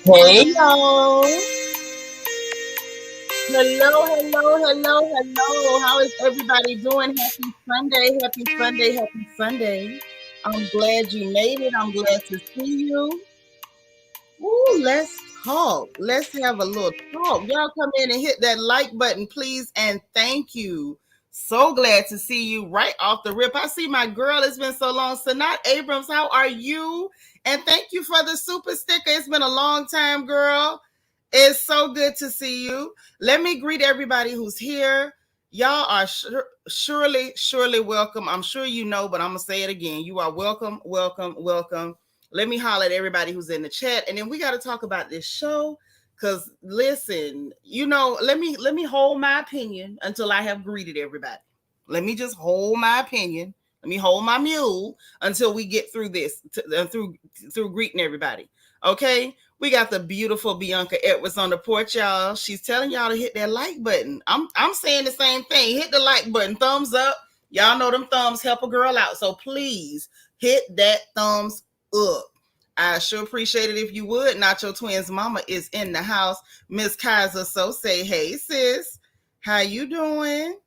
Hey y'all. Hello. How is everybody doing? Happy Sunday, happy Sunday, happy Sunday. I'm glad you made it. I'm glad to see you. Ooh, let's talk. Let's have a little talk. Y'all come in and hit that like button, please, and thank you. So glad to see you right off the rip. I see my girl. It's been so long. Sanat Abrams, how are you? And thank you for the super sticker. It's been a long time, girl. It's so good to see you. Let me greet everybody who's here. Y'all are surely welcome. I'm sure you know, but I'm going to say it again. You are welcome. Let me holler at everybody who's in the chat, and then we got to talk about this show. Cause listen, let me hold my opinion until I have greeted everybody. Let me just hold my opinion. Let me hold my mule until we get through this, through greeting everybody. Okay, we got the beautiful Bianca Edwards on the porch, y'all. She's telling y'all to hit that like button. I'm saying the same thing. Hit the like button, thumbs up. Y'all know them thumbs help a girl out, so please hit that thumbs up. I sure appreciate it if you would. Nacho Twins Mama is in the house. Miss Kaiser, so say hey sis. How you doing?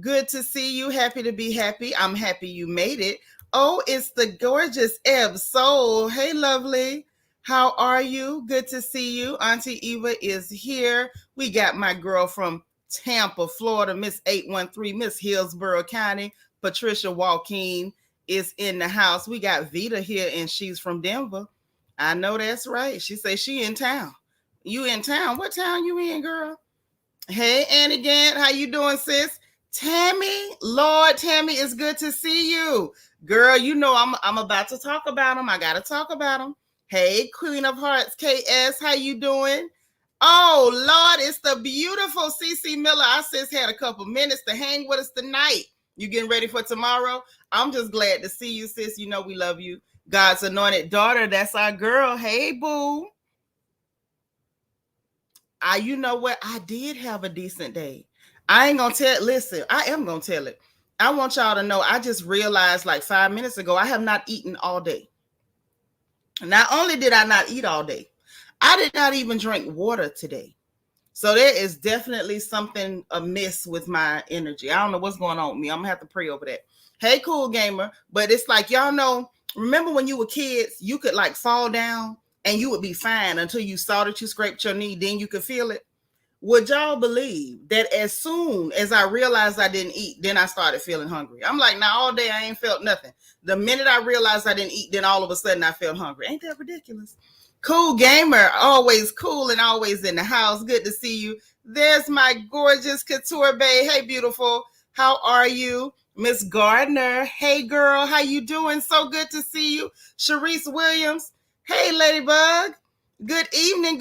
Good to see you. Happy to be happy. I'm happy you made it. Oh, it's the gorgeous Eb Soul. Hey, lovely. How are you? Good to see you. Auntie Eva is here. We got my girl from Tampa, Florida, Miss 813, Miss Hillsborough County, Patricia Joaquin is in the house. We got Vita here, and she's from Denver. I know that's right. She say she in town. You in town? What town you in, girl? Hey, Annie Gant, how you doing, sis? Tammy, Lord, Tammy, it's good to see you, girl. You know I'm about to talk about them. I gotta talk about them. Hey, Queen of Hearts, KS, how you doing? Oh Lord, it's the beautiful CC Miller. I just had a couple minutes to hang with us tonight. You getting ready for tomorrow? I'm just glad to see you, sis. You know we love you. God's anointed daughter. That's our girl. Hey, boo. You know what? I did have a decent day. I ain't gonna tell. Listen, I am gonna tell it. I want y'all to know. I just realized like 5 minutes ago, I have not eaten all day. Not only did I not eat all day, I did not even drink water today. So there is definitely something amiss with my energy. I don't know what's going on with me. I'm gonna have to pray over that. Hey, cool gamer. But it's like y'all know. Remember when you were kids, you could like fall down and you would be fine until you saw that you scraped your knee. Then you could feel it. Would y'all believe that as soon as I realized I didn't eat, then I started feeling hungry? I'm like, now all day I ain't felt nothing. The minute I realized I didn't eat, then all of a sudden I felt hungry. Ain't that ridiculous? Cool gamer, always cool and always in the house. Good to see you. There's my gorgeous couture bae. Hey, beautiful. How are you? Miss Gardner. Hey, girl. How you doing? So good to see you. Sharice Williams. Hey, Ladybug. Good evening,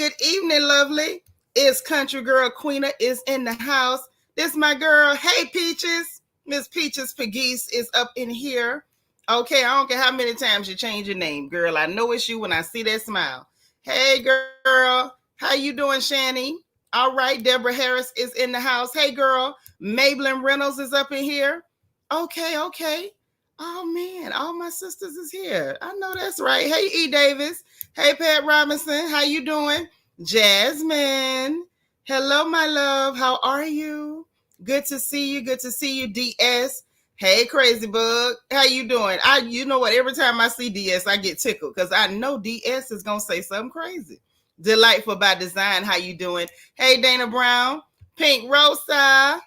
lovely. It's Country Girl Queena is in the house. This my girl. Hey, Peaches. Miss Peaches Pegues is up in here. Okay, I don't care how many times you change your name, girl. I know it's you when I see that smile. Hey, girl. How you doing, Shani? All right, Deborah Harris is in the house. Hey, girl. Maybelline Reynolds is up in here. Okay. Oh, man. All my sisters is here. I know that's right. Hey, E. Davis. Hey, Pat Robinson. How you doing? Jasmine. Hello, my love. How are you? Good to see you. Good to see you, DS. Hey, Crazy Bug. How you doing? You know what? Every time I see DS, I get tickled because I know DS is going to say something crazy. Delightful by Design. How you doing? Hey, Dana Brown. Pink Rosa.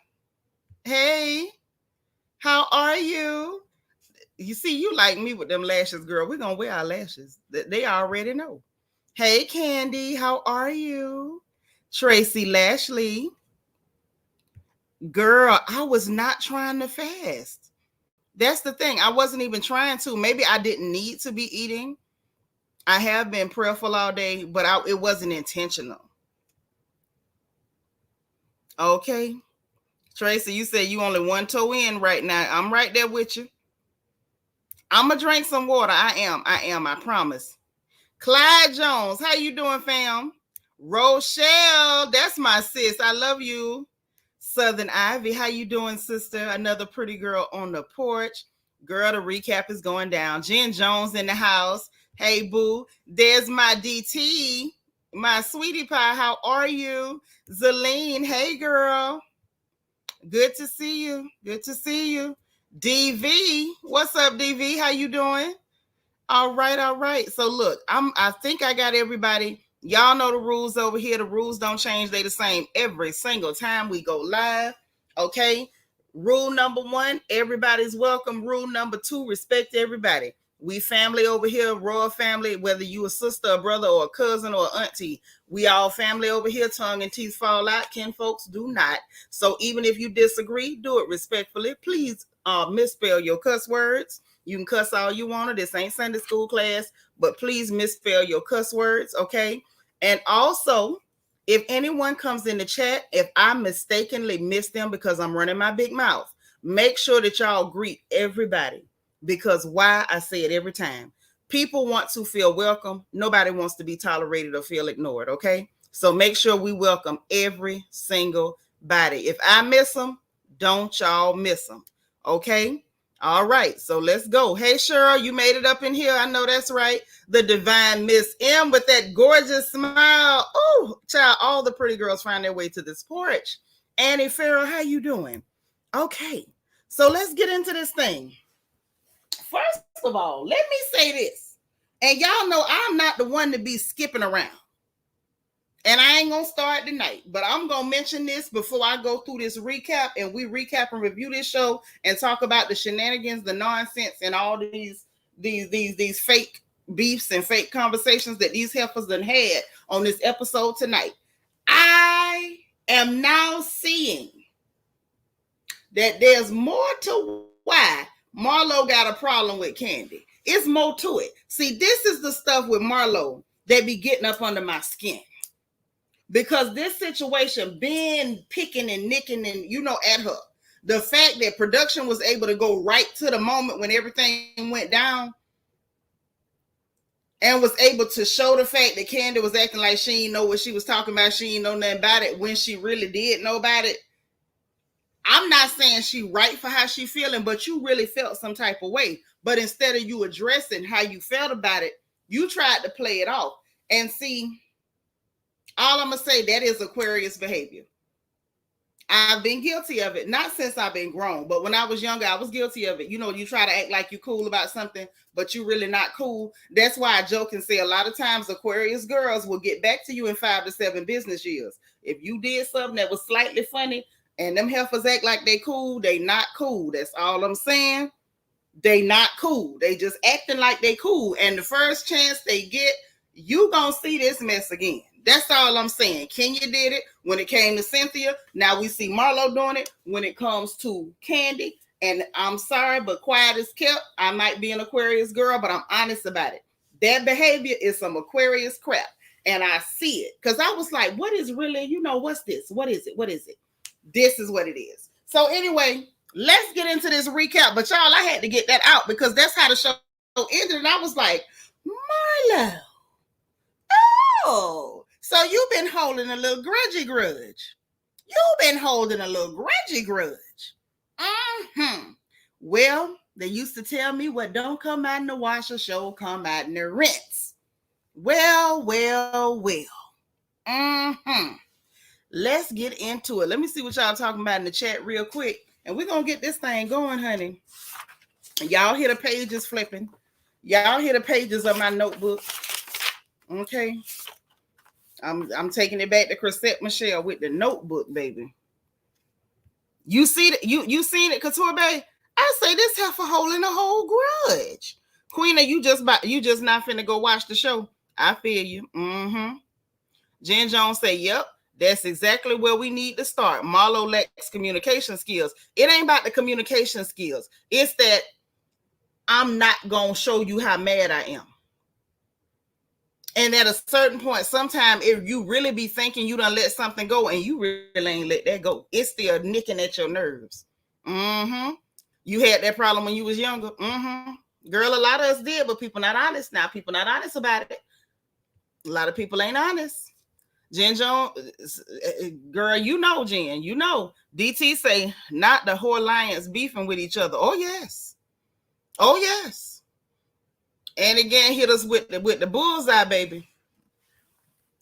Hey. How are you? You see, you like me with them lashes, girl. We're going to wear our lashes. They already know. Hey, Candy. How are you? Tracy Lashley. Girl, I was not trying to fast. That's the thing. I wasn't even trying to. Maybe I didn't need to be eating. I have been prayerful all day, but it wasn't intentional. Okay. Tracy, you said you only one toe in right now. I'm right there with you. I'm going to drink some water. I am. I promise. Clyde Jones, how you doing, fam? Rochelle, that's my sis. I love you. Southern Ivy, how you doing, sister? Another pretty girl on the porch. Girl, the recap is going down. Jen Jones in the house. Hey, boo. There's my DT. My sweetie pie, how are you? Zeline, hey girl. Good to see you. Good to see you. DV, what's up, DV? How you doing? All right, all right. So look, I think I got everybody. Y'all know the rules over here. The rules don't change. They the same every single time we go live. Okay. Rule number 1, everybody's welcome. Rule number 2, respect everybody. We family over here, royal family, whether you a sister, a brother, or a cousin, or auntie. We all family over here. Tongue and teeth fall out. Kin folks do not. So even if you disagree, do it respectfully. Please misspell your cuss words. You can cuss all you want. This ain't Sunday school class, but please misspell your cuss words, okay? And also, if anyone comes in the chat, if I mistakenly miss them because I'm running my big mouth, make sure that y'all greet everybody, because why? I say it every time. People want to feel welcome. Nobody wants to be tolerated or feel ignored, okay? So make sure we welcome every single body. If I miss them, don't y'all miss them, okay? All right, so let's go. Hey, Cheryl, you made it up in here. I know that's right. The divine Miss M with that gorgeous smile. Oh, child, all the pretty girls find their way to this porch. Annie Farrell, how you doing? Okay, so let's get into this thing. First of all, let me say this. And y'all know I'm not the one to be skipping around. And I ain't going to start tonight, but I'm going to mention this before I go through this recap, and we recap and review this show and talk about the shenanigans, the nonsense, and all these fake beefs and fake conversations that these heifers done had on this episode tonight. I am now seeing that there's more to why Marlow got a problem with Candy. It's more to it. See, this is the stuff with Marlow that be getting up under my skin. Because this situation been picking and nicking and, at her. The fact that production was able to go right to the moment when everything went down and was able to show the fact that Candy was acting like she didn't know what she was talking about. She didn't know nothing about it when she really did know about it. I'm not saying she right for how she feeling, but you really felt some type of way. But instead of you addressing how you felt about it, you tried to play it off. And see, all I'm going to say, that is Aquarius behavior. I've been guilty of it, not since I've been grown, but when I was younger, I was guilty of it. You try to act like you're cool about something, but you're really not cool. That's why I joke and say a lot of times Aquarius girls will get back to you in 5 to 7 business years. If you did something that was slightly funny and them heifers act like they cool, they not cool. That's all I'm saying. They not cool. They just acting like they cool. And the first chance they get, you gonna see this mess again. That's all I'm saying. Kenya did it when it came to Cynthia. Now we see Marlow doing it when it comes to Candy. And I'm sorry, but quiet is kept. I might be an Aquarius girl, but I'm honest about it. That behavior is some Aquarius crap. And I see it. Because I was like, what is really, what's this? What is it? What is it? This is what it is. So anyway, let's get into this recap. But y'all, I had to get that out because that's how the show ended. And I was like, Marlow. Oh, so you've been holding a little grudgy grudge. You've been holding a little grudgy grudge. Well, they used to tell me what don't come out in the washer show come out in the rinse. Well. Let's get into it. Let me see what y'all talking about in the chat real quick. And we're going to get this thing going, honey. Y'all hear the pages flipping. Y'all hear the pages of my notebook. Okay. I'm taking it back to Chrisette Michelle with the notebook, baby. You see that? You seen it, Couture Bay? I say this heifer holding a whole grudge. Queen, you just not finna go watch the show. I feel you. Jen Jones say, yep, that's exactly where we need to start. Marlow lacks communication skills. It ain't about the communication skills. It's that I'm not gonna show you how mad I am. And at a certain point, sometimes if you really be thinking you done let something go and you really ain't let that go, it's still nicking at your nerves. You had that problem when you was younger. Girl, a lot of us did, but people not honest now. People not honest about it. A lot of people ain't honest. Jen Jones, girl, Jen, DT say, not the whole alliance beefing with each other. Oh, yes. And again, hit us with the bullseye, baby.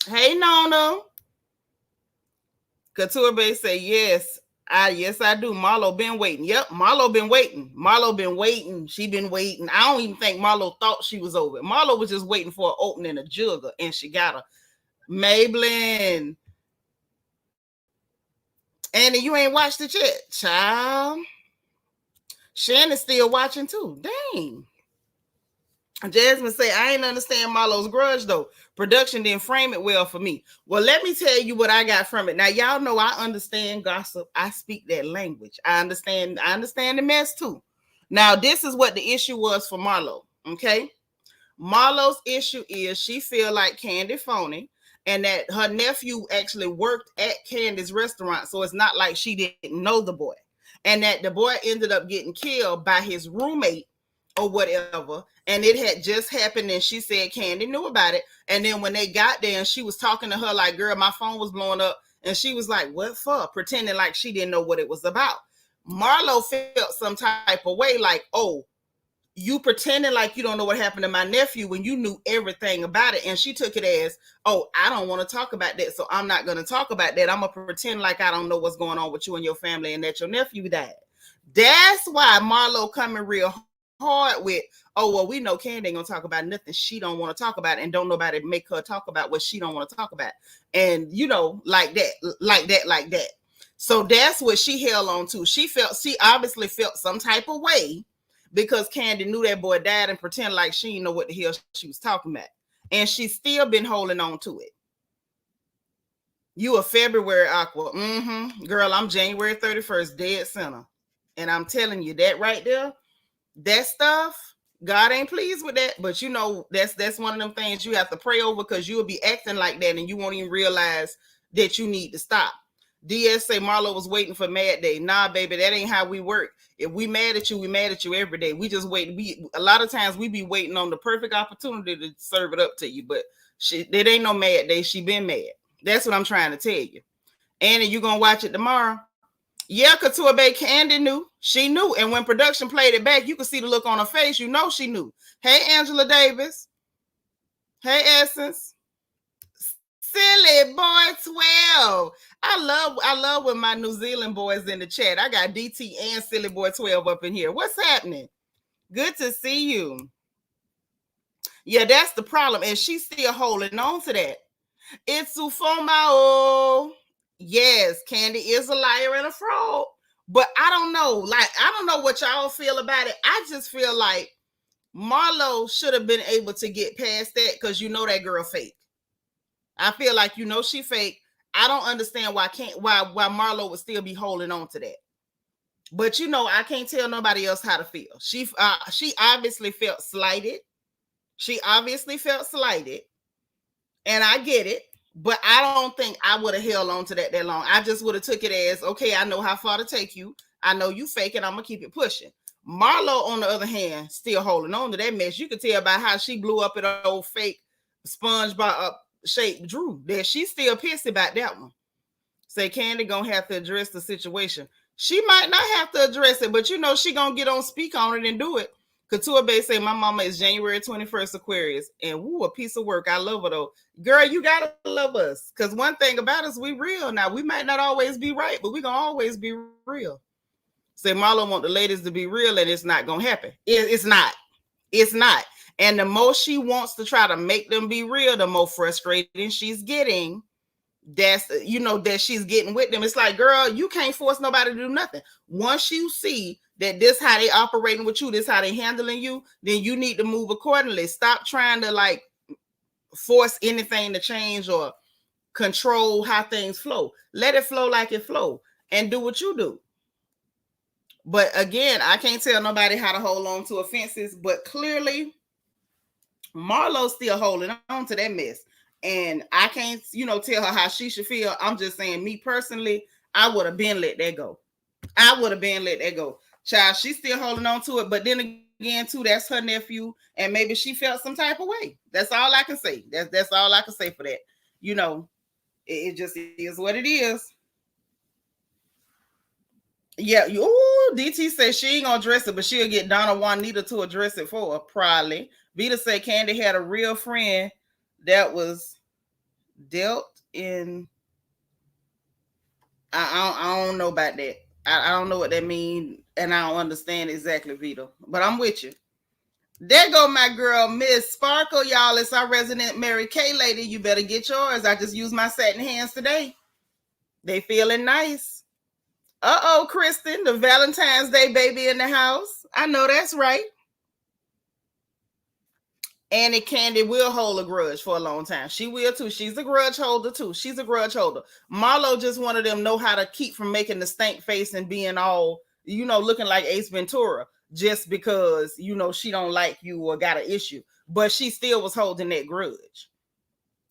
Hey, Nona. Couture Bay say, yes. Yes, I do. Marlow been waiting. Yep, Marlow been waiting. Marlow been waiting. She been waiting. I don't even think Marlow thought she was over. Marlow was just waiting for an opening, a jugger, and she got her. Maybelline. Annie, you ain't watched it yet, child. Shannon's still watching too. Dang. Jasmine say, I ain't understand Marlowe's grudge though. Production didn't frame it well for me. Well, let me tell you what I got from it. Now, y'all know I understand gossip. I speak that language. I understand the mess too. Now, this is what the issue was for Marlowe. Okay. Marlowe's issue is she feel like Candy phony and that her nephew actually worked at Candy's restaurant. So it's not like she didn't know the boy. And that the boy ended up getting killed by his roommate or whatever. And it had just happened. And she said Candy knew about it. And then when they got there and she was talking to her like, girl, my phone was blowing up. And she was like, what for? Pretending like she didn't know what it was about. Marlowe felt some type of way like, oh, you pretending like you don't know what happened to my nephew when you knew everything about it. And she took it as, oh, I don't want to talk about that. So I'm not going to talk about that. I'm going to pretend like I don't know what's going on with you and your family and that your nephew died. That's why Marlowe coming real hard with, oh, well, we know Candy ain't gonna talk about nothing she don't want to talk about, and don't nobody make her talk about what she don't want to talk about. And you know, like that. So that's what she held on to. She obviously felt some type of way because Candy knew that boy died and pretend like she didn't know what the hell she was talking about. And she's still been holding on to it. You a February aqua. Girl, I'm January 31st, dead center. And I'm telling you that right there, that stuff, God ain't pleased with that. But you know, that's one of them things you have to pray over because you'll be acting like that and you won't even realize that you need to stop. DS say Marlowe was waiting for Mad Day. Nah, baby, that ain't how we work. If we mad at you, we mad at you every day. We just wait. A lot of times we be waiting on the perfect opportunity to serve it up to you. But there ain't no Mad Day. She been mad. That's what I'm trying to tell you. Annie, you gonna watch it tomorrow? Yeah, Couture Bay Candy knew. She knew. And when production played it back, you could see the look on her face. You know she knew. Hey, Angela Davis. Hey, Essence. Silly boy 12. I love when my New Zealand boys in the chat. I got DT and Silly boy 12 up in here. What's happening? Good to see you. Yeah, that's the problem. And she's still holding on to that. It's Ufomao. Yes, Candy is a liar and a fraud. But I don't know. Like, I don't know what y'all feel about it. I just feel like Marlowe should have been able to get past that because you know that girl fake. I feel like you know she fake. I don't understand why Marlowe would still be holding on to that. But you know, I can't tell nobody else how to feel. She obviously felt slighted. And I get it. But I don't think I would have held on to that long. I just would have took it as, okay, I know how far to take you. I know you fake it. I'm going to keep it pushing. Marlowe, on the other hand, still holding on to that mess. You could tell by how she blew up an old fake SpongeBob shaped Drew that she's still pissed about that one. Say Candy going to have to address the situation. She might not have to address it, but you know she going to get on, speak on it and do it. Couture Bay say my mama is January 21st Aquarius, and woo, a piece of work. I love her though. Girl, you gotta love us. Because one thing about us, we real. Now, we might not always be right, but we gonna always be real. Say Marlowe want the ladies to be real, and it's not gonna happen. It's not. It's not. And the more she wants to try to make them be real, the more frustrating she's getting. That's, you know, that she's getting with them. It's like, girl, you can't force nobody to do nothing. Once you see that this how they operating with you, this how they handling you, then you need to move accordingly. Stop trying to like force anything to change or control how things flow. Let it flow like it flow and do what you do. But again, I can't tell nobody how to hold on to offenses, but clearly Marlowe's still holding on to that mess. And I can't, you know, tell her how she should feel. I'm just saying, me personally, I would have been let that go. Child, she's still holding on to it. But then again, too, that's her nephew. And maybe she felt some type of way. That's all I can say. That's all I can say for that. You know, it just is what it is. Yeah, DT says she ain't gonna dress it, but she'll get Donna Juanita to address it for her, probably. Vita said Candy had a real friend that was Dealt in. I don't know about that. I don't know what that means, and I don't understand exactly, Vito. But I'm with you. There go my girl, Miss Sparkle, y'all. It's our resident Mary Kay lady. You better get yours. I just used my satin hands today. They feeling nice. Uh-oh, Kristen, the Valentine's Day baby in the house. I know that's right. Annie Candy will hold a grudge for a long time. She will too. She's a grudge holder too. She's a grudge holder. Marlow just one of them know how to keep from making the stank face and being all, looking like Ace Ventura just because, she don't like you or got an issue. But she still was holding that grudge.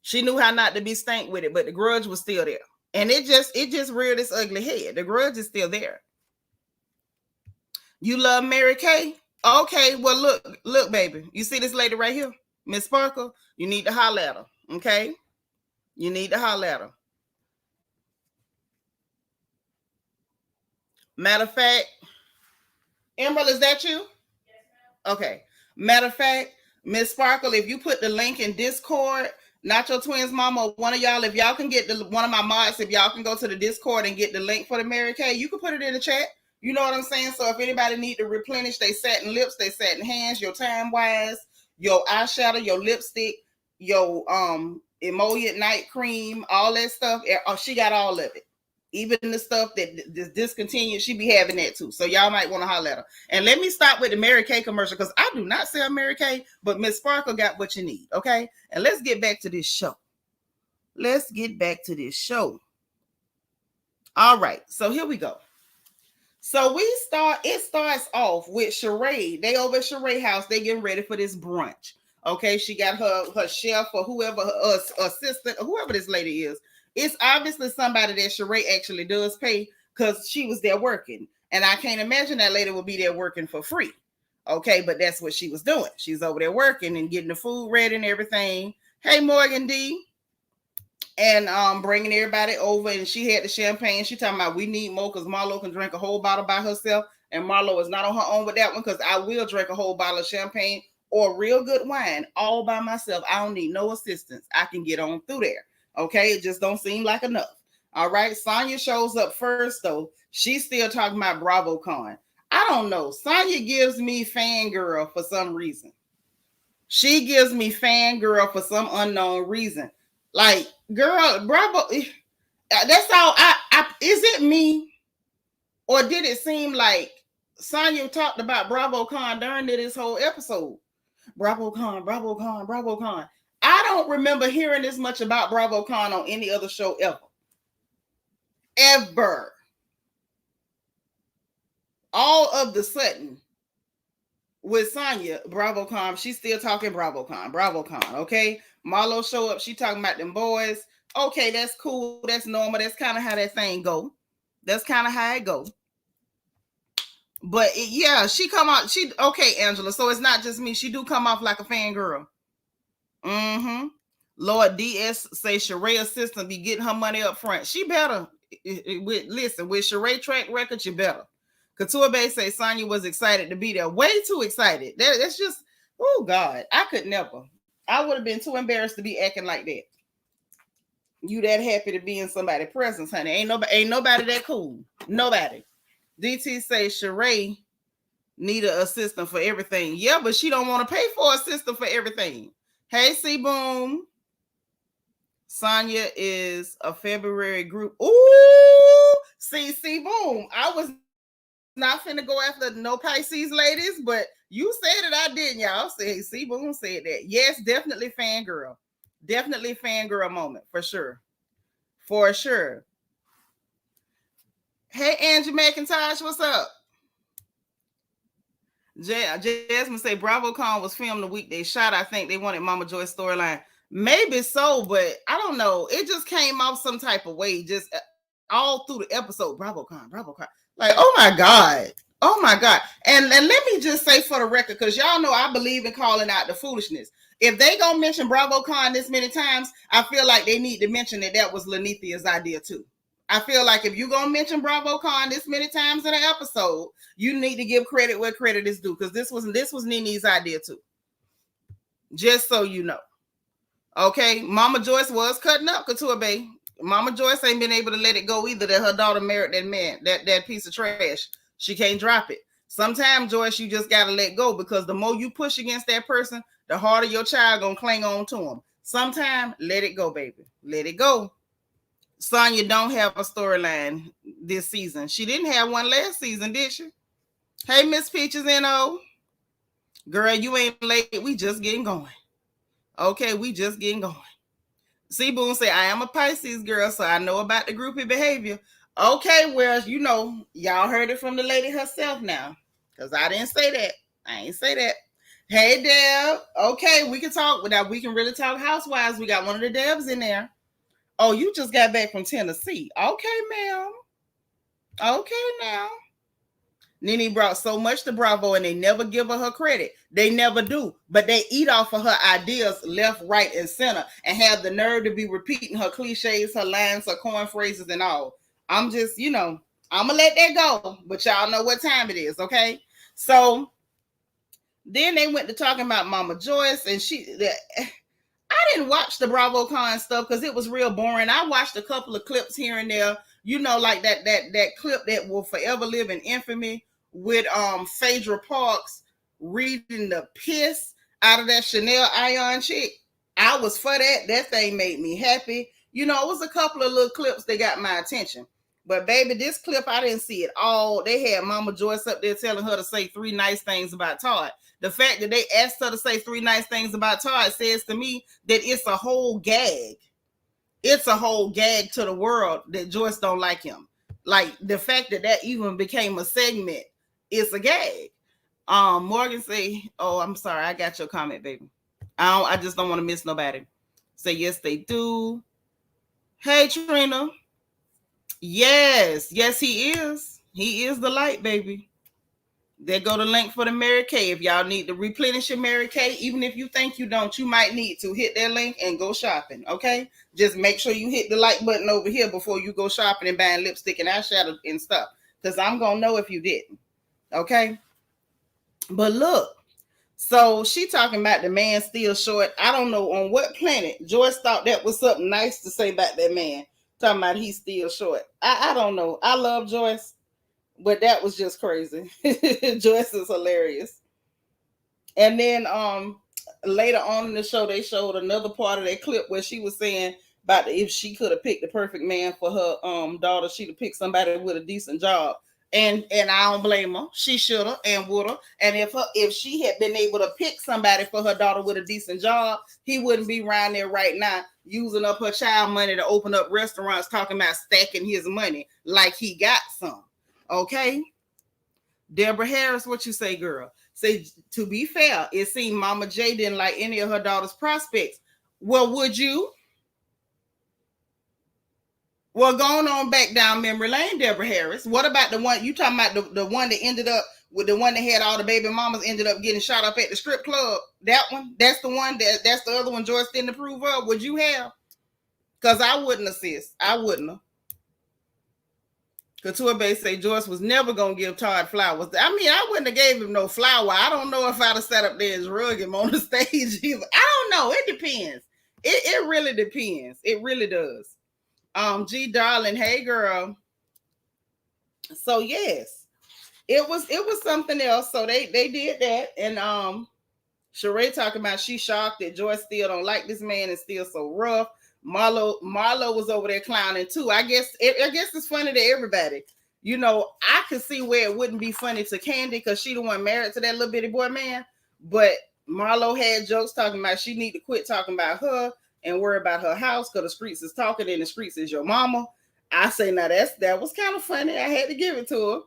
She knew how not to be stank with it, but the grudge was still there. And it just reared its ugly head. The grudge is still there. You love Mary Kay? Okay, well, look, baby. You see this lady right here? Miss Sparkle? You need to holler at her, okay? You need to holler at her. Matter of fact, Emerald, is that you? Yes, okay. Matter of fact, Miss Sparkle, if you put the link in Discord, not your twins mama, one of y'all, if y'all can get one of my mods, if y'all can go to the Discord and get the link for the Mary Kay, you can put it in the chat. You know what I'm saying? So if anybody need to replenish their satin lips, their satin hands, your time wise, your eyeshadow, your lipstick, your emollient night cream, all that stuff, she got all of it. Even the stuff that discontinued, she be having that too. So y'all might want to holler at her. And let me stop with the Mary Kay commercial because I do not sell Mary Kay, but Miss Sparkle got what you need, okay? And let's get back to this show. All right, so here we go. So it starts off with Sheree. They over at Sheree house. They getting ready for this brunch. Okay, she got her chef or whoever, her assistant, or whoever this lady is. It's obviously somebody that Sheree actually does pay because she was there working. And I can't imagine that lady would be there working for free. Okay, but that's what she was doing. She's over there working and getting the food ready and everything. Hey, Morgan D. And bringing everybody over, and she had the champagne. She talking about we need more because Marlow can drink a whole bottle by herself, and Marlow is not on her own with that one because I will drink a whole bottle of champagne or real good wine all by myself. I don't need no assistance. I can get on through there. Okay, it just don't seem like enough. All right, Sonya shows up first though. She's still talking about BravoCon. I don't know. Sonya gives me fangirl for some reason. She gives me fangirl for some unknown reason. Like, girl, Bravo. That's all. Is it me, or did it seem like Sonya talked about BravoCon during this whole episode? BravoCon. I don't remember hearing this much about BravoCon on any other show ever. All of the sudden, with Sonya, BravoCon, she's still talking BravoCon. Okay. Marlow show up, she talking about them boys. Okay, that's cool, that's normal, that's kind of how that thing go. That's kind of how it go. But yeah, she come out, okay, Angela, so it's not just me, she do come off like a fangirl. Lord DS say Sheree assistant be getting her money up front. She better. With Sheree track record, you better. Couture Bay say Sonya was excited to be there. Way too excited. That's just, oh God, I could never. I would have been too embarrassed to be acting like that. You that happy to be in somebody's presence, honey. Ain't nobody that cool. Nobody. DT say Sheree need an assistant for everything. Yeah, but she don't want to pay for an assistant for everything. Hey, C Boom. Sonya is a February group. Ooh, C Boom. I was not finna go after no Pisces ladies, but you said it, I didn't, y'all. Say C Boom said that. Yes, definitely fangirl. Definitely fangirl moment, for sure. For sure. Hey, Angie McIntosh, what's up? Jasmine say BravoCon was filmed the week they shot. I think they wanted Mama Joyce storyline. Maybe so, but I don't know. It just came off some type of way, just all through the episode. BravoCon. Like, oh my God. And let me just say for the record, because y'all know I believe in calling out the foolishness. If they gonna mention BravoCon this many times, I feel like they need to mention that was Lanithia's idea too. I feel like if you're gonna mention BravoCon this many times in an episode, you need to give credit where credit is due, because this was Nene's idea too. Just so you know. Okay, Mama Joyce was cutting up Couture Bay. Mama Joyce ain't been able to let it go either that her daughter married that man, that piece of trash. She can't drop it. Sometimes, Joyce, you just gotta let go because the more you push against that person, the harder your child gonna cling on to him. Sometimes, let it go, baby. Let it go. Sonya don't have a storyline this season. She didn't have one last season, did she? Hey, Miss Peaches N.O. Girl, you ain't late. We just getting going. Okay, we just getting going. See, Boone say, I am a Pisces girl, so I know about the groupie behavior. Okay, well, y'all heard it from the lady herself now. Because I didn't say that. I ain't say that. Hey, Deb. Okay, we can talk. Now we can really talk housewives. We got one of the Debs in there. Oh, you just got back from Tennessee. Okay, ma'am. Okay, now. Nene brought so much to Bravo and they never give her credit. They never do. But they eat off of her ideas left, right, and center and have the nerve to be repeating her cliches, her lines, her corn phrases, and all. I'm just, I'm going to let that go. But y'all know what time it is, okay? So then they went to talking about Mama Joyce and I didn't watch the BravoCon stuff because it was real boring. I watched a couple of clips here and there, like that clip that will forever live in infamy with Phaedra Parks reading the piss out of that Chanel Ion chick. I was for that. That thing made me happy. It was a couple of little clips that got my attention. But baby, this clip, I didn't see it all. They had Mama Joyce up there telling her to say 3 nice things about Todd. The fact that they asked her to say 3 nice things about Todd says to me that it's a whole gag. It's a whole gag to the world that Joyce don't like him. Like the fact that even became a segment, it's a gag. Morgan say, "Oh, I'm sorry, I got your comment, baby. I just don't want to miss nobody." Say yes, they do. Hey, Trina. Yes, he is. He is the light, baby. There go the link for the Mary Kay. If y'all need to replenish your Mary Kay, even if you think you don't, you might need to hit that link and go shopping, okay? Just make sure you hit the like button over here before you go shopping and buying lipstick and eyeshadow and stuff, because I'm going to know if you didn't, okay? But look, so she talking about the man still short. I don't know on what planet Joyce thought that was something nice to say about that man, talking about he's still short. I don't know. I love Joyce. But that was just crazy. Joyce is hilarious. And then later on in the show, they showed another part of that clip where she was saying about if she could have picked the perfect man for her daughter, she'd have picked somebody with a decent job. And I don't blame her. She should have and would have. And if she had been able to pick somebody for her daughter with a decent job, he wouldn't be around there right now using up her child money to open up restaurants, talking about stacking his money like he got some. Okay. Deborah Harris, what you say, girl? Say, to be fair, it seemed Mama J didn't like any of her daughter's prospects. Well, would you? Well, going on back down memory lane, Deborah Harris. What about the one you talking about? The one that ended up with the one that had all the baby mamas ended up getting shot up at the strip club. That one. That's the one. That's the other one Joyce didn't approve of. Would you have? Because I wouldn't assist. I wouldn't have. Couture Bay say Joyce was never gonna give Todd flowers. I mean, I wouldn't have gave him no flower. I don't know if I'd have sat up there and rug him on the stage either. I don't know. It depends. It really depends. It really does. G darling, hey girl. So yes, it was something else. So they did that, and Sheree talking about she shocked that Joyce still don't like this man and still so rough. Marlow was over there clowning too. I guess it's funny to everybody. I could see where it wouldn't be funny to Candy because she the one married to that little bitty boy man. But Marlow had jokes talking about she need to quit talking about her and worry about her house because the streets is talking and the streets is your mama. I say now that was kind of funny. I had to give it to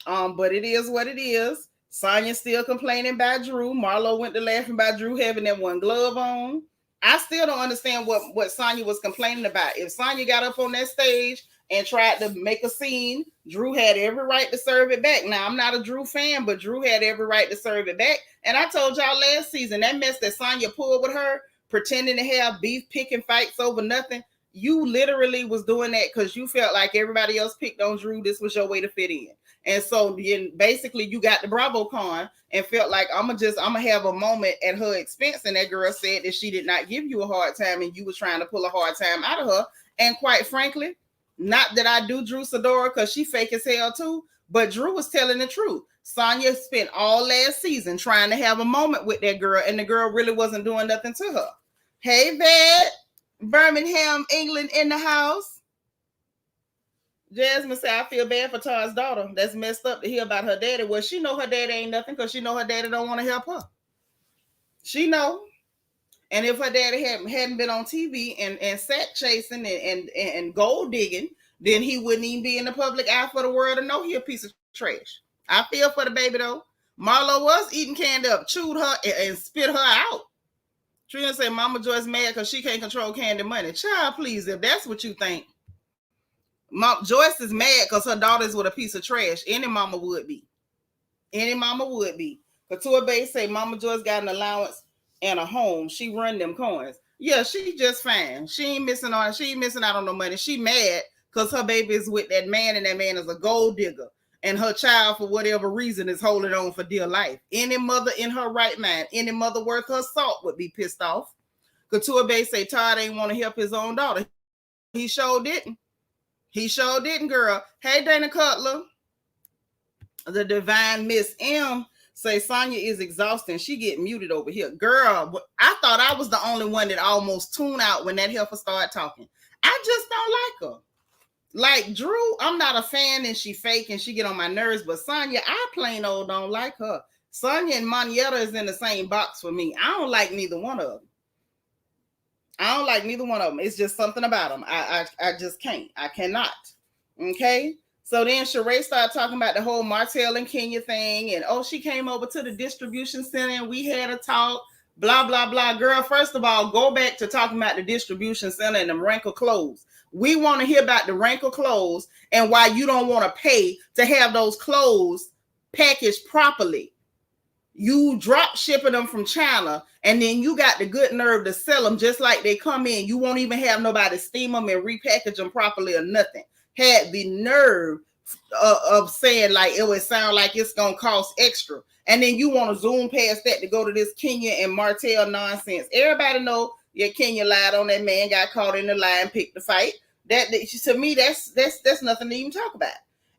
her. But it is what it is. Sonya still complaining about Drew. Marlow went to laughing about Drew having that one glove on. I still don't understand what Sonya was complaining about. If Sonya got up on that stage and tried to make a scene, Drew had every right to serve it back. Now, I'm not a Drew fan, but Drew had every right to serve it back. And I told y'all last season, that mess that Sonya pulled with her, pretending to have beef, picking fights over nothing, You literally was doing that because you felt like everybody else picked on Drew. This was your way to fit in. And so basically you got the Bravo con and felt like I'm gonna have a moment at her expense. And that girl said that she did not give you a hard time and you was trying to pull a hard time out of her. And quite frankly, not that I do Drew Sidora because she fake as hell too, but Drew was telling the truth. Sonya spent all last season trying to have a moment with that girl, and the girl really wasn't doing nothing to her. Hey, Vet, Birmingham, England in the house. Jasmine said, I feel bad for Todd's daughter. That's messed up to hear about her daddy. Well, she know her daddy ain't nothing because she know her daddy don't want to help her. She know. And if her daddy hadn't been on TV and sack chasing and gold digging, then he wouldn't even be in the public eye for the world to know he a piece of trash. I feel for the baby though. Marlow was eating candy up, chewed her and spit her out. Trina said, Mama Joyce mad because she can't control Candy money. Child, please, if that's what you think. Joyce is mad because her daughter's with a piece of trash. Any mama would be. Any mama would be. Couture Bay say Mama Joyce got an allowance and a home. She run them coins. Yeah, she just fine. She ain't missing out on no money. She mad because her baby is with that man and that man is a gold digger. And her child, for whatever reason, is holding on for dear life. Any mother in her right mind, any mother worth her salt would be pissed off. Couture Bay say Todd ain't want to help his own daughter. He sure didn't. He sure didn't, girl. Hey, Dana Cutler. The divine Miss M say Sonya is exhausting. She get muted over here. Girl, I thought I was the only one that almost tuned out when that heifer started talking. I just don't like her. Like Drew, I'm not a fan and she fake and she get on my nerves, but Sonya, I plain old don't like her. Sonya and Monietta is in the same box for me. I don't like neither one of them. I don't like neither one of them. It's just something about them. I just can't. I cannot. Okay? So then Sheree started talking about the whole Martell and Kenya thing. And, she came over to the distribution center and we had a talk. Blah, blah, blah. Girl, first of all, go back to talking about the distribution center and them wrinkled clothes. We want to hear about the wrinkled clothes and why you don't want to pay to have those clothes packaged properly. You drop shipping them from China and then you got the good nerve to sell them just like they come in. You won't even have nobody steam them and repackage them properly or nothing. Had the nerve of saying like it would sound like it's going to cost extra. And then you want to zoom past that to go to this Kenya and Martell nonsense. Everybody know Kenya lied on that man, got caught in the lie and picked the fight. That to me, that's nothing to even talk about.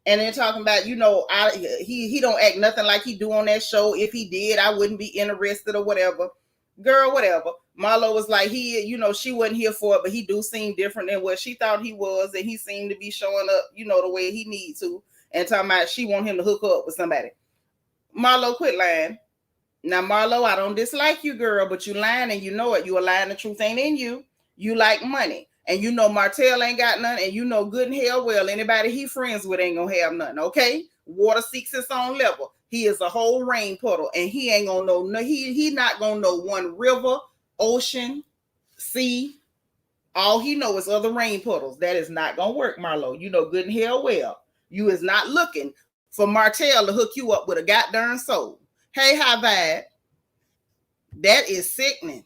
And then talking about, he don't act nothing like he do on that show. If he did, I wouldn't be interested or whatever. Girl, whatever. Marlow was like, she wasn't here for it, but he do seem different than what she thought he was. And he seemed to be showing up, the way he needs to. And talking about she want him to hook up with somebody. Marlow, quit lying. Now, Marlow, I don't dislike you, girl, but you lying and you know it. You a lying, the truth ain't in you. You like money. And Martell ain't got none, and good and hell well, anybody he friends with ain't gonna have nothing, okay? Water seeks its own level. He is a whole rain puddle, and he ain't gonna know, he not gonna know one river, ocean, sea. All he know is other rain puddles. That is not gonna work, Marlow. Good and hell well. You is not looking for Martell to hook you up with a goddamn soul. Hey, high vibe. That is sickening.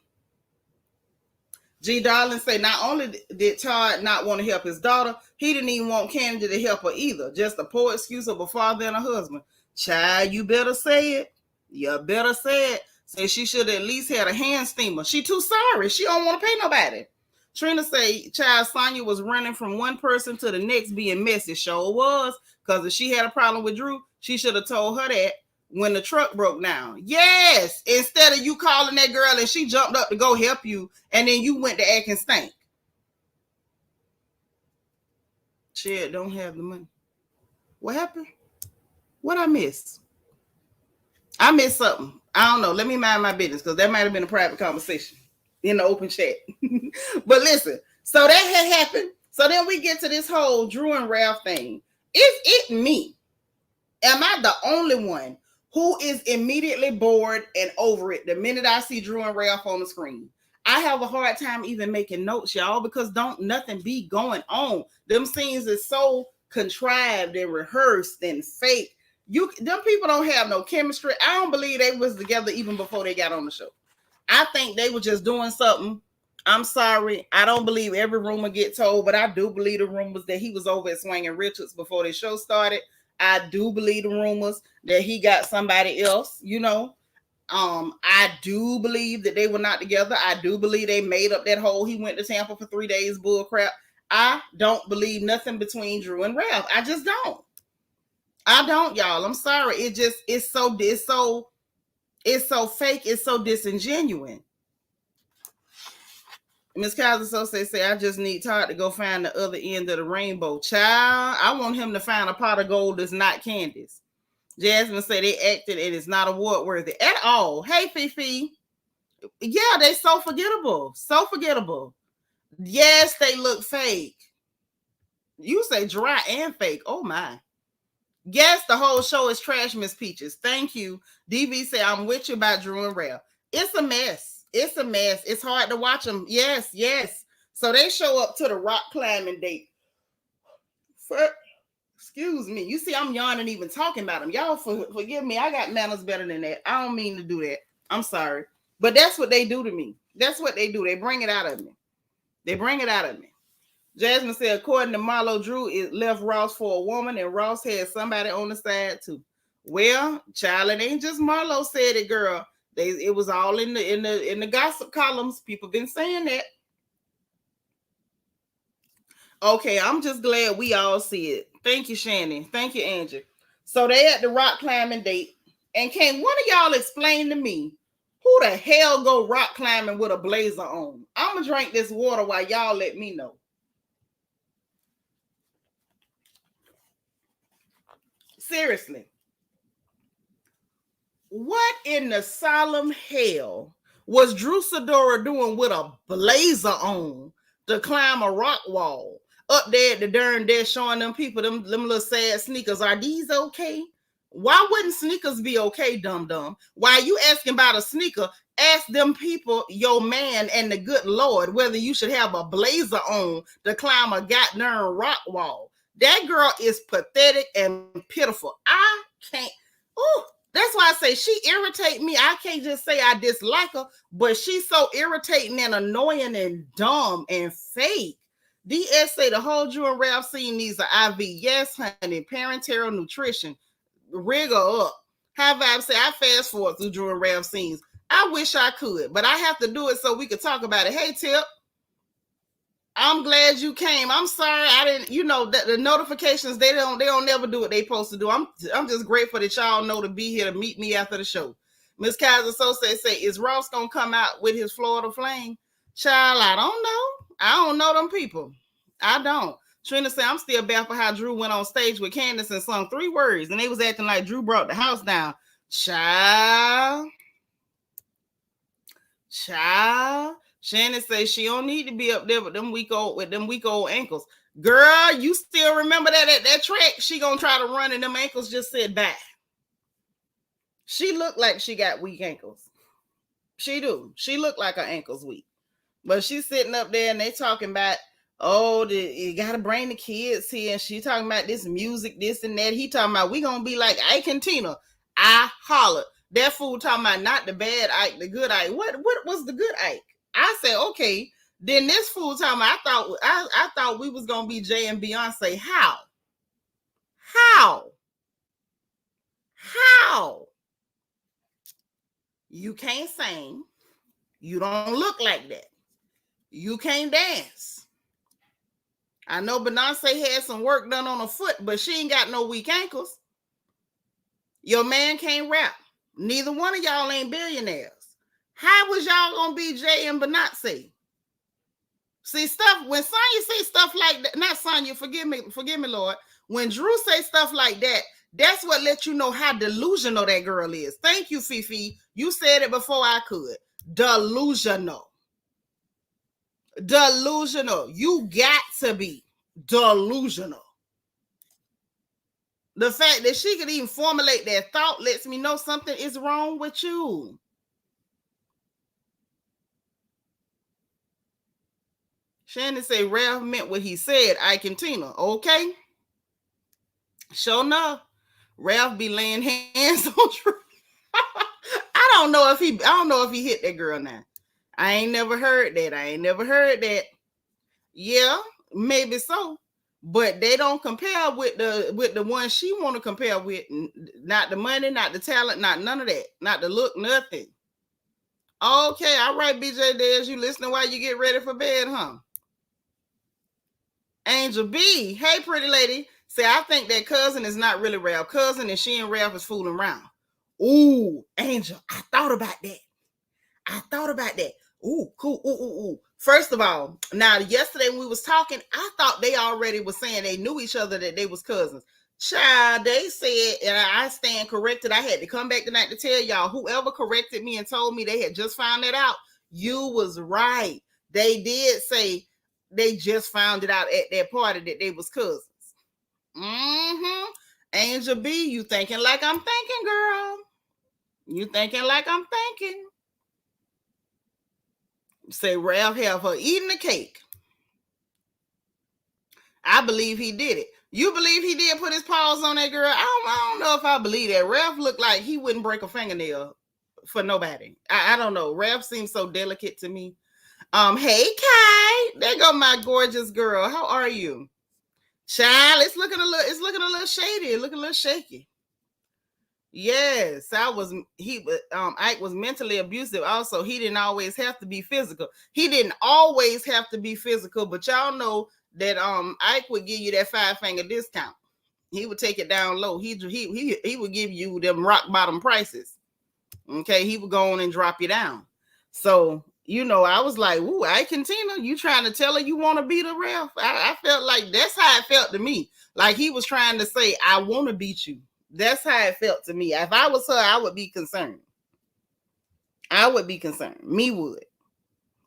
G. Darling say not only did Todd not want to help his daughter, he didn't even want Candy to help her either. Just a poor excuse of a father and a husband. Child, you better say it. You better say it. Say she should at least had a hand steamer. She too sorry. She don't want to pay nobody. Trina say, child, Sonya was running from one person to the next being messy. Sure was. Because if she had a problem with Drew, she should have told her that when the truck broke down. Yes. Instead of you calling that girl and she jumped up to go help you and then you went to acting stank. Shit, don't have the money. What happened? What I missed? I missed something. I don't know. Let me mind my business because that might have been a private conversation in the open chat. But listen, so that had happened. So then we get to this whole Drew and Ralph thing. Is it me? Am I the only one who is immediately bored and over it the minute I see Drew and Ralph on the screen? I have a hard time even making notes, y'all, because don't nothing be going on. Them scenes is so contrived and rehearsed and fake. Them people don't have no chemistry. I don't believe they was together even before they got on the show. I think they were just doing something I'm sorry. I don't believe every rumor get told, but I do believe the rumors that he was over at Swinging Richards before the show started. I do believe the rumors that he got somebody else, you know. I do believe that they were not together. I do believe they made up that whole he went to Tampa for 3 days bull crap. I don't believe nothing between Drew and Ralph. I just don't. I don't, y'all. I'm sorry. It's so fake. It's so disingenuous. Miss Kaiser so say, I just need Todd to go find the other end of the rainbow. Child, I want him to find a pot of gold that's not Candace. Jasmine said they acted and it's not award worthy at all. Hey, Fifi. Yeah, they so forgettable. So forgettable. Yes, they look fake. You say dry and fake. Oh, my. Yes, the whole show is trash, Miss Peaches. Thank you. DV said, I'm with you about Drew and Ralph. It's a mess. It's a mess. It's hard to watch them. Yes, yes. So they show up to the rock climbing date. Excuse me. You see, I'm yawning even talking about them. Y'all forgive me. I got manners better than that. I don't mean to do that. I'm sorry. But that's what they do to me. That's what they do. They bring it out of me. They bring it out of me. Jasmine said, according to Marlow, Drew it left Ross for a woman, and Ross had somebody on the side too. Well, child, it ain't just Marlow said it, girl. It was all in the gossip columns. People been saying that. Okay, I'm just glad we all see it. Thank you, Shannon. Thank you, Angie. So they at the rock climbing date, and can one of y'all explain to me who the hell go rock climbing with a blazer on? I'm gonna drink this water while y'all let me know. Seriously. What in the solemn hell was Drew Sidora doing with a blazer on to climb a rock wall? Up there at the darn desk showing them people them little sad sneakers. Are these okay? Why wouldn't sneakers be okay, dum-dum? Why you asking about a sneaker? Ask them people, your man and the good Lord, whether you should have a blazer on to climb a goddamn rock wall. That girl is pathetic and pitiful. I can't. Ooh, that's why I say she irritates me. I can't just say I dislike her, but she's so irritating and annoying and dumb and fake. DS say the whole Drew and Ralph scene needs an IV. Yes, honey. Parenteral nutrition. Rig her up. High Vibe say I fast forward through Drew and Ralph scenes. I wish I could, but I have to do it so we could talk about it. Hey, Tip. I'm glad you came. I'm sorry I didn't, the notifications, they don't never do what they supposed to do. I'm just grateful that y'all know to be here to meet me after the show. Miss Kaiser Sose say, is Ross gonna come out with his Florida Flame? Child, I don't know. I don't know them people. I don't. Trina said, I'm still baffled how Drew went on stage with Candace and sung 3 words, and they was acting like Drew brought the house down. Child. Shannon says she don't need to be up there with them week old ankles. Girl, you still remember that at that track? She gonna try to run and them ankles just said back. She looked like she got weak ankles. She do. She looked like her ankles weak. But she's sitting up there and they talking about, you gotta bring the kids here. And she talking about this music, this and that. He talking about we gonna be like Ike and Tina. I hollered. That fool talking about not the bad Ike, the good Ike. What was the good Ike? I said, okay. Then this fool talking about, I thought we was gonna be Jay and Beyonce. How? You can't sing. You don't look like that. You can't dance. I know Beyonce had some work done on her foot, but she ain't got no weak ankles. Your man can't rap. Neither one of y'all ain't billionaires. How was y'all gonna be Jay and Beyonce? See, when Sonya say stuff like that, not Sonya, forgive me, Lord. When Drew say stuff like that, that's what lets you know how delusional that girl is. Thank you, Fifi. You said it before I could. Delusional. You got to be delusional. The fact that she could even formulate that thought lets me know something is wrong with you. Shannon say Ralph meant what he said, Ike and Tina. Okay. Sure enough, Ralph be laying hands on Drew. I don't know if he hit that girl now. I ain't never heard that. Yeah, maybe so. But they don't compare with the one she want to compare with. Not the money, not the talent, not none of that. Not the look, nothing. Okay, all right, BJ Dez, you listening while you get ready for bed, huh? Angel B, hey, pretty lady. Say, I think that cousin is not really Ralph. Cousin and she and Ralph is fooling around. Ooh, Angel, I thought about that. Ooh, cool. Ooh. First of all, now yesterday when we was talking, I thought they already was saying they knew each other, that they was cousins. Child, they said, and I stand corrected. I had to come back tonight to tell y'all, whoever corrected me and told me they had just found it out, you was right. They did say they just found it out at that party that they was cousins. Mm-hmm. Angel B, you thinking like I'm thinking, girl. You thinking like I'm thinking. Say Ralph have her eating the cake. I believe he did it. You believe he did put his paws on that girl? I don't know if I believe that. Ralph looked like he wouldn't break a fingernail for nobody. I don't know. Ralph seems so delicate to me. Hey Kai, there go my gorgeous girl. How are you? Child, it's looking a little shady. It looking a little shaky. Yes, Ike was mentally abusive. Also, he didn't always have to be physical. But y'all know that Ike would give you that 5-finger discount. He would take it down low. He would give you them rock bottom prices. Okay, he would go on and drop you down. So, I was like, ooh, Ike and Tina, you trying to tell her you want to beat her, Ralph? I felt like that's how it felt to me. Like he was trying to say, I want to beat you. That's how it felt to me. If I was her, I would be concerned. Me would.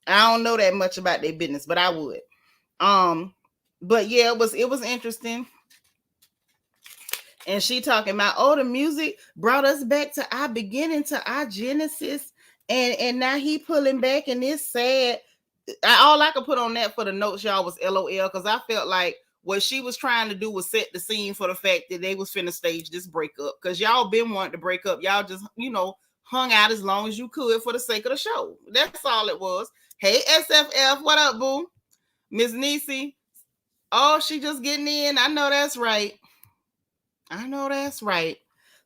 I don't know that much about their business, but I would. But yeah, it was interesting. And she talking about, the music brought us back to our beginning, to our genesis, and now he pulling back, and it's sad. All I could put on that for the notes, y'all, was LOL, because I felt like what she was trying to do was set the scene for the fact that they was finna stage this breakup, because y'all been wanting to break up. Y'all just, hung out as long as you could for the sake of the show. That's all it was. Hey, SFF, what up, boo? Miss Niecy. Oh, she just getting in. I know that's right.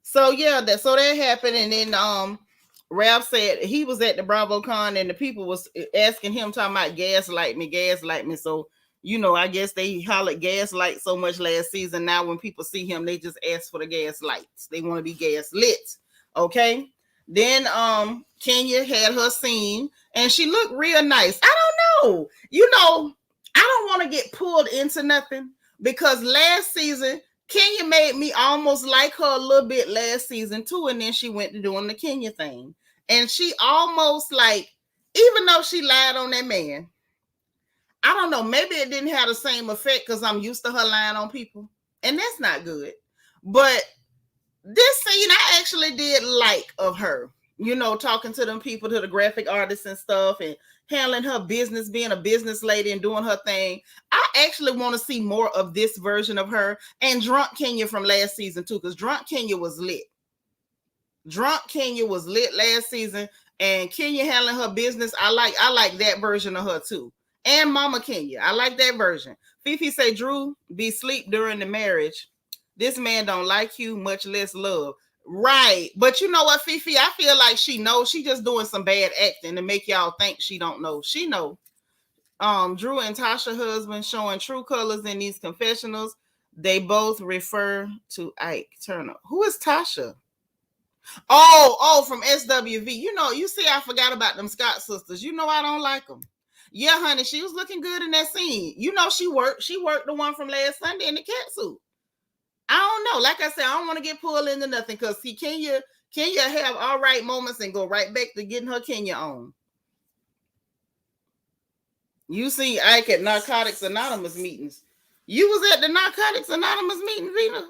So yeah, that happened, and then Ralph said he was at the BravoCon and the people was asking him, talking about gaslight me. So I guess they hollered gaslight so much last season. Now when people see him, they just ask for the gaslights. They want to be gaslit. Okay. Then Kenya had her scene and she looked real nice. I don't know. I don't want to get pulled into nothing, because last season Kenya made me almost like her a little bit last season too, and then she went to doing the Kenya thing, and she almost even though she lied on that man, I don't know, maybe it didn't have the same effect because I'm used to her lying on people, and that's not good. But this scene I actually did like of her, talking to them people, to the graphic artists and stuff, and handling her business, being a business lady and doing her thing. I actually want to see more of this version of her, and Drunk Kenya from last season too, because Drunk Kenya was lit. Last season, and Kenya handling her business. I like that version of her too. And Mama Kenya, I like that version. Fifi say Drew be sleep during the marriage. This man don't like you, much less love. Right. But you know what, Fifi? I feel like she knows. She just doing some bad acting to make y'all think she don't know. She know. Drew and Tasha husband showing true colors in these confessionals. They both refer to Ike Turner. Who is Tasha? Oh, from SWV. You see, I forgot about them Scott sisters. I don't like them. Yeah, honey, she was looking good in that scene. She worked the one from last Sunday in the cat suit. I don't know. Like I said, I don't want to get pulled into nothing, because see, Kenya have all right moments and go right back to getting her Kenya on. You see Ike at Narcotics Anonymous meetings. You was at the Narcotics Anonymous meeting, Vina?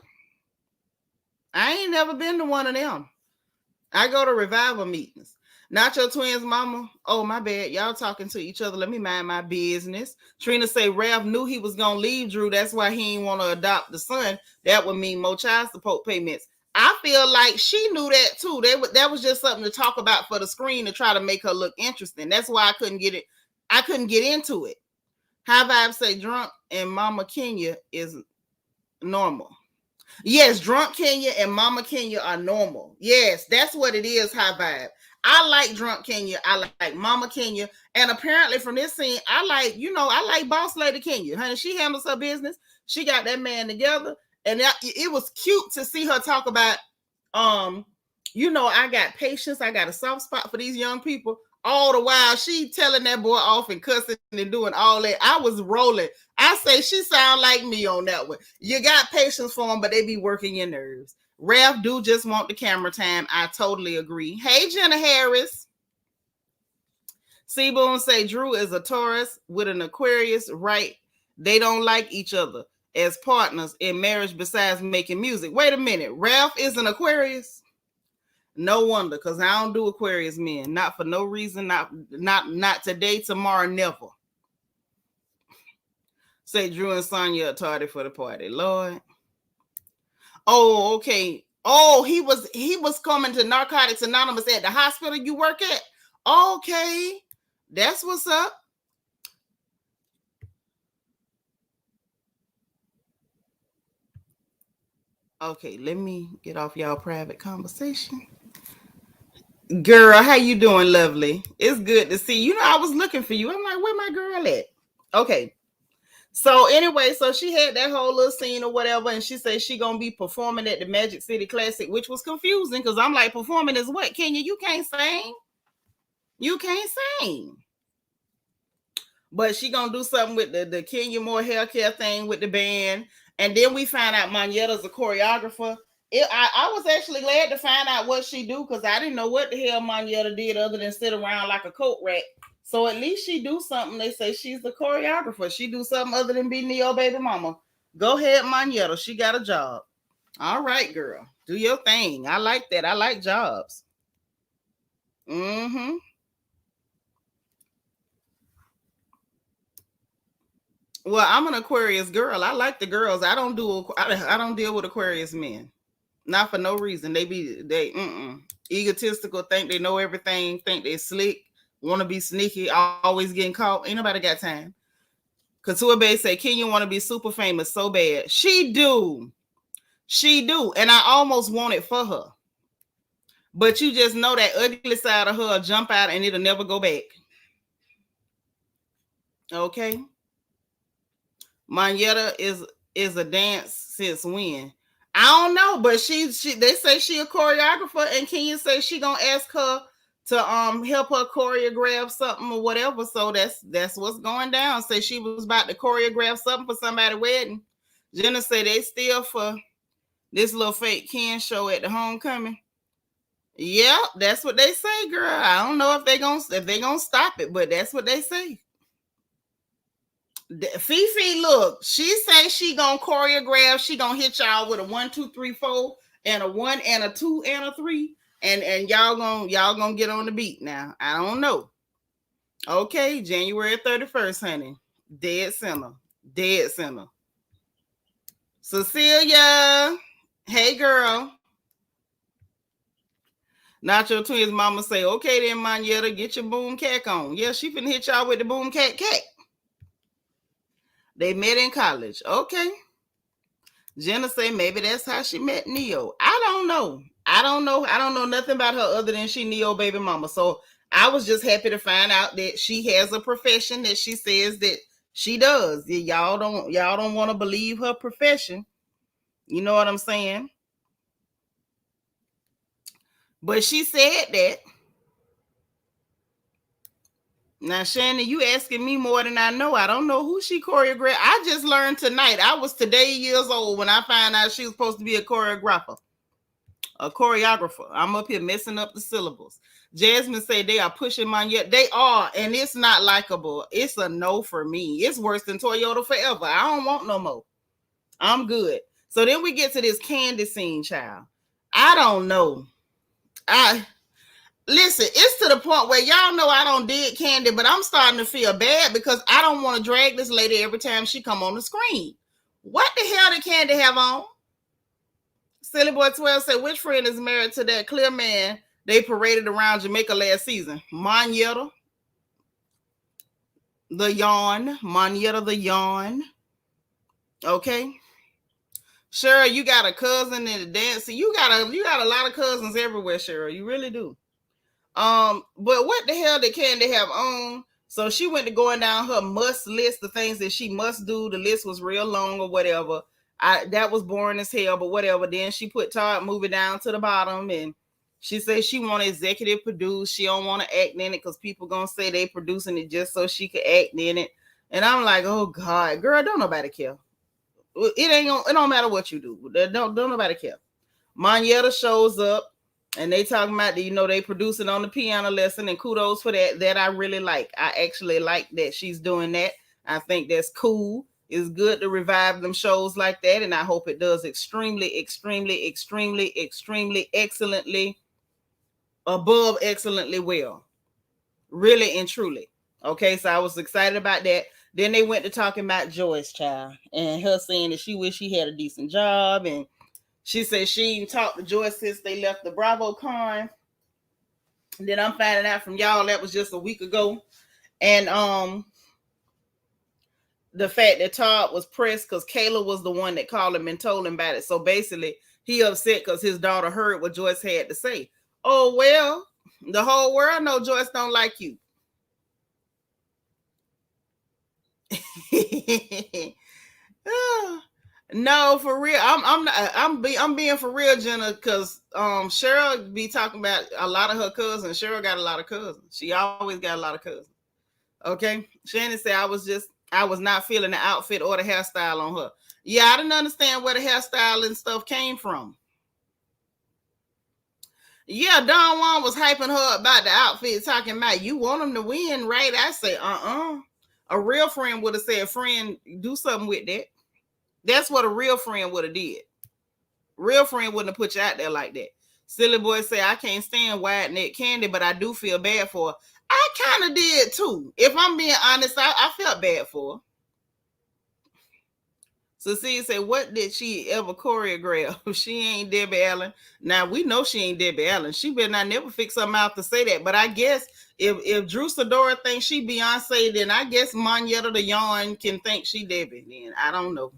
I ain't never been to one of them. I go to revival meetings. Not your twins, mama. Oh, my bad. Y'all talking to each other. Let me mind my business. Trina say Ralph knew he was going to leave Drew. That's why he didn't want to adopt the son. That would mean more child support payments. I feel like she knew that too. That was just something to talk about for the screen to try to make her look interesting. That's why I couldn't get it. I couldn't get into it. High Vibe say drunk and Mama Kenya is normal. Yes, drunk Kenya and Mama Kenya are normal. Yes, that's what it is, High Vibe. I like drunk Kenya. I like Mama Kenya. And apparently from this scene, I like Boss Lady Kenya. Honey, she handles her business. She got that man together. And it was cute to see her talk about, I got patience. I got a soft spot for these young people. All the while, she telling that boy off and cussing and doing all that. I was rolling. I say she sound like me on that one. You got patience for them, but they be working your nerves. Ralph do just want the camera time. I totally agree. Hey, Jenna Harris. Seaboon say Drew is a Taurus with an Aquarius, right? They don't like each other as partners in marriage besides making music. Wait a minute. Ralph is an Aquarius? No wonder, because I don't do Aquarius men. Not for no reason. Not today, tomorrow, never. Say Drew and Sonya are tardy for the party. Lord. Oh, okay. Oh, he was coming to Narcotics Anonymous at the hospital you work at? Okay. That's what's up. Okay, let me get off y'all private conversation. Girl, how you doing, lovely? It's good to see you. I was looking for you. I'm like, where my girl at? Okay. So anyway, so she had that whole little scene or whatever, and she said she gonna be performing at the Magic City Classic, which was confusing because I'm like, performing is what? Kenya, you can't sing. You can't sing. But she gonna do something with the Kenya Moore hair care thing with the band. And then we find out Monyetta's a choreographer. I was actually glad to find out what she do because I didn't know what the hell Monyetta did other than sit around like a coat rack. So at least she do something. They say she's the choreographer. She do something other than be Neo baby mama. Go ahead, Monyetta. She got a job. All right, girl. Do your thing. I like that. I like jobs. Mm-hmm. Well, I'm an Aquarius girl. I like the girls. I don't deal with Aquarius men. Not for no reason. They egotistical, think they know everything, think they slick, want to be sneaky, always getting caught. Ain't nobody got time. Katua Bay say, Kenya want to be super famous so bad. She do. And I almost want it for her. But you just know that ugly side of her jump out and it'll never go back. Okay. Monyetta is a dance since when? I don't know, but they say she a choreographer, and Kenya say she gonna ask her to help her choreograph something or whatever. So that's what's going down. Say she was about to choreograph something for somebody's wedding. Jenna say they still for this little fake Ken show at the homecoming. Yeah, that's what they say, girl. I don't know if they gonna stop it, but that's what they say. Fifi, look, she say she gonna choreograph. She gonna hit y'all with a 1, 2, 3, 4, and a 1 and a 2 and a 3, and y'all gonna get on the beat now. I don't know. Okay, January 31st, honey. Dead center. Cecilia, hey girl. Nacho Twins mama say, okay then, Monyetta, get your boom cat on. Yeah, she finna hit y'all with the boom cat. They met in college. Okay. Jenna say maybe that's how she met Neo. I don't know. I don't know nothing about her other than she Neo baby mama. So I was just happy to find out that she has a profession that she says that she does. Y'all don't want to believe her profession. You know what I'm saying? But she said that. Now, Shannon, you asking me more than I know. I don't know who she choreographed. I just learned tonight. I was today years old when I found out she was supposed to be a choreographer. I'm up here messing up the syllables. Jasmine say they are pushing Monyetta. They are, and it's not likable. It's a no for me. It's worse than Toyota Forever. I don't want no more. I'm good. So then we get to this candy scene, child. I don't know. Listen, it's to the point where y'all know I don't dig Candy, but I'm starting to feel bad because I don't want to drag this lady every time she come on the screen. What the hell did Candy have on? Silly Boy 12 said, which friend is married to that clear man they paraded around Jamaica last season? Monyetta the yawn. Monyetta the yawn. Okay. Cheryl, you got a cousin in the dance. You got a lot of cousins everywhere, Cheryl. You really do. But what the hell did Candy have on? So she went to going down her must list, the things that she must do. The list was real long or whatever. That was boring as hell, but whatever. Then she put Todd moving down to the bottom, and she said she want to executive produce. She don't want to act in it because people gonna say they producing it just so she could act in it. And I'm like, oh God, girl, don't nobody care. It don't matter what you do. Don't nobody care. Monyetta shows up. And they talking about, they producing on the piano lesson, and kudos for that. That I really like. I actually like that she's doing that. I think that's cool. It's good to revive them shows like that, and I hope it does extremely, extremely, extremely, extremely, excellently, above excellently well. Really and truly. Okay, so I was excited about that. Then they went to talking about Joyce, child, and her saying that she wish she had a decent job, and she said she ain't talked to Joyce since they left the Bravo con. And then I'm finding out from y'all that was just a week ago. And the fact that Todd was pressed because Kayla was the one that called him and told him about it. So basically, he upset because his daughter heard what Joyce had to say. Oh, well, the whole world know Joyce don't like you. No, for real. I'm being for real, Jenna, because Cheryl be talking about a lot of her cousins. Cheryl got a lot of cousins. She always got a lot of cousins. Okay. Shannon said I was not feeling the outfit or the hairstyle on her. Yeah, I didn't understand where the hairstyle and stuff came from. Yeah, Don Juan was hyping her about the outfit, talking about you want them to win, right? I say, a real friend would have said, friend, do something with that. That's what a real friend would have did. Real friend wouldn't have put you out there like that. Silly Boy say, I can't stand wide neck Candy, but I do feel bad for her. I kind of did too. If I'm being honest, I felt bad for her. So see, say, what did she ever choreograph? She ain't Debbie Allen. Now we know she ain't Debbie Allen. She better not never fix her mouth to say that. But I guess if Drew Sidora thinks she Beyonce, then I guess Monyetta the Yarn can think she Debbie. Then I don't know.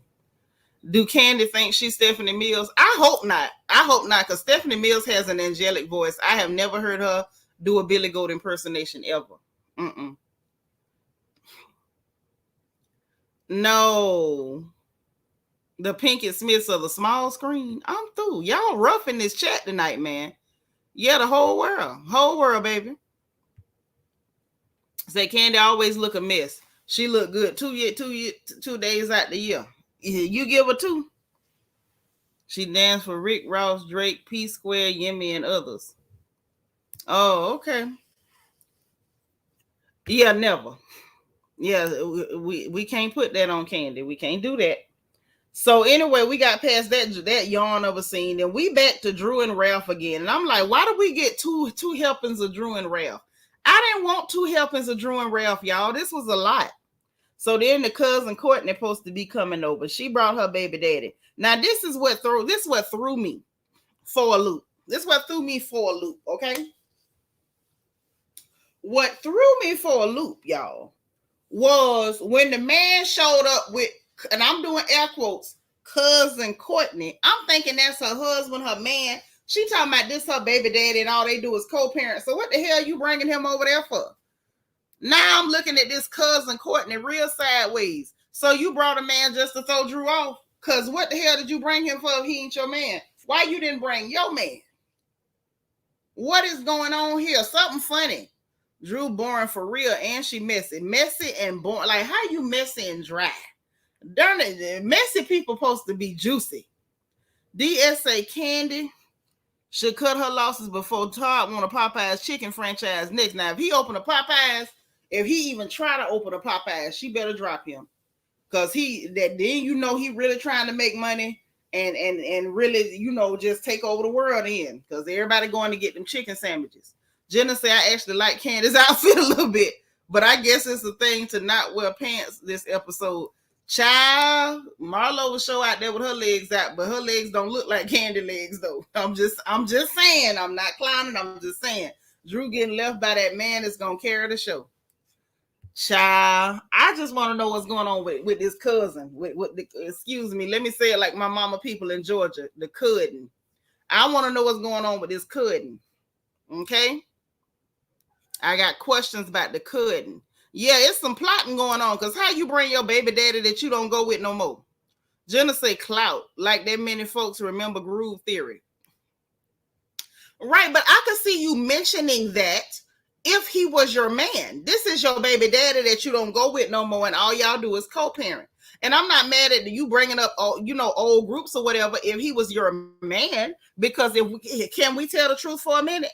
Do Candy think she's Stephanie Mills? I hope not. I hope not, because Stephanie Mills has an angelic voice. I have never heard her do a Billy Goat impersonation ever. No. The Pinkett Smiths of the small screen. I'm through. Y'all rough in this chat tonight, man. Yeah, the whole world, baby. Say Candy always look a mess. She look good 2 days out the year. You give her 2. She danced for Rick Ross, Drake, P Square, Yemi, and others. Oh, okay. Yeah, never. Yeah, we can't put that on Candy. We can't do that. So anyway, we got past that yarn of a scene, and we back to Drew and Ralph again. And I'm like, why did we get two helpings of Drew and Ralph? I didn't want 2 helpings of Drew and Ralph, y'all. This was a lot. So then the cousin Courtney supposed to be coming over. She brought her baby daddy. Now this is what threw me for a loop. This is what threw me for a loop, okay? What threw me for a loop, y'all, was when the man showed up with, and I'm doing air quotes, cousin Courtney. I'm thinking that's her husband, her man. She talking about this her baby daddy, and all they do is co-parent. So what the hell you bringing him over there for? Now I'm looking at this cousin Courtney real sideways. So you brought a man just to throw Drew off? Because what the hell did you bring him for if he ain't your man? Why you didn't bring your man? What is going on here? Something funny. Drew boring for real, and she messy. Messy and boring. Like, how you messy and dry? Darn it, messy people supposed to be juicy. DSA Candy should cut her losses before Todd want a Popeyes chicken franchise next. Now, if he open a Popeyes, if he even try to open a Popeyes, she better drop him. Because then he really trying to make money and really, just take over the world in. Because everybody going to get them chicken sandwiches. Jenna said, I actually like Candy's outfit a little bit. But I guess it's a thing to not wear pants this episode. Child, Marlow will show out there with her legs out, but her legs don't look like Candy legs though. I'm just saying. I'm not clowning. I'm just saying. Drew getting left by that man is gonna carry the show. Child, I just want to know what's going on with this cousin. With the, excuse me, let me say it like my mama people in Georgia, the cousin. I want to know what's going on with this cousin. Okay, I got questions about the cousin. Yeah, it's some plotting going on. Cause how you bring your baby daddy that you don't go with no more? Jenna say clout, like that many folks remember groove theory. Right, but I could see you mentioning that if he was your man. This is your baby daddy that you don't go with no more, and all y'all do is co-parent. And I'm not mad at you bringing up, old groups or whatever. If he was your man, because can we tell the truth for a minute?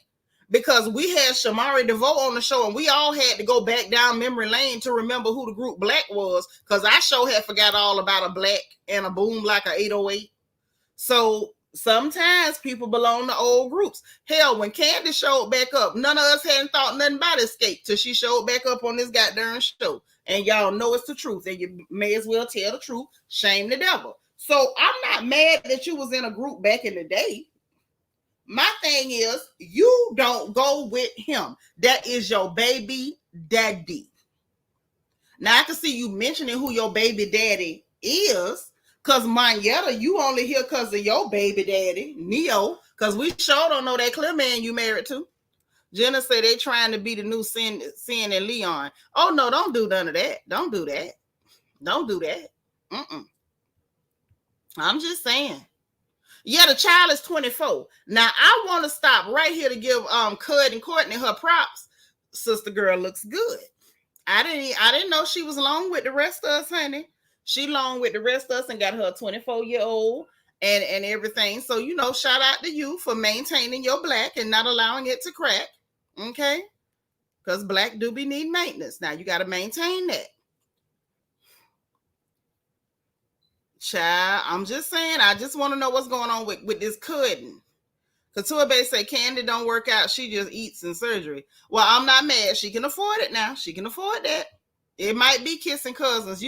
Because we had Shamari DeVoe on the show, and we all had to go back down memory lane to remember who the group Black was. Because I sure had forgot all about a Black and a Boom like a 808. So sometimes people belong to old groups. Hell, when Candy showed back up, none of us hadn't thought nothing about Escape till she showed back up on this goddamn show. And y'all know it's the truth, and you may as well tell the truth. Shame the devil. So I'm not mad that you was in a group back in the day. My thing is, you don't go with him. That is your baby daddy. Now I can see you mentioning who your baby daddy is. Cause Monyetta, you only here because of your baby daddy, Neo. Cause we sure don't know that clear man you married to. Jenna said they trying to be the new Sin and Leon. Oh no, don't do none of that. Don't do that. Don't do that. I'm just saying. Yeah, the child is 24. Now I want to stop right here to give Cud and Courtney her props. Sister girl looks good. I didn't know she was along with the rest of us, honey. She along with the rest of us and got her a 24-year-old and everything. So, shout out to you for maintaining your Black and not allowing it to crack. Okay? Because Black do be need maintenance. Now, you got to maintain that. Child, I'm just saying, I just want to know what's going on with this cousin. Couture Bay say Candy don't work out. She just eats in surgery. Well, I'm not mad. She can afford it now. She can afford that. It might be kissing cousins.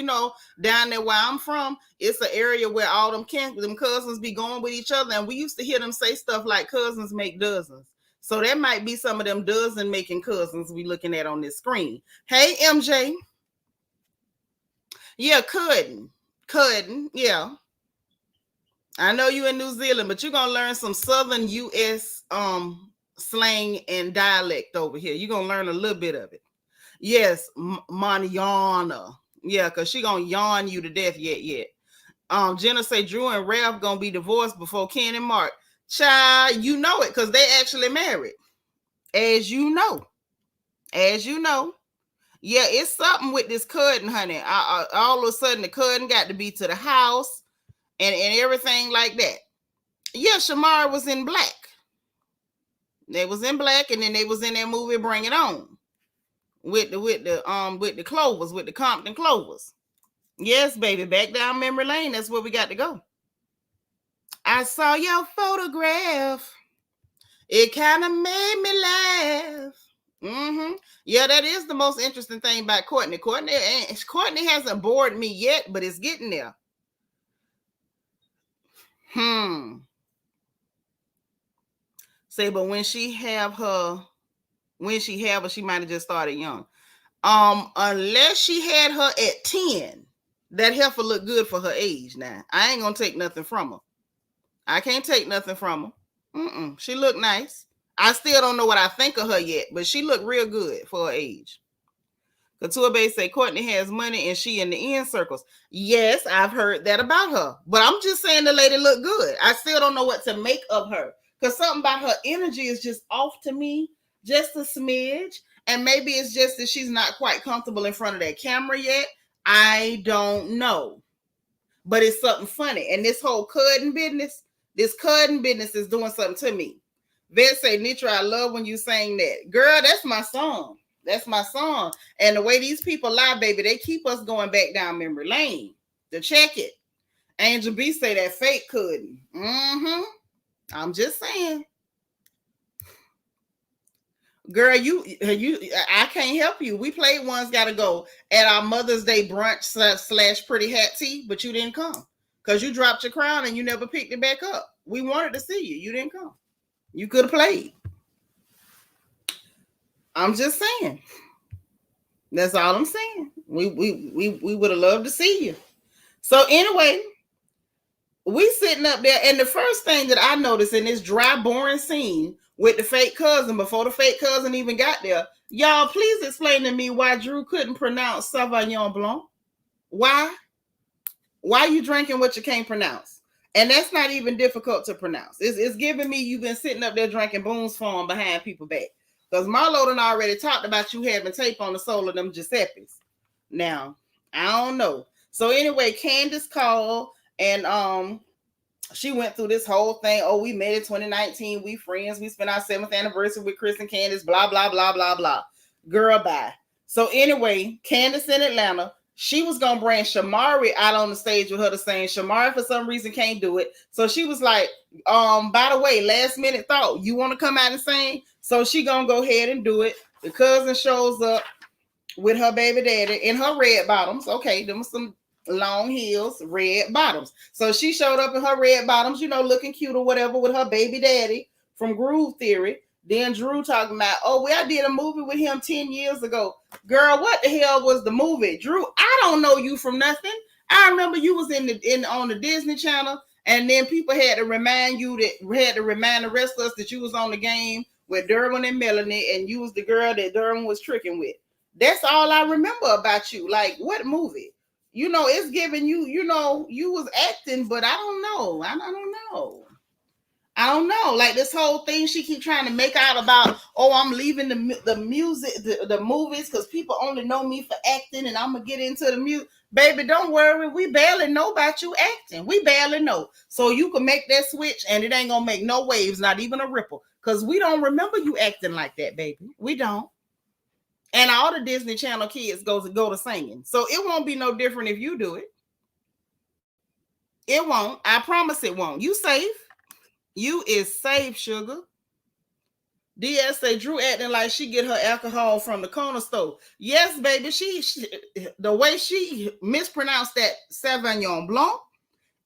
Down there where I'm from, it's an area where all them cousins be going with each other. And we used to hear them say stuff like cousins make dozens. So that might be some of them dozen making cousins we looking at on this screen. Hey, MJ. Yeah, couldn't. Yeah. I know you in New Zealand, but you're going to learn some Southern U.S. slang and dialect over here. You're going to learn a little bit of it. Yes, Manana. Yeah, because she going to yawn you to death yet. Jenna say Drew and Ralph going to be divorced before Ken and Mark. Child, you know it because they actually married. As you know. Yeah, it's something with this cousin, honey. All of a sudden, the cousin got to be to the house and everything like that. Yeah, Shamara was in Black. They was in Black, and then they was in that movie Bring It On with the Clovers, with the Compton Clovers. Yes, baby, back down memory lane. That's where we got to go. I saw your photograph. It kind of made me laugh. Yeah, that is the most interesting thing about Courtney. Courtney hasn't bored me yet, but it's getting there. Say, but when she have her, she might have just started young. Unless she had her at 10, that heifer look good for her age. Now, I ain't gonna take nothing from her. I can't take nothing from her. She look nice. I still don't know what I think of her yet, but she look real good for her age. Couture Bay say Courtney has money and she in the end circles. Yes, I've heard that about her, but I'm just saying the lady look good. I still don't know what to make of her because something about her energy is just off to me, just a smidge. And maybe it's just that she's not quite comfortable in front of that camera yet. I don't know, but it's something funny. And this whole cousin business is doing something to me. Vet say, Nitra, I love when you sang that. Girl, that's my song. That's my song. And the way these people lie, baby, they keep us going back down memory lane to check it. Angel B say that fake couldn't. I'm just saying. Girl, I can't help you. We played One's Gotta Go at our Mother's Day brunch slash pretty hat tea, but you didn't come because you dropped your crown and you never picked it back up. We wanted to see you. You didn't come. You could have played. I'm just saying. That's all I'm saying. We would have loved to see you. So anyway, we sitting up there, and the first thing that I noticed in this dry, boring scene with the fake cousin, before the fake cousin even got there, y'all, please explain to me why Drew couldn't pronounce Sauvignon Blanc. Why? Why you drinking what you can't pronounce? And that's not even difficult to pronounce. It's giving me you've been sitting up there drinking Boone's Farm behind people back. Because Marlow done already talked about you having tape on the sole of them Giuseppe's. Now, I don't know. So anyway, Candace called and she went through this whole thing. Oh, we met in 2019. We friends. We spent our 7th anniversary with Chris and Candace. Blah, blah, blah, blah, blah. Girl, bye. So anyway, Candace in Atlanta, she was going to bring Shamari out on the stage with her to sing. Shamari, for some reason, can't do it. So she was like, by the way, last minute thought, you want to come out and sing? So she going to go ahead and do it. The cousin shows up with her baby daddy in her red bottoms. Okay, them some long heels, red bottoms. So she showed up in her red bottoms, looking cute or whatever with her baby daddy from Groove Theory. Then Drew talking about, oh, I did a movie with him 10 years ago. Girl, what the hell was the movie? Drew, I don't know you from nothing. I remember you was on the Disney Channel, and then people had to remind the rest of us that you was on the game with Derwin and Melanie, and you was the girl that Derwin was tricking with. That's all I remember about you. Like, what movie? It's giving you, you was acting, but I don't know. I don't know. Like this whole thing she keep trying to make out about, oh, I'm leaving the music, the movies, because people only know me for acting and I'm going to get into the music. Baby, don't worry. We barely know about you acting. We barely know. So you can make that switch and it ain't going to make no waves, not even a ripple, because we don't remember you acting like that, baby. We don't. And all the Disney Channel kids go to singing. So it won't be no different if you do it. It won't. I promise it won't. You safe. You is safe, sugar. DS say Drew acting like she get her alcohol from the corner store. Yes, baby. She the way she mispronounced that Sauvignon Blanc,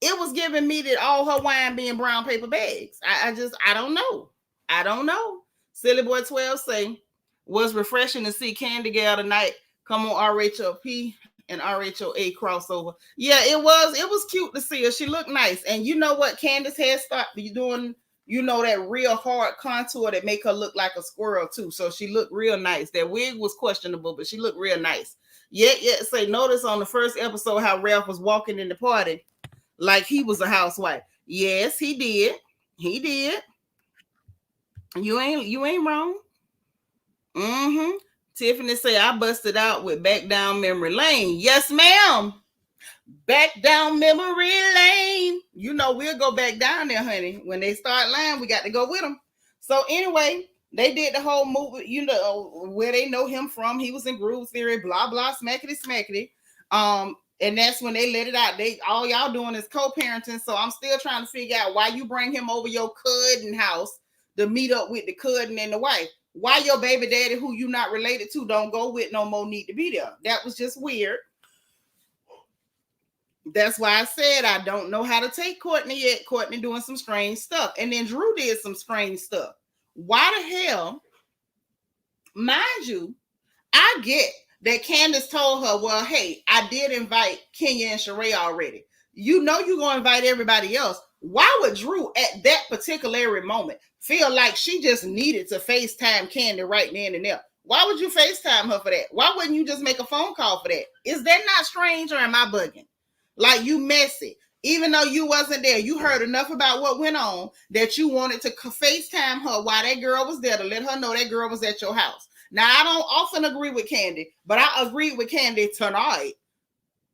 it was giving me that all her wine being brown paper bags. I don't know. I don't know. Silly Boy 12 say, was refreshing to see Candy Gal tonight come on RHOP and RHOA crossover. Yeah, it was cute to see her. She looked nice. And you know what Candace had started doing, that real hard contour that make her look like a squirrel too. So she looked real nice. That wig was questionable, but she looked real nice. Yeah, say notice on the first episode how Ralph was walking in the party like he was a housewife. Yes, he did. He did. You ain't wrong. Mm-hmm. Tiffany say I busted out with Back Down Memory Lane. Yes, ma'am. Back down memory lane. We'll go back down there, honey. When they start lying, we got to go with them. So anyway, they did the whole movie, where they know him from. He was in Groove Theory, blah, blah, smackety, smackety. And that's when they let it out. All y'all doing is co-parenting. So I'm still trying to figure out why you bring him over your cousin house to meet up with the cousin and the wife. Why your baby daddy, who you not related to, don't go with no more need to be there. That was just weird. That's why I said I don't know how to take Courtney yet. Courtney doing some strange stuff. And then Drew did some strange stuff. Why the hell, mind you, I get that Candace told her, well, hey, I did invite Kenya and Sheree already. You're going to invite everybody else. Why would Drew at that particular moment feel like she just needed to FaceTime Candy right then and there? Why would you FaceTime her for that? Why wouldn't you just make a phone call for that? Is that not strange, or am I bugging? Like, you messy. Even though you wasn't there, you heard enough about what went on that you wanted to FaceTime her while that girl was there to let her know that girl was at your house. Now, I don't often agree with Candy, but I agreed with Candy tonight.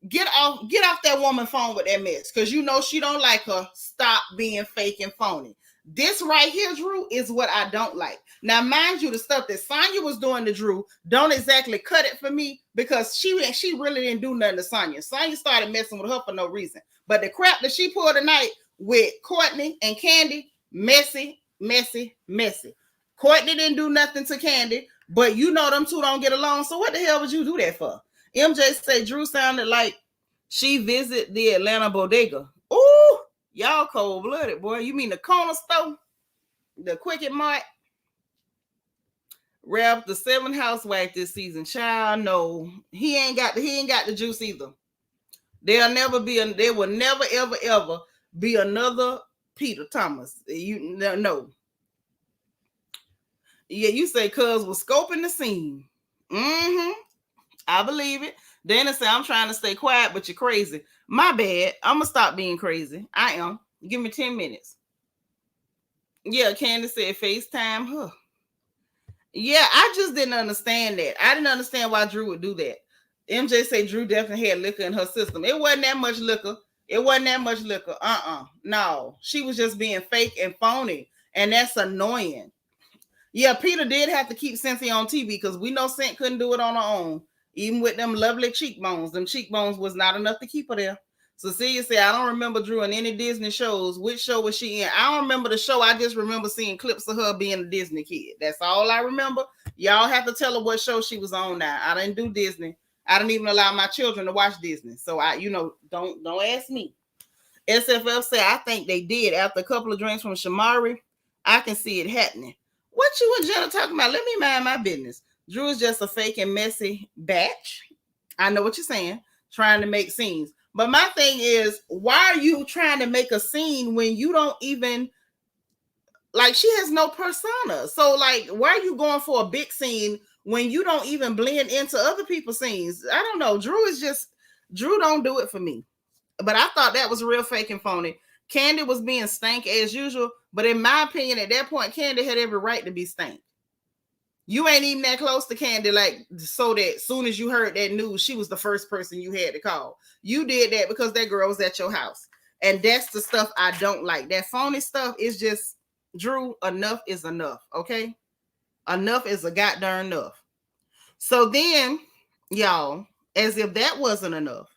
Get off that woman's phone with that mess, because she don't like her. Stop being fake and phony. This right here, Drew, is what I don't like. Now, mind you, the stuff that Sonya was doing to Drew don't exactly cut it for me, because she really didn't do nothing to Sonya. Sonya started messing with her for no reason. But the crap that she pulled tonight with Courtney and Candy, messy, messy, messy. Courtney didn't do nothing to Candy, but you know them two don't get along. So what the hell would you do that for? MJ said Drew sounded like she visited the Atlanta bodega. Ooh, y'all cold-blooded, boy. You mean the corner store? The Quicket Mart? Ralph, the 7th housewife this season. Child, no. He ain't got the juice either. There will never, ever, ever be another Peter Thomas. You no. Yeah, you say cuz was scoping the scene. I believe it. Dana said, I'm trying to stay quiet, but you're crazy. My bad. I'm going to stop being crazy. I am. Give me 10 minutes. Yeah, Candace said FaceTime her. Yeah, I just didn't understand that. I didn't understand why Drew would do that. MJ said Drew definitely had liquor in her system. It wasn't that much liquor. No, she was just being fake and phony. And that's annoying. Yeah, Peter did have to keep Cynthia on TV because we know Cynthia couldn't do it on her own. Even with them lovely cheekbones. Them cheekbones was not enough to keep her there. Cecilia said, I don't remember Drew in any Disney shows. Which show was she in? I don't remember the show. I just remember seeing clips of her being a Disney kid. That's all I remember. Y'all have to tell her what show she was on now. I didn't do Disney. I didn't even allow my children to watch Disney. So don't ask me. SFF said, I think they did. After a couple of drinks from Shamari, I can see it happening. What you and Jenna talking about? Let me mind my business. Drew is just a fake and messy batch. I know what you're saying. Trying to make scenes. But my thing is, why are you trying to make a scene when you don't even, like, she has no persona? So, like, why are you going for a big scene when you don't even blend into other people's scenes? I don't know. Drew don't do it for me. But I thought that was real fake and phony. Candy was being stank as usual. But in my opinion, at that point, Candy had every right to be stank. You ain't even that close to Candy, like, so that as soon as you heard that news, she was the first person you had to call. You did that because that girl was at your house. And that's the stuff I don't like. That phony stuff is just, Drew, enough is enough, okay? Enough is a goddamn enough. So then, y'all, as if that wasn't enough,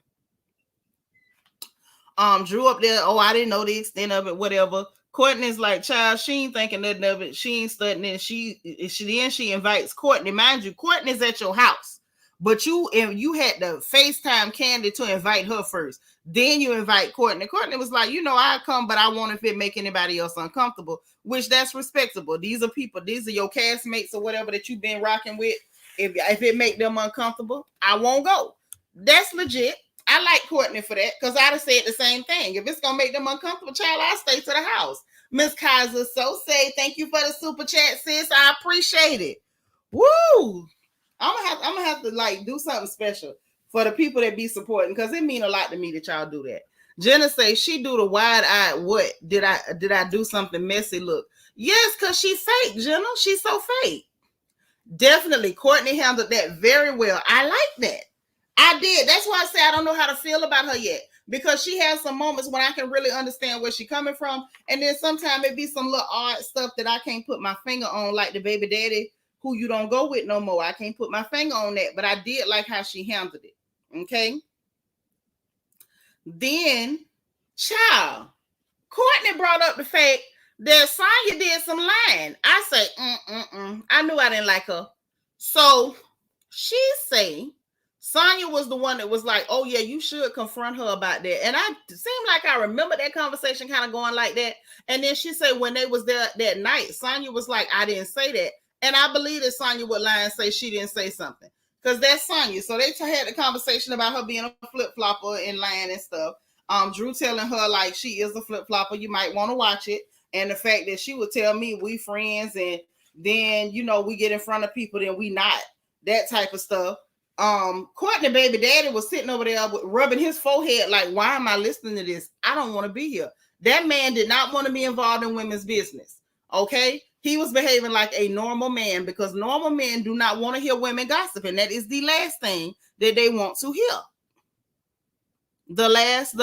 Drew up there, I didn't know the extent of it, whatever. Courtney's like, child, she ain't thinking nothing of it. She ain't studying it. She invites Courtney. Mind you, Courtney's at your house. But you had to FaceTime Candy to invite her first. Then you invite Courtney. Courtney was like, I come, but I want if it make anybody else uncomfortable, which that's respectable. These are people, these are your castmates or whatever that you've been rocking with. If it make them uncomfortable, I won't go. That's legit. I like Courtney for that because I'd have said the same thing. If it's going to make them uncomfortable, child, I'll stay to the house. Miss Kaiser, so say, thank you for the super chat, sis. I appreciate it. Woo! I'm gonna have to like do something special for the people that be supporting because it mean a lot to me that y'all do that. Jenna say she do the wide-eyed what? Did I do something messy look? Yes, because she's fake, Jenna. She's so fake. Definitely, Courtney handled that very well. I like that. I did. That's why I say I don't know how to feel about her yet. Because she has some moments when I can really understand where she's coming from. And then sometimes it be some little odd stuff that I can't put my finger on, like the baby daddy who you don't go with no more. I can't put my finger on that. But I did like how she handled it. Okay. Then, child, Courtney brought up the fact that Sonya did some lying. I say, I knew I didn't like her. So she say, Sonya was the one that was like, oh, yeah, you should confront her about that. And I seemed like I remember that conversation kind of going like that. And then she said when they was there that night, Sonya was like, I didn't say that. And I believe that Sonya would lie and say she didn't say something. Because that's Sonya. So they had a conversation about her being a flip-flopper and lying and stuff. Drew telling her like she is a flip-flopper. You might want to watch it. And the fact that she would tell me we friends and then, we get in front of people, then we not. That type of stuff. Courtney baby daddy was sitting over there rubbing his forehead like, why am I listening to this? I don't want to be here. That man did not want to be involved in women's business. Okay. He was behaving like a normal man because normal men do not want to hear women gossiping. That is the last thing that they want to hear. The last.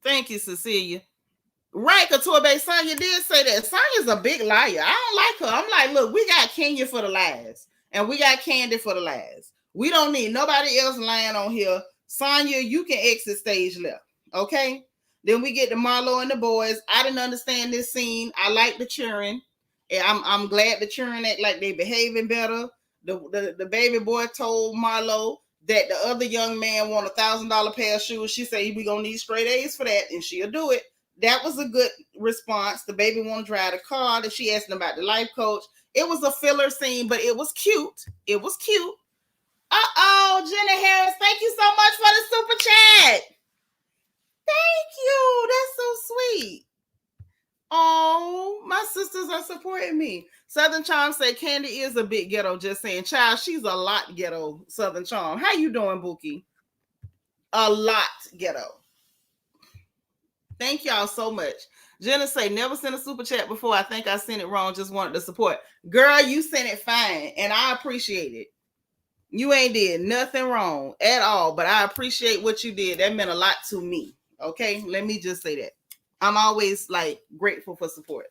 Thank you, Cecilia. Right, Couture Sonya did say that. Sonya's a big liar. I don't like her. I'm like, look, we got Kenya for the lies. And we got Candy for the lies. We don't need nobody else lying on here. Sonya, you can exit stage left. Okay? Then we get to Marlow and the boys. I didn't understand this scene. I like the cheering. And I'm glad the cheering act like they behaving better. The baby boy told Marlow that the other young man want $1,000 pair of shoes. She said we gonna need straight A's for that, and she'll do it. That was a good response. The baby want to drive the car. That she asked him about the life coach. It was a filler scene, but it was cute. It was cute. Jenna Harris, thank you so much for the super chat. Thank you. That's so sweet. Oh, my sisters are supporting me. Southern Charm say Candy is a bit ghetto. Just saying, child, she's a lot ghetto. Southern Charm, how you doing, Bookie? A lot ghetto. Thank y'all so much. Jenna say never sent a super chat before. I think I sent it wrong. Just wanted to support. Girl, you sent it fine, and I appreciate it. You ain't did nothing wrong at all, but I appreciate what you did. That meant a lot to me. Okay, let me just say that. I'm always like grateful for support.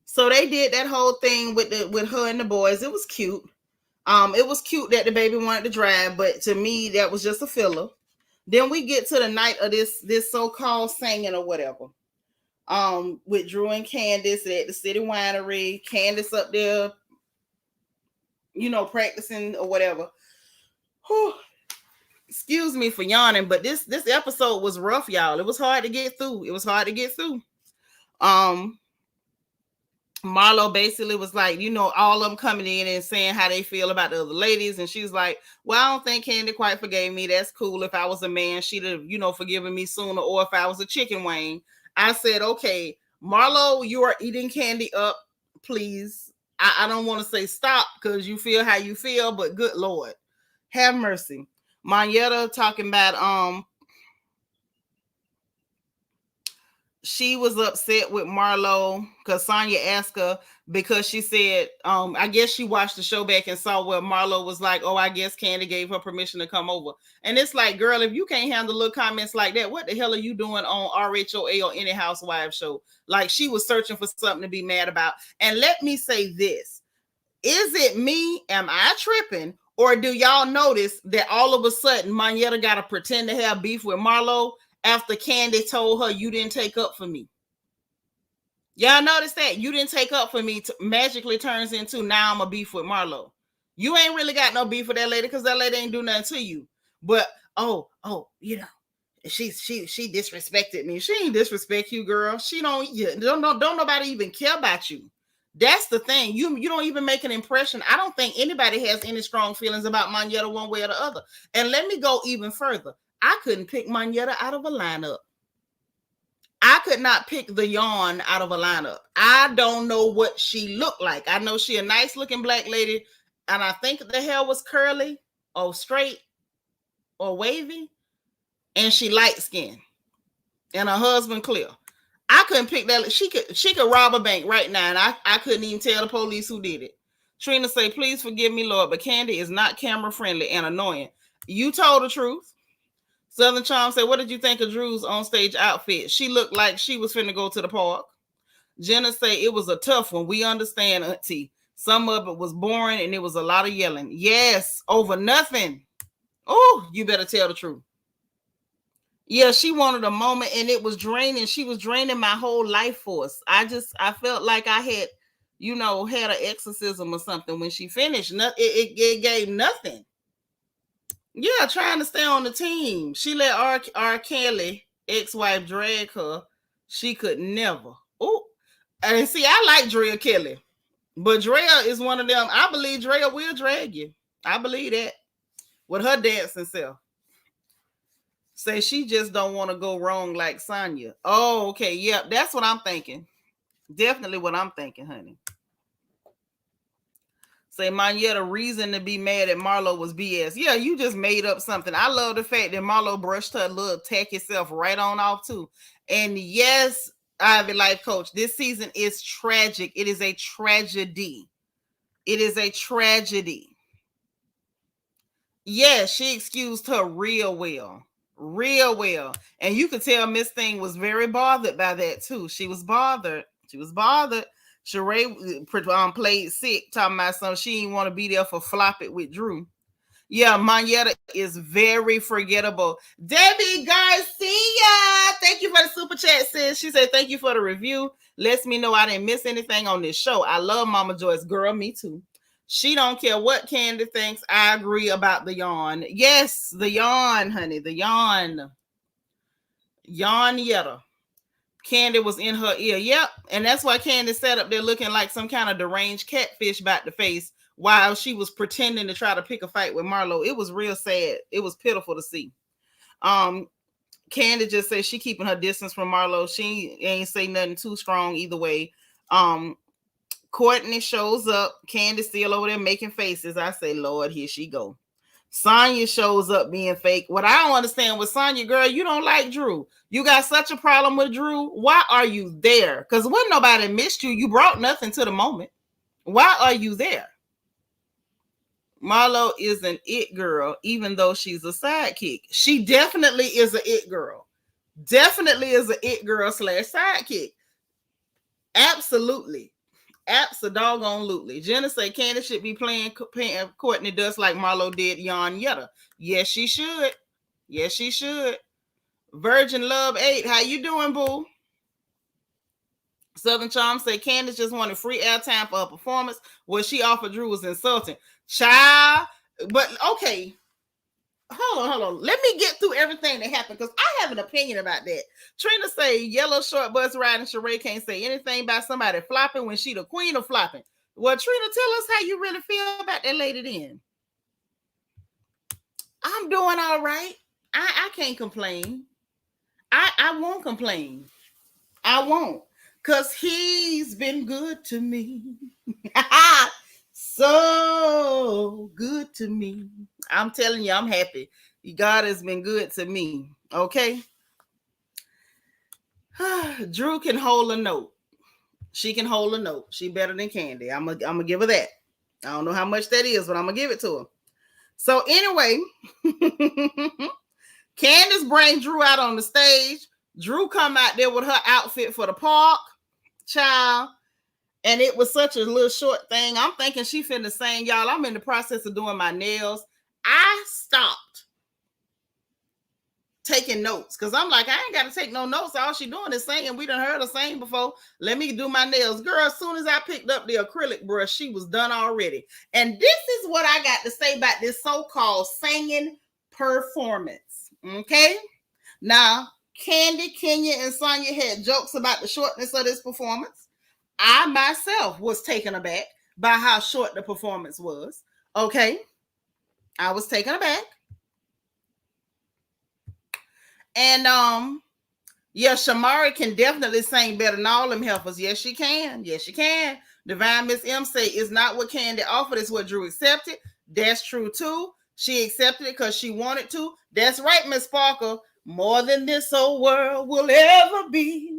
So they did that whole thing with her and the boys. It was cute. It was cute that the baby wanted to drive, but to me that was just a filler. Then we get to the night of this so-called singing or whatever. With Drew and Candace at the City Winery. Candace up there, practicing or whatever. Whew. Excuse me for yawning, but this episode was rough, y'all. It was hard to get through. Marlow basically was like, all of them coming in and saying how they feel about the other ladies. And she's like, well, I don't think Candy quite forgave me. That's cool. If I was a man, she'd have, forgiven me sooner. Or if I was a chicken wing. I said, okay, Marlow, you are eating Candy up. Please. I don't want to say stop because you feel how you feel, but good Lord, have mercy. Monyetta talking about, she was upset with Marlow because Sonya asked her because she said, I guess she watched the show back and saw where Marlow was like, oh, I guess Candy gave her permission to come over. And it's like, girl, if you can't handle little comments like that, what the hell are you doing on RHOA or any housewife show? Like she was searching for something to be mad about. And let me say this. Is it me? Am I tripping? Or do y'all notice that all of a sudden Monyetta got to pretend to have beef with Marlow after Candy told her you didn't take up for me? Y'all notice that? You didn't take up for me magically turns into now I'm a beef with Marlow. You ain't really got no beef with that lady because that lady ain't do nothing to you. But she disrespected me. She ain't disrespect you, girl. She don't nobody even care about you. That's the thing. You don't even make an impression. I don't think anybody has any strong feelings about Monyetta one way or the other. And let me go even further. I couldn't pick Monyetta out of a lineup. I could not pick the yawn out of a lineup. I don't know what she looked like. I know she a nice looking black lady, and I think the hair was curly or straight or wavy, and she light skinned, and her husband clear. I couldn't pick that. She could rob a bank right now, and I couldn't even tell the police who did it. Trina say, please forgive me, Lord, but Candy is not camera friendly and annoying. You told the truth. Southern Charm said, what did you think of Drew's onstage outfit? She looked like she was finna go to the park. Jenna say, it was a tough one. We understand, Auntie. Some of it was boring, and it was a lot of yelling. Yes, over nothing. Oh, you better tell the truth. Yeah, she wanted a moment, and it was draining. She was draining my whole life force. I felt like I had, had an exorcism or something when she finished. It gave nothing. Yeah, trying to stay on the team. She let R. Kelly, ex-wife, drag her. She could never. Oh, and see, I like Drea Kelly, but Drea is one of them. I believe Drea will drag you. I believe that with her dancing self. Say she just don't want to go wrong like Sonya. Oh, okay. Yep. That's what I'm thinking. Definitely what I'm thinking, honey. Say Monyetta reason to be mad at Marlow was BS. Yeah, you just made up something. I love the fact that Marlow brushed her little tacky self right on off too. And yes, Ivy Life Coach, this season is tragic. It is a tragedy. It is a tragedy. Yeah, she excused her real well. Real well. And you could tell Miss Thing was very bothered by that too. She was bothered. Sheree played sick, talking about something. She didn't want to be there for Flop It with Drew. Yeah, Moneta is very forgettable. Debbie Garcia, thank you for the super chat, sis. She said, thank you for the review. Lets me know I didn't miss anything on this show. I love Mama Joyce. Girl, me too. She don't care what Candy thinks. I agree about the yawn. Yes, the yawn, honey. The yawn. Yawn Yetta. Candy was in her ear. Yep. And that's why Candy sat up there looking like some kind of deranged catfish about the face while she was pretending to try to pick a fight with Marlow. It was real sad. It was pitiful to see. Candy just said she keeping her distance from Marlow. She ain't say nothing too strong either way. Courtney shows up. Candy still over there making faces. I say, Lord, here she go. Sonya shows up being fake. What I don't understand with Sonya, girl, you don't like Drew. You got such a problem with Drew. Why are you there? Because when nobody missed you, you brought nothing to the moment. Why are you there? Marlow is an it girl, even though she's a sidekick. She definitely is an it girl. Definitely is an it girl / sidekick. Absolutely. Absolutely. Jenna say Candace should be playing Courtney Dust like Marlow did Yon Yetta. Yes, she should. Yes, she should. Virgin Love 8. How you doing, boo? Southern Charm say Candace just wanted free airtime for her performance. What she offered Drew was insulting. Child. But okay. Hold on. Let me get through everything that happened because I have an opinion about that. Trina say yellow short bus riding Sheree can't say anything about somebody flopping when she the queen of flopping. Well, Trina, tell us how you really feel about that lady then. I'm doing all right. I can't complain. I won't complain. I won't. Because he's been good to me. So good to me. I'm telling you, I'm happy. God has been good to me. Okay. Drew can hold a note. She can hold a note. She better than Candy. I'm gonna give her that. I don't know how much that is, but I'm gonna give it to her. So anyway, Candace bring Drew out on the stage. Drew come out there with her outfit for the park, child. And it was such a little short thing. I'm thinking she finna sing, y'all. I'm in the process of doing my nails. I stopped taking notes because I'm like, I ain't got to take no notes. All she doing is singing. We done heard her sing before. Let me do my nails. Girl, as soon as I picked up the acrylic brush, she was done already. And this is what I got to say about this so-called singing performance. Okay? Now, Candy, Kenya, and Sonya had jokes about the shortness of this performance. I myself was taken aback by how short the performance was. Okay. I was taken aback. And yeah, Shamari can definitely sing better than all them heifers. Yes, she can. Yes, she can. Divine Miss M say it's not what Candy offered, it's what Drew accepted. That's true too. She accepted it because she wanted to. That's right, Miss Sparkle. More than this old world will ever be.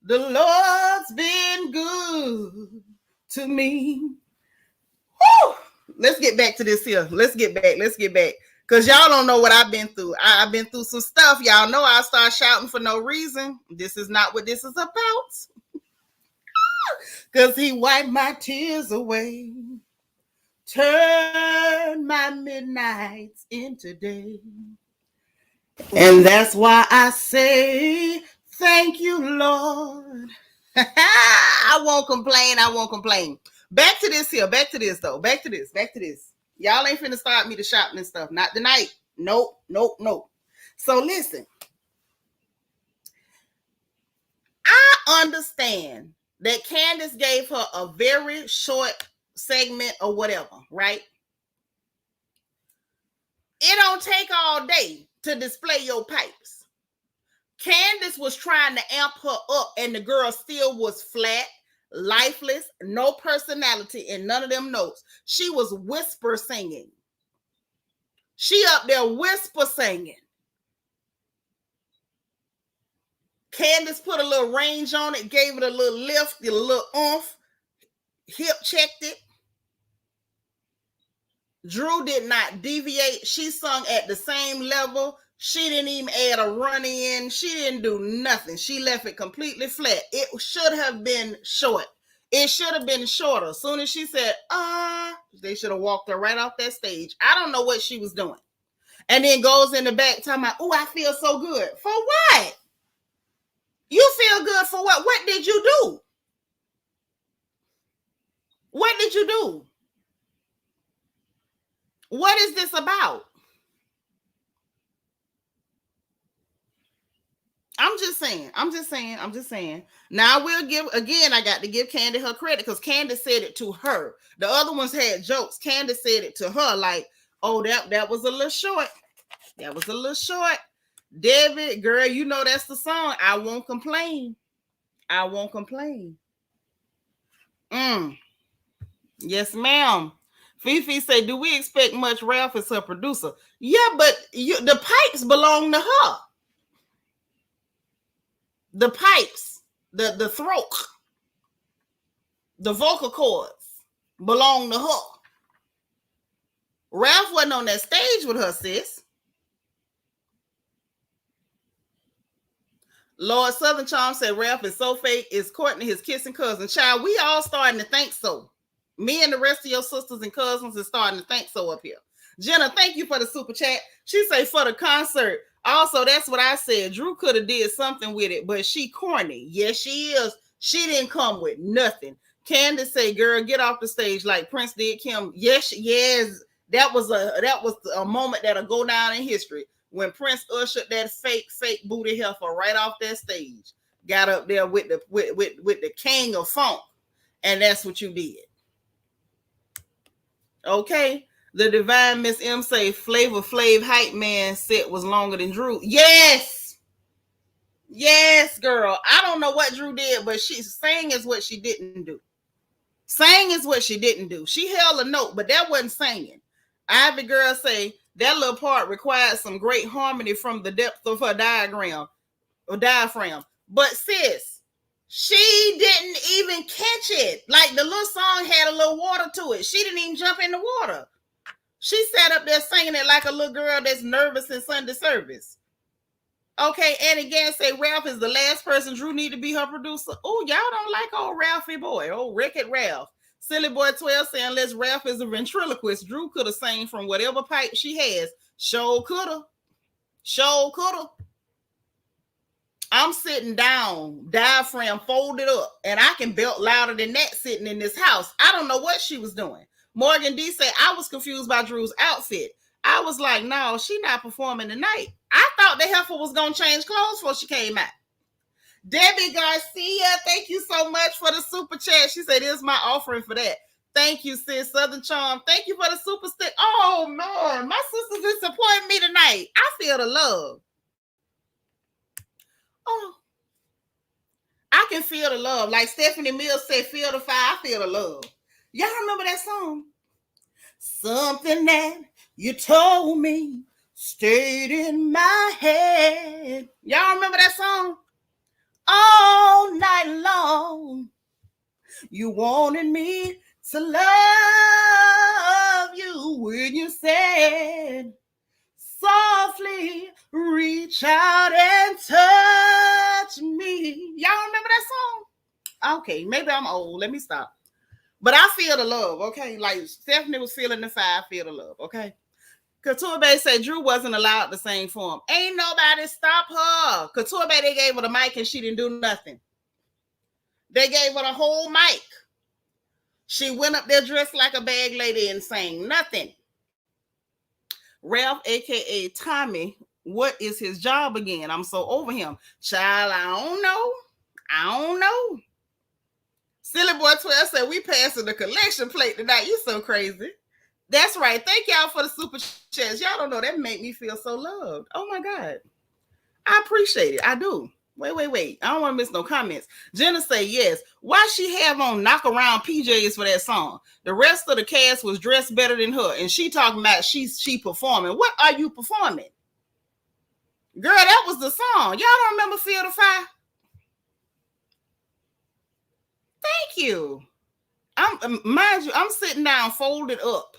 The Lord's been good to me. Woo! Let's get back to this here. Let's get back. Because y'all don't know what I've been through. I've been through some stuff. Y'all know I start shouting for no reason. This is not what this is about. Because he wiped my tears away. Turn my midnights into day. And that's why I say, thank you, Lord. I won't complain. Back to this. Y'all ain't finna start me to shopping and stuff. Not tonight. Nope. So listen. I understand that Candace gave her a very short segment or whatever, right? It don't take all day to display your pipes. Candace was trying to amp her up and the girl still was flat, lifeless, no personality in none of them notes. She was whisper singing. She up there whisper singing. Candace put a little range on it, gave it a little lift, a little oomph, hip checked it. Drew did not deviate. She sung at the same level. She didn't even add a run in. She didn't do nothing. She left it completely flat. It should have been short. It should have been shorter. As soon as she said, They should have walked her right off that stage. I don't know what she was doing. And then goes in the back talking about, oh, I feel so good. For what? You feel good for what? What did you do? What did you do? What is this about? I'm just saying. Now I will give, again, I got to give Candy her credit because Candy said it to her. The other ones had jokes. Candy said it to her like, oh, that was a little short. That was a little short. David, girl, you know that's the song. I won't complain. I won't complain. Yes, ma'am. Fifi say, do we expect much? Ralph is her producer. Yeah, but the pipes belong to her. The pipes, the throat, the vocal cords belong to her. Ralph wasn't on that stage with her, sis. Lord Southern Charm said Ralph is so fake. Is Courtney his kissing cousin? Child, we all starting to think so. Me and the rest of your sisters and cousins is starting to think so up here. Jenna, thank you for the super chat. She say for the concert. Also, that's what I said. Drew could have did something with it, but she corny. Yes, she is. She didn't come with nothing. Candace say, girl, get off the stage like Prince did Kim. Yes. That was a moment that'll go down in history. When Prince ushered that fake booty heifer right off that stage. Got up there with the king of funk. And that's what you did. Okay. The divine Miss M say Flavor Flav hype man set was longer than Drew. Yes, girl. I don't know what Drew did, but she's saying is what she didn't do. Saying is what she didn't do. She held a note, but that wasn't singing. Ivy girl say that little part required some great harmony from the depth of her diaphragm. But sis, she didn't even catch it. Like the little song had a little water to it. She didn't even jump in the water. She sat up there singing it like a little girl that's nervous in Sunday service. Okay, and again, say Ralph is the last person Drew need to be her producer. Oh, y'all don't like old Ralphie boy. Oh, Wreck-It Ralph. Silly Boy 12 saying unless Ralph is a ventriloquist, Drew could have sang from whatever pipe she has. Sure coulda. I'm sitting down, diaphragm folded up, and I can belt louder than that sitting in this house. I don't know what she was doing. Morgan D said, I was confused by Drew's outfit. I was like, no, she not performing tonight. I thought the heifer was going to change clothes before she came out. Debbie Garcia, thank you so much for the super chat. She said, this is my offering for that. Thank you, sis. Southern Charm. Thank you for the super stick. Oh, man. My sisters is supporting me tonight. I feel the love. Oh, I can feel the love. Like Stephanie Mills said, feel the fire. I feel the love. Y'all remember that song? Something that you told me stayed in my head. Y'all remember that song? All night long, you wanted me to love you when you said, softly reach out and touch me. Y'all remember that song? Okay, maybe I'm old. Let me stop. But I feel the love, okay? Like Stephanie was feeling the fire, I feel the love, okay? Couture Bay said Drew wasn't allowed to sing for him. Ain't nobody stop her. Couture Bay, they gave her the mic and she didn't do nothing. They gave her the whole mic. She went up there dressed like a bag lady and sang nothing. Ralph, a.k.a. Tommy, what is his job again? I'm so over him. Child, I don't know. Silly Boy 12 said, we passing the collection plate tonight. You so crazy. That's right. Thank y'all for the super chats. Y'all don't know. That made me feel so loved. Oh, my God. I appreciate it. I do. Wait. I don't want to miss no comments. Jenna say, yes. Why she have on knock around PJs for that song? The rest of the cast was dressed better than her. And she talking about she performing. What are you performing? Girl, that was the song. Y'all don't remember Feel the Fire? Thank you. Mind you, I'm sitting down folded up,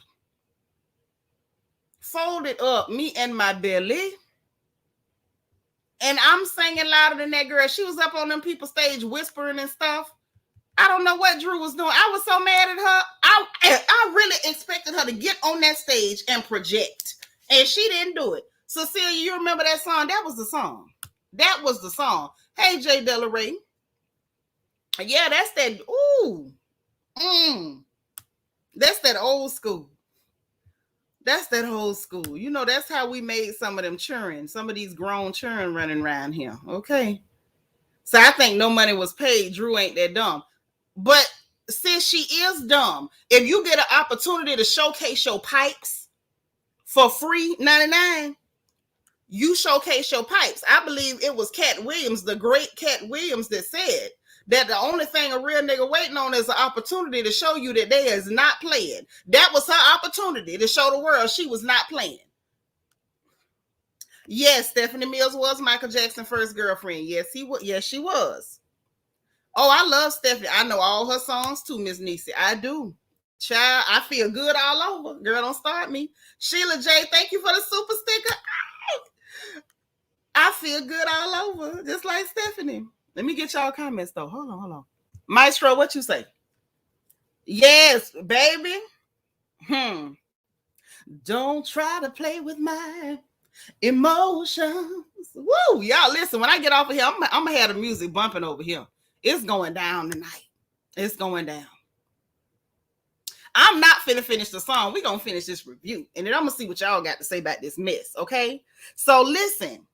me and my belly, and I'm singing louder than that girl. She was up on them people's stage whispering and stuff. I don't know what Drew was doing. I was so mad at her. I really expected expected her to get on that stage and project, and she didn't do it. Cecilia, you remember that song? That was the song. That was the song. Hey, Jay Della Ray. Yeah, that's that. Ooh. That's that old school. That's that old school. You know, that's how we made some of them children, some of these grown children running around here. Okay. So I think no money was paid. Drew ain't that dumb. But since she is dumb, if you get an opportunity to showcase your pipes for free, 99, you showcase your pipes. I believe it was Cat Williams, the great Cat Williams, that said that the only thing a real nigga waiting on is an opportunity to show you that they is not playing. That was her opportunity to show the world she was not playing. Yes, Stephanie Mills was Michael Jackson's first girlfriend. Yes, he was. Yes, she was. Oh, I love Stephanie. I know all her songs too, Miss Niecy. I do. Child, I feel good all over. Girl, don't start me. Sheila J, thank you for the super sticker. I feel good all over, just like Stephanie. Let me get y'all comments though. Hold on. Maestro, what you say? Yes, baby. Don't try to play with my emotions. Woo, y'all listen, when I get off of here, I'm gonna have the music bumping over here. It's going down tonight. It's going down. I'm not finna finish the song. We're gonna finish this review, and then I'm gonna see what y'all got to say about this mess, okay? So listen,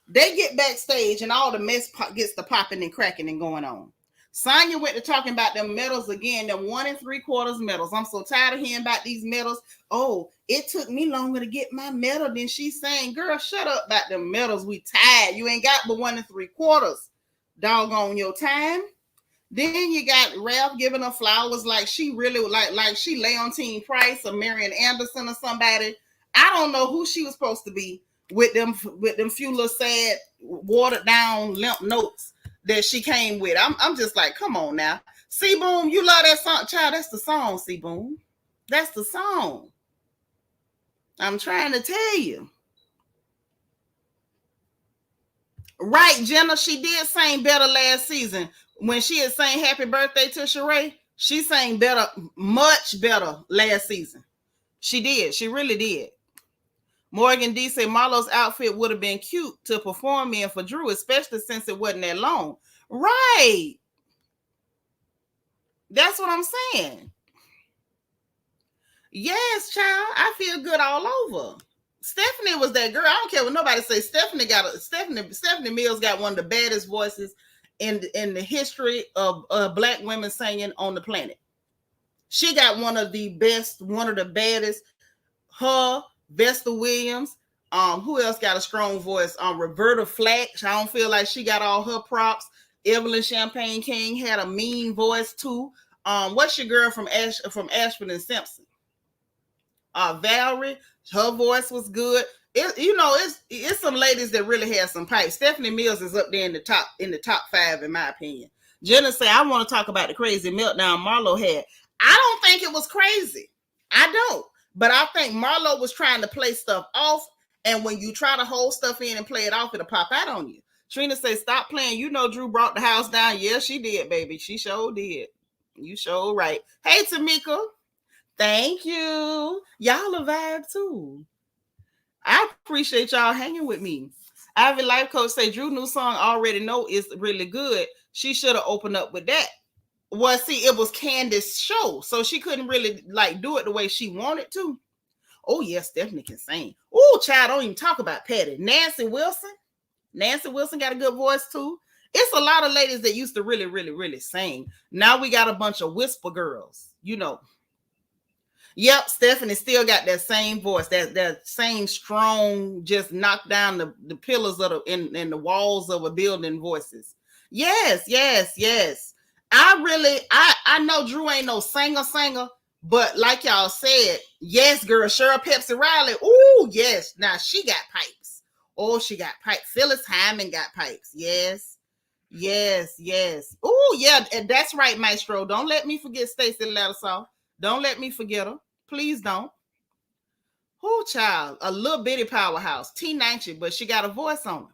they get backstage, and all the mess gets to popping and cracking and going on. Sonya went to talking about them medals again, them 1 3/4 medals. I'm so tired of hearing about these medals. Oh, it took me longer to get my medal than she's saying. Girl, shut up about them medals. We tired. You ain't got but 1 3/4. Doggone your time. Then you got Ralph giving her flowers like she really like she Leontine Price or Marian Anderson or somebody. I don't know who she was supposed to be with them few little sad, watered down limp notes that she came with. I'm just like, come on now. C-Boom, you love that song. Child, that's the song, C-Boom. That's the song. I'm trying to tell you. Right, Jenna, she did sing better last season. When she had sang Happy Birthday to Sheree, she sang better, much better last season. She did. She really did. Morgan D said Marlow's outfit would have been cute to perform in for Drew, especially since it wasn't that long. Right. That's what I'm saying. Yes, child. I feel good all over. Stephanie was that girl. I don't care what nobody says. Stephanie Mills got one of the baddest voices in the history of Black women singing on the planet. She got one of the baddest. Her, Vesta Williams. Who else got a strong voice? Roberta Flack. I don't feel like she got all her props. Evelyn Champagne King had a mean voice too. What's your girl from Ashford and Simpson? Valerie, her voice was good. It's some ladies that really have some pipes. Stephanie Mills is up there in the top 5 in my opinion. Jenna say I want to talk about the crazy meltdown Marlow had. I don't think it was crazy. I don't. But I think Marlow was trying to play stuff off, and when you try to hold stuff in and play it off, it'll pop out on you. Trina say stop playing. You know Drew brought the house down. Yeah, she did, baby. She sure did. You sure right. Hey, Tamika. Thank you. Y'all a vibe too. I appreciate y'all hanging with me. Ivy Life Coach say Drew new song already know is really good. She should have opened up with that. Well, see, it was Candace's show, so she couldn't really do it the way she wanted to. Oh, yes, Stephanie can sing. Oh, child, don't even talk about Patty. Nancy Wilson got a good voice too. It's a lot of ladies that used to really, really, really sing. Now we got a bunch of whisper girls, Yep, Stephanie still got that same voice, that same strong, just knock down the pillars of and the walls of a building voices. Yes. I know Drew ain't no singer, but like y'all said, yes, girl, Cheryl Pepsi Riley. Oh, yes. Now she got pipes. Oh, she got pipes. Phyllis Hyman got pipes. Yes. Oh, yeah, and that's right, Maestro. Don't let me forget Stacey Ladisaw. Don't let me forget her. Please don't. Oh, child, a little bitty powerhouse. T90, but she got a voice on her.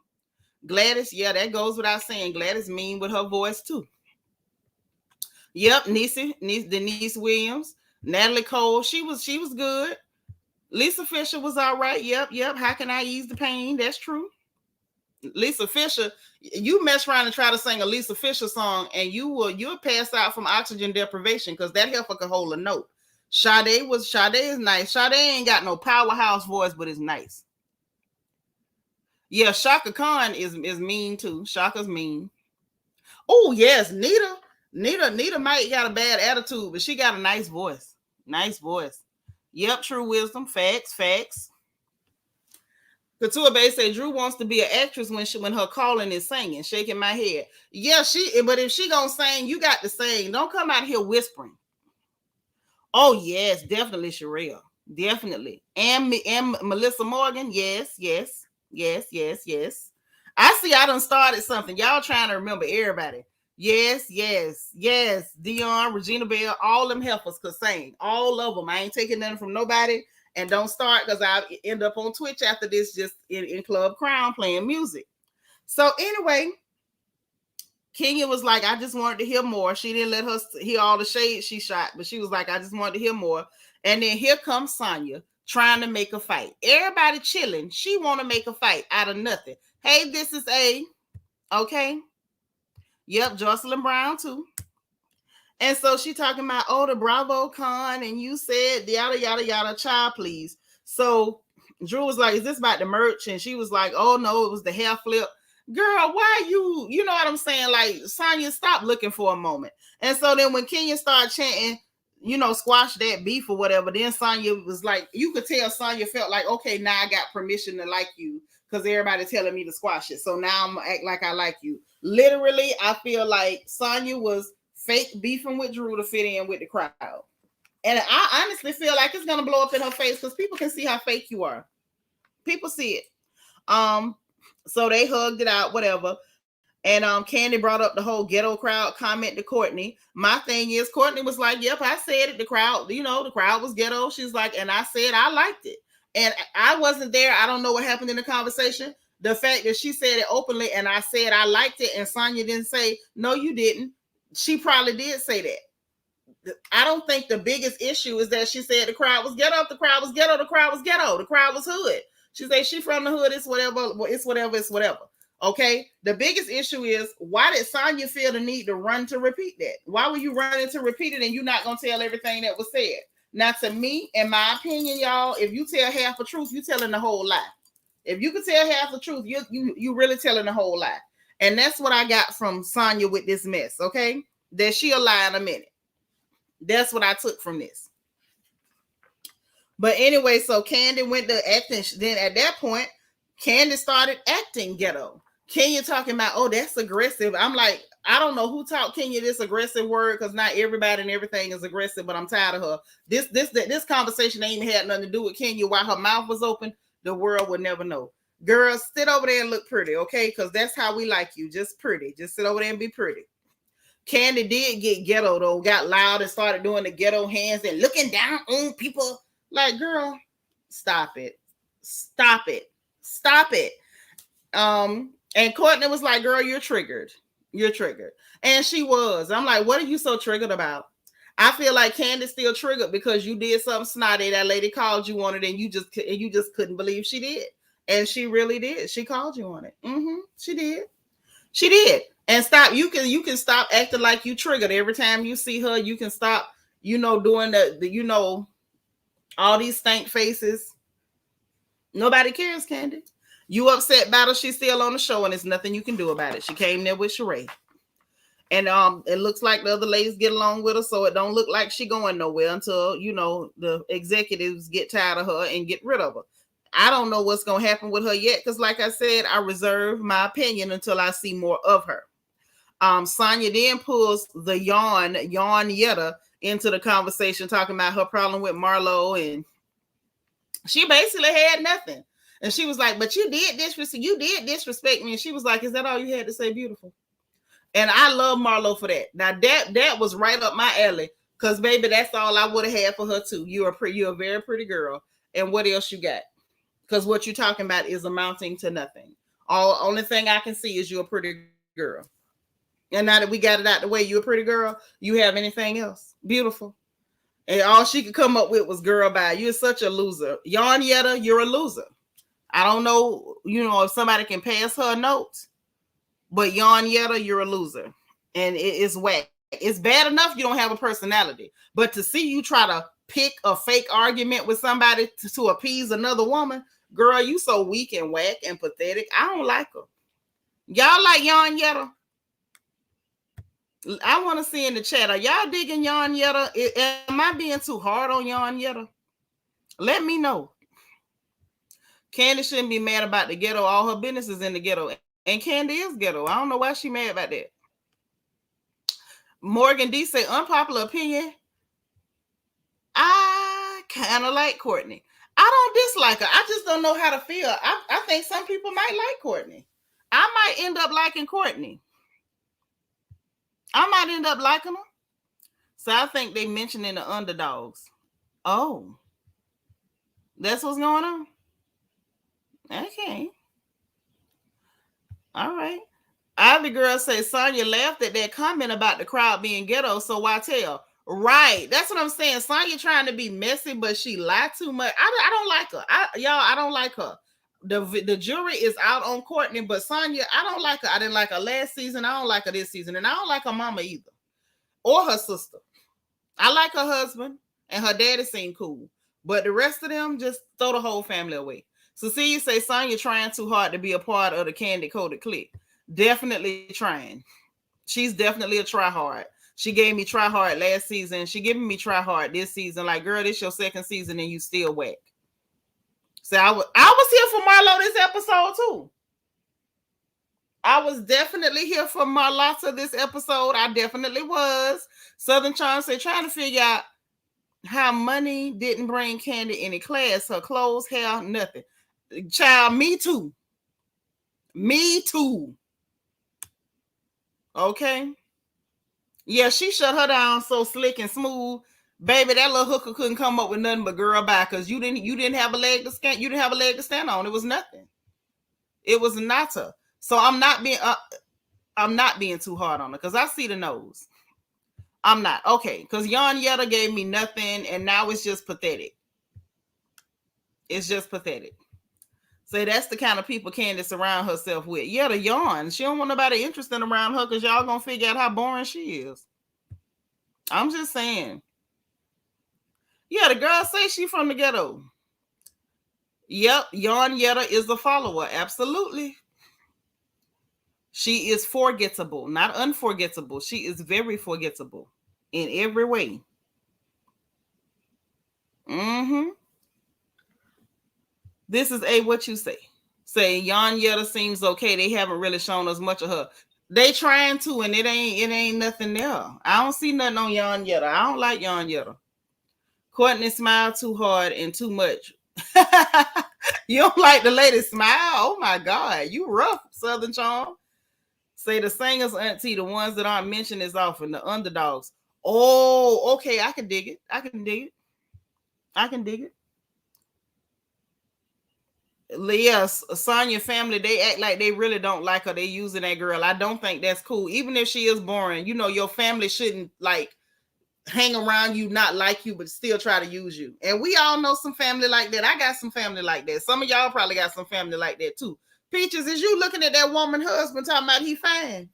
Gladys, yeah, that goes without saying. Gladys mean with her voice too. Yep, Denise Williams. Natalie Cole, she was good. Lisa Fisher was all right. Yep. How can I ease the pain? That's true. Lisa Fisher, you mess around and try to sing a Lisa Fisher song, and you'll pass out from oxygen deprivation because that heifer could hold a note. Sade is nice. Sade ain't got no powerhouse voice, but it's nice. Yeah, Shaka Khan is mean too. Shaka's mean. Oh yes, Nita might got a bad attitude, but she got a nice voice. Nice voice. Yep, true wisdom. Facts. Couture Bay said Drew wants to be an actress when her calling is singing, shaking my head. Yeah, but if she gonna sing, you got to sing. Don't come out here whispering. Oh yes, definitely Sherelle. Definitely. And Melissa Morgan. Yes. I see I done started something. Y'all trying to remember everybody. Yes. Dion, Regina Bell, all them heifers could sing. All of them. I ain't taking nothing from nobody. And don't start because I end up on Twitch after this, just in Club Crown playing music. So anyway, Kenya was like, I just wanted to hear more. She didn't let her hear all the shade she shot, but she was like, I just wanted to hear more. And then here comes Sonya trying to make a fight. Everybody chilling. She want to make a fight out of nothing. Hey, this is A. Okay. Yep, Jocelyn Brown too. And so she talking about, oh, the Bravo Con, and you said yada, child, please. So Drew was like, is this about the merch? And she was like, oh, no, it was the hair flip. Girl, why you know what I'm saying? Like, Sonya, stop looking for a moment. And so then when Kenya started chanting, squash that beef or whatever, then Sonya was like, you could tell Sonya felt like, okay, now I got permission to like you because everybody telling me to squash it. So now I'm going to act like I like you. Literally, I feel like Sonya was fake beefing with Drew to fit in with the crowd. And I honestly feel like it's going to blow up in her face because people can see how fake you are. People see it. So they hugged it out, whatever. And Candy brought up the whole ghetto crowd comment to Courtney. My thing is, Courtney was like, yep, I said it. The crowd, the crowd was ghetto. She's like, and I said I liked it. And I wasn't there. I don't know what happened in the conversation. The fact that she said it openly and I said I liked it and Sonya didn't say, no, you didn't. She probably did say that. I don't think the biggest issue is that she said the crowd was ghetto. The crowd was ghetto. The crowd was ghetto. The crowd was hood. She said she from the hood. It's whatever. Okay. The biggest issue is, why did Sonya feel the need to run to repeat that? Why were you running to repeat it and you're not going to tell everything that was said? Now, to me, in my opinion, y'all, if you tell half the truth, you're telling the whole lie. If you could tell half the truth, you really telling the whole lie. And that's what I got from Sonya with this mess, okay? That she'll lie in a minute. That's what I took from this. But anyway, so Candy went to acting. Then at that point, Candy started acting ghetto. Kenya talking about, oh, that's aggressive. I'm like, I don't know who taught Kenya this aggressive word because not everybody and everything is aggressive, but I'm tired of her. This conversation ain't even had nothing to do with Kenya. While her mouth was open, the world would never know. Girls, sit over there and look pretty, okay? Because that's how we like you. Just pretty. Just sit over there and be pretty. Candy did get ghetto, though. Got loud and started doing the ghetto hands and looking down on people. Like, girl, stop it. And Courtney was like, girl, you're triggered. And she was. I'm like, what are you so triggered about? I feel like Candy's still triggered because you did something snotty. That lady called you on it and you just couldn't believe she did. And she really did. She called you on it. She did. And stop. You can stop acting like you triggered every time you see her. You can stop, doing the all these stank faces. Nobody cares, Candy. You upset about her. She's still on the show, and there's nothing you can do about it. She came there with Sheree. And it looks like the other ladies get along with her, so it don't look like she going nowhere until, the executives get tired of her and get rid of her. I don't know what's going to happen with her yet, because like I said, I reserve my opinion until I see more of her. Sonya then pulls the yawn Yetta into the conversation, talking about her problem with Marlow, and she basically had nothing. And she was like, but you did disrespect me. And she was like, is that all you had to say, beautiful? And I love Marlow for that. Now that was right up my alley, because baby, that's all I would have had for her too. You're a very pretty girl. And what else you got? Because what you're talking about is amounting to nothing. Only thing I can see is you're a pretty girl. And now that we got it out the way, you're a pretty girl. You have anything else? Beautiful. And all she could come up with was girl bye. You're such a loser. Yarn Yetta, you're a loser. I don't know, if somebody can pass her notes, but Yarn Yetta, you're a loser. And it's whack. It's bad enough you don't have a personality. But to see you try to pick a fake argument with somebody to appease another woman, girl, you so weak and whack and pathetic. I don't like her. Y'all like Yarn Yetta? I want to see in the chat. Are y'all digging Yarn Yetta? Am I being too hard on Yarn Yetta? Let me know. Candy shouldn't be mad about the ghetto. All her business is in the ghetto. And Candy is ghetto. I don't know why she mad about that. Morgan D say, unpopular opinion. I kind of like Courtney. I don't dislike her. I just don't know how to feel. I think some people might like Courtney. I might end up liking Courtney. I might end up liking her. So I think they mentioned in the underdogs. Oh. That's what's going on? Okay. All right. Ivy Girl says, Sonya laughed at that comment about the crowd being ghetto, so why tell? Right. That's what I'm saying. Sonya trying to be messy, but she lied too much. I don't like her. I don't like her. The jury is out on Courtney, but Sonya, I don't like her. I didn't like her last season. I don't like her this season. And I don't like her mama either. Or her sister. I like her husband, and her daddy seemed cool. But the rest of them, just throw the whole family away. Cecilia say Sonya trying too hard to be a part of the Candy Coated clique. Definitely trying. She's definitely a try hard. She gave me try hard last season. She giving me try hard this season. Like, girl, this your second season and you still whack. So I was here for Marlow this episode too. I was definitely here for Marlotta this episode. I definitely was. Southern Charm said, trying to figure out how money didn't bring Candy any class. Her clothes, hair, nothing. Child, me too. Me too. Okay. Yeah, she shut her down so slick and smooth. Baby, that little hooker couldn't come up with nothing but girl bye because you didn't have a leg to stand. You didn't have a leg to stand on. It was nothing. It was not her. So I'm not being too hard on her because I see the nose. I'm not. Okay, because Yarn Yetta gave me nothing, and now it's just pathetic. It's just pathetic. So that's the kind of people Candy surround herself with. Yeah, the yarn. She don't want nobody interested around her because y'all gonna figure out how boring she is. I'm just saying. Yeah, the girl say she from the ghetto. Yep, Yarn Yetta is a follower. Absolutely. She is forgettable, not unforgettable. She is very forgettable in every way. Mm-hmm. This is what you say. Say Yarn Yetta seems okay. They haven't really shown us much of her. They trying to, and it ain't nothing there. I don't see nothing on Yarn Yetta. I don't like Yarn Yetta. Courtney smiled too hard and too much. You don't like the lady smile? Oh my God, you rough, Southern Charm. Say the singers, auntie, the ones that aren't mentioned as often, the underdogs. Oh, okay, I can dig it. I can dig it. Yes, Sonya family, they act like they really don't like her. They using that girl. I don't think that's cool. Even if she is boring, your family shouldn't like hang around you, not like you, but still try to use you. And we all know some family like that. I got some family like that. Some of y'all probably got some family like that too. Peaches, is you looking at that woman husband talking about he fine?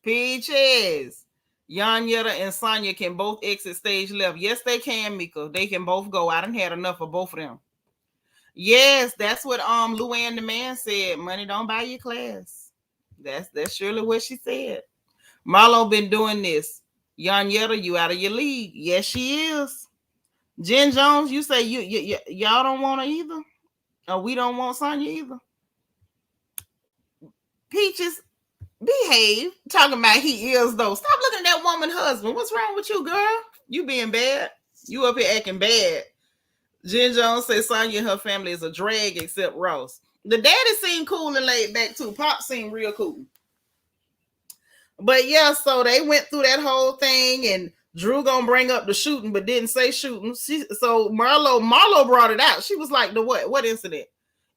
Peaches. Yarn Yetta and Sonya can both exit stage left. Yes, they can, Mika. They can both go. I done had enough of both of them. Yes, that's what Luann the man said. Money don't buy your class. That's surely what she said. Marlow been doing this. Yarn Yetta, you out of your league. Yes, she is. Jen Jones, you say y'all don't want her either? Or we don't want Sonya either? Peaches, behave. Talking about he is though. Stop looking at that woman husband. What's wrong with you, girl? You being bad. You up here acting bad. Jen Jones says Sonya and her family is a drag except Ross. The daddy seemed cool and laid back too. Pop seemed real cool. But yeah, so they went through that whole thing, and Drew gonna bring up the shooting, but didn't say shooting. So Marlow brought it out. She was like, the what incident?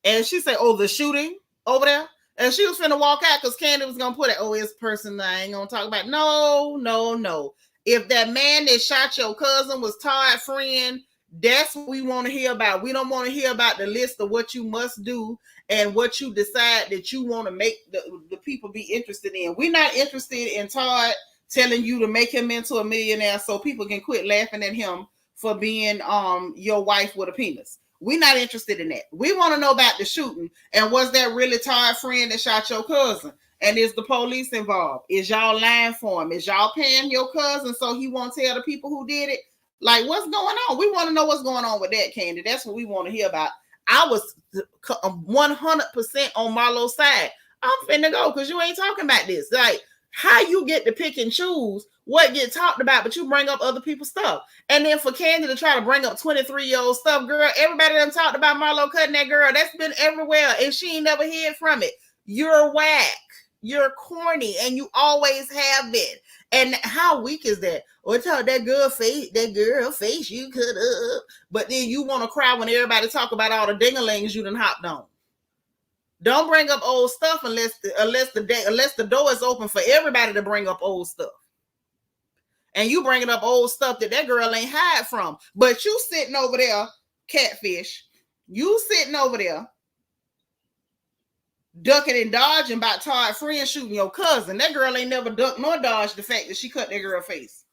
And she said, oh, the shooting over there. And she was finna walk out because Candy was gonna put it, oh, it's person I ain't gonna talk about. No. If that man that shot your cousin was Todd's friend, that's what we want to hear about. We don't want to hear about the list of what you must do and what you decide that you want to make the people be interested in. We're not interested in Todd telling you to make him into a millionaire so people can quit laughing at him for being your wife with a penis. We're not interested in that. We want to know about the shooting, and was that really Todd's friend that shot your cousin? And is the police involved? Is y'all lying for him? Is y'all paying your cousin so he won't tell the people who did it? Like, what's going on? We want to know what's going on with that, Candy. That's what we want to hear about. I was 100% on Marlow's side. I'm finna go because you ain't talking about this. Like, how you get to pick and choose what get talked about, but you bring up other people's stuff. And then for Candy to try to bring up 23-year-old stuff, girl, everybody done talked about Marlow cutting that girl. That's been everywhere, and she ain't never heard from it. You're whack. You're corny, and you always have been. And how weak is that? Or tell that girl face you cut up, but then you want to cry when everybody talk about all the dingalings you done hopped on. Don't bring up old stuff unless the door is open for everybody to bring up old stuff. And you bringing up old stuff that girl ain't hide from. But you sitting over there, catfish. You sitting over there ducking and dodging about Todd's friend shooting your cousin. That girl ain't never ducked nor dodged the fact that she cut that girl face.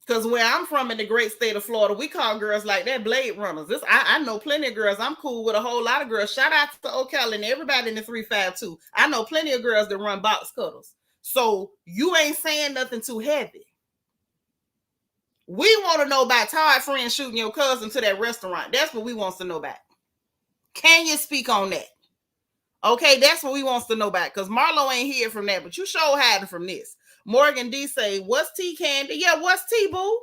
Because where I'm from in the great state of Florida, we call girls like that blade runners. I know plenty of girls. I'm cool with a whole lot of girls. Shout out to Ocala and everybody in the 352. I know plenty of girls that run box cutters. So you ain't saying nothing too heavy. We want to know about Todd's friend shooting your cousin to that restaurant. That's what we want to know about. Can you speak on that? Okay, that's what we wants to know about. Because Marlow ain't here from that, but you sure hiding from this. Morgan D say, what's tea, Candy? Yeah, what's tea, boo?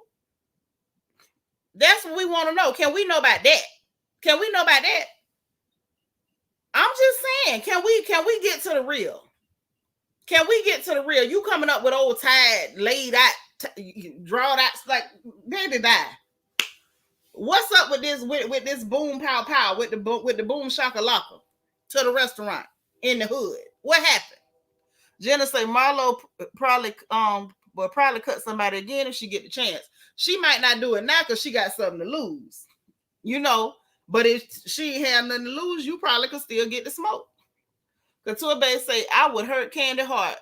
That's what we want to know. Can we know about that? Can we know about that? I'm just saying, can we get to the real? Can we get to the real? You coming up with old tired, laid out, drawed out, like, baby, bye. What's up with this with this boom pow pow with the boom shakalaka to the restaurant in the hood? What happened? Jenna say Marlow probably will probably cut somebody again if she get the chance. She might not do it now because she got something to lose, you know. But if she ain't had nothing to lose, you probably could still get the smoke. Couture Bay say I would hurt Candy Heart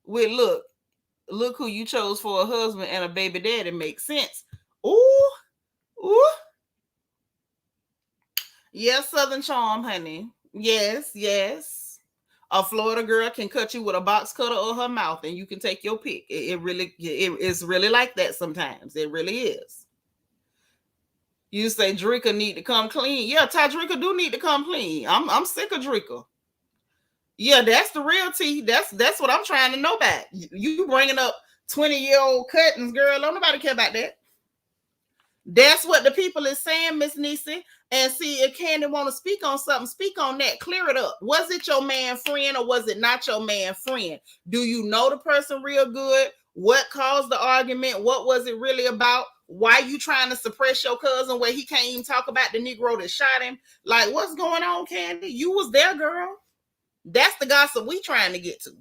with look who you chose for a husband and a baby daddy makes sense. Ooh. Yes, Southern Charm, honey. Yes. A Florida girl can cut you with a box cutter or her mouth, and you can take your pick. It's really like that sometimes. It really is. You say Drika need to come clean. Yeah, Ty Drika do need to come clean. I'm sick of Drika. Yeah, that's the real tea. That's what I'm trying to know about. You bringing up 20-year-old cuttings, girl. Don't nobody care about that. That's what the people is saying, Miss Nisi. And see, if Candy want to speak on something, speak on that. Clear it up. Was it your man friend or was it not your man friend? Do you know the person real good? What caused the argument? What was it really about? Why you trying to suppress your cousin where he can't even talk about the Negro that shot him? Like, what's going on, Candy? You was there, girl. That's the gossip we trying to get to.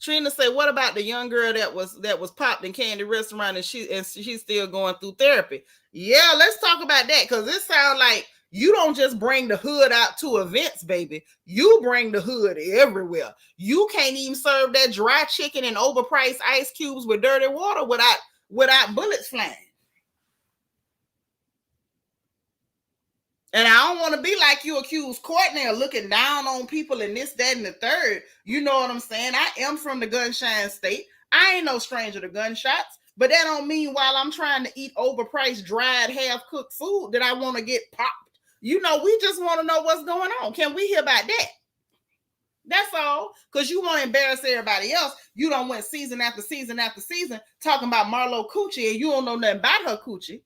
Trina said, what about the young girl that was popped in Candy restaurant and she's still going through therapy? Yeah, let's talk about that, because it sounds like you don't just bring the hood out to events, baby. You bring the hood everywhere. You can't even serve that dry chicken and overpriced ice cubes with dirty water without bullets flying. And I don't want to be like you accused Courtney of looking down on people and this, that, and the third. You know what I'm saying? I am from the gunshine state. I ain't no stranger to gunshots. But that don't mean while I'm trying to eat overpriced, dried, half-cooked food that I want to get popped. You know, we just want to know what's going on. Can we hear about that? That's all. Because you want to embarrass everybody else. You don't went season after season after season talking about Marlow coochie and you don't know nothing about her coochie.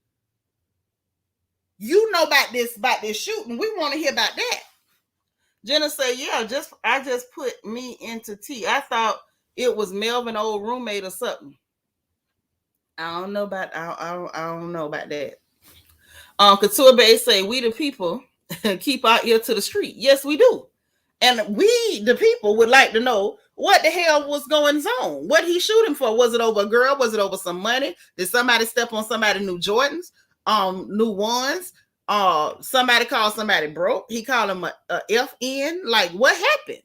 You know about this shooting. We want to hear about that. Jenna say, yeah, I just put me into tea. I thought it was Melvin, old roommate or something. I don't know about that. Couture Bay say, we the people keep our ear to the street. Yes, we do. And we, the people, would like to know what the hell was going on. What he shooting for? Was it over a girl? Was it over some money? Did somebody step on somebody new Jordans? New ones? Somebody called somebody broke. He called him a FN. Like, what happened?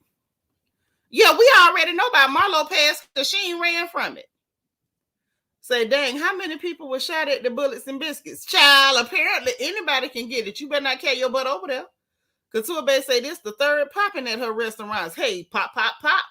Yeah, we already know about Marlow passed because she ain't ran from it. Say, dang, how many people were shot at the Bullets and Biscuits? Child, apparently anybody can get it. You better not carry your butt over there. Couture Bay say this the third popping at her restaurants. Hey, pop, pop, pop.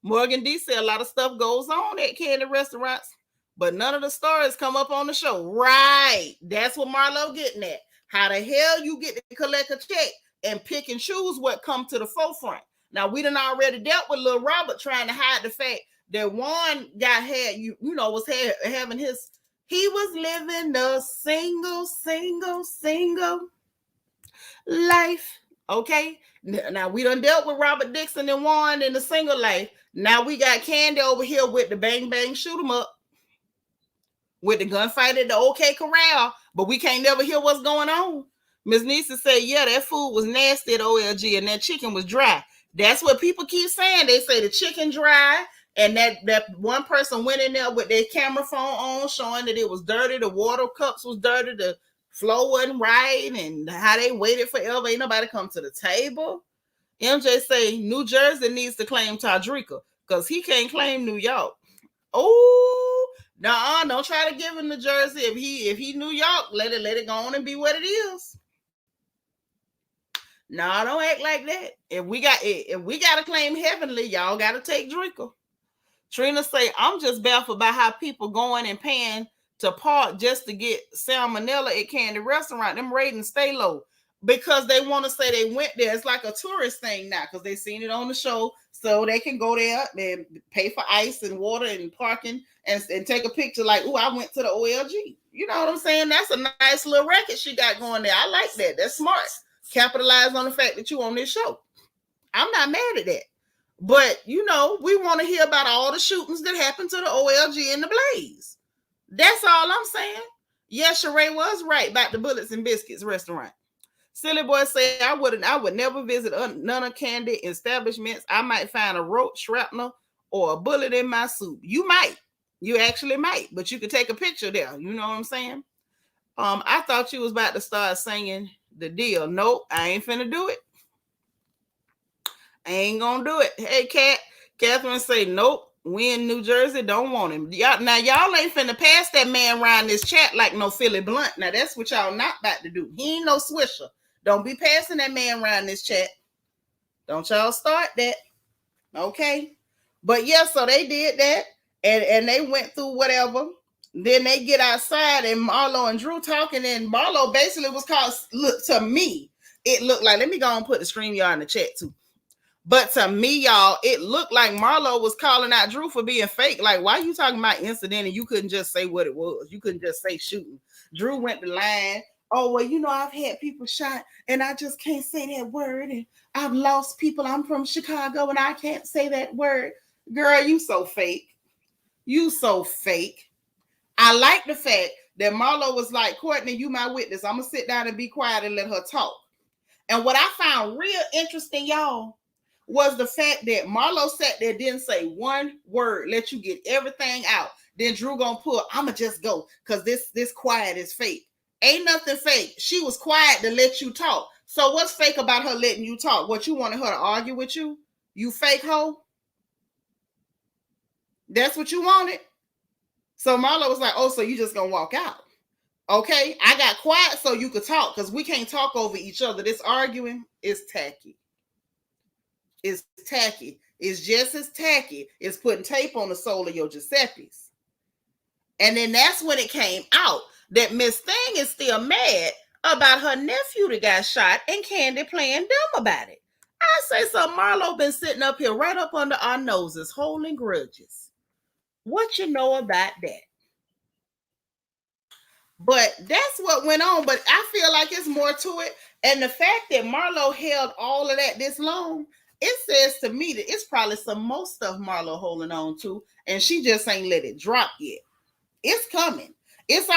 Morgan D said a lot of stuff goes on at candy restaurants, but none of the stars come up on the show. Right. That's what Marlow getting at. How the hell you get to collect a check and pick and choose what come to the forefront? Now, we done already dealt with Lil Robert trying to hide the fact that one guy had, was having he was living a single life. Okay. Now we done dealt with Robert Dixon and Warren in the single life. Now we got Candy over here with the bang bang shoot 'em up, with the gunfight at the OK Corral, but we can't never hear what's going on. Miss Nisa said, yeah, that food was nasty at OLG and that chicken was dry. That's what people keep saying. They say the chicken dry, and that one person went in there with their camera phone on showing that it was dirty, the water cups was dirty, the flow wasn't right, and how they waited forever. Ain't nobody come to the table. MJ say New Jersey needs to claim Tadrika because he can't claim New York. Oh, no, don't try to give him the Jersey. If he New York, let it go on and be what it is. No, don't act like that. If we got to claim Heavenly, y'all got to take Drika. Trina say, I'm just baffled by how people going and paying to park just to get salmonella at Candy Restaurant. Them ratings stay low because they want to say they went there. It's like a tourist thing now because they seen it on the show, so they can go there and pay for ice and water and parking and take a picture like, oh, I went to the OLG. You know what I'm saying? That's a nice little racket she got going there. I like that. That's smart. Capitalize on the fact that you on this show. I'm not mad at that. But, we want to hear about all the shootings that happened to the OLG and the Blaze. That's all I'm saying. Yes, Sheree was right about the Bullets and Biscuits restaurant. Silly Boy say, I would never visit none of candy establishments. I might find a rope, shrapnel, or a bullet in my soup. You might. You actually might. But you could take a picture there. You know what I'm saying? I thought you was about to start singing the deal. Nope, I ain't finna do it. I ain't gonna do it. Hey, Catherine say, nope, we in New Jersey, don't want him. Y'all ain't finna pass that man around this chat like no Philly Blunt. Now, that's what y'all not about to do. He ain't no Swisher. Don't be passing that man around this chat. Don't y'all start that. Okay? But yeah, so they did that, and they went through whatever. Then they get outside, and Marlow and Drew talking, and Marlow basically was called, look, to me, it looked like, let me go and put the StreamYard in the chat too. But to me, y'all, it looked like Marlow was calling out Drew for being fake. Like, why are you talking about incident and you couldn't just say what it was? You couldn't just say shooting. Drew went the line. Oh, well, I've had people shot and I just can't say that word. And I've lost people. I'm from Chicago and I can't say that word. Girl, you so fake. You so fake. I like the fact that Marlow was like, Courtney, you my witness. I'm going to sit down and be quiet and let her talk. And what I found real interesting, y'all, was the fact that Marlow sat there, didn't say one word, let you get everything out. Then Drew gonna pull, I'ma just go, because this quiet is fake. Ain't nothing fake. She was quiet to let you talk. So what's fake about her letting you talk? What, you wanted her to argue with you? You fake hoe? That's what you wanted? So Marlow was like, oh, so you just gonna walk out. Okay, I got quiet so you could talk, because we can't talk over each other. This arguing is tacky. It's tacky. It's just as tacky as putting tape on the sole of your Giuseppe's. And then that's when it came out that Miss Thing is still mad about her nephew that got shot and Candy playing dumb about it. I say so. Marlow been sitting up here right up under our noses holding grudges. What you know about that? But that's what went on. But I feel like it's more to it. And the fact that Marlow held all of that this long, it says to me that it's probably some more stuff Marlow holding on to, and she just ain't let it drop yet. It's coming. It's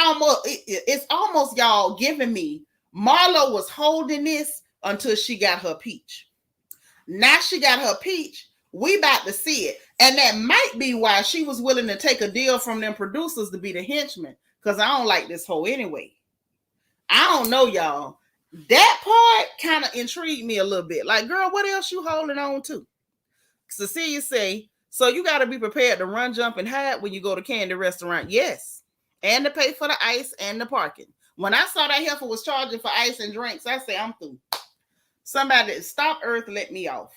almost y'all giving me Marlow was holding this until she got her peach. Now she got her peach. We about to see it. And that might be why she was willing to take a deal from them producers to be the henchman. Because I don't like this hoe anyway. I don't know, y'all. That part kind of intrigued me a little bit. Like, girl, what else you holding on to? Cecilia say, so you got to be prepared to run, jump, and hide when you go to Candy Restaurant. Yes. And to pay for the ice and the parking. When I saw that heifer was charging for ice and drinks, I say, I'm through. Somebody stop Earth, let me off.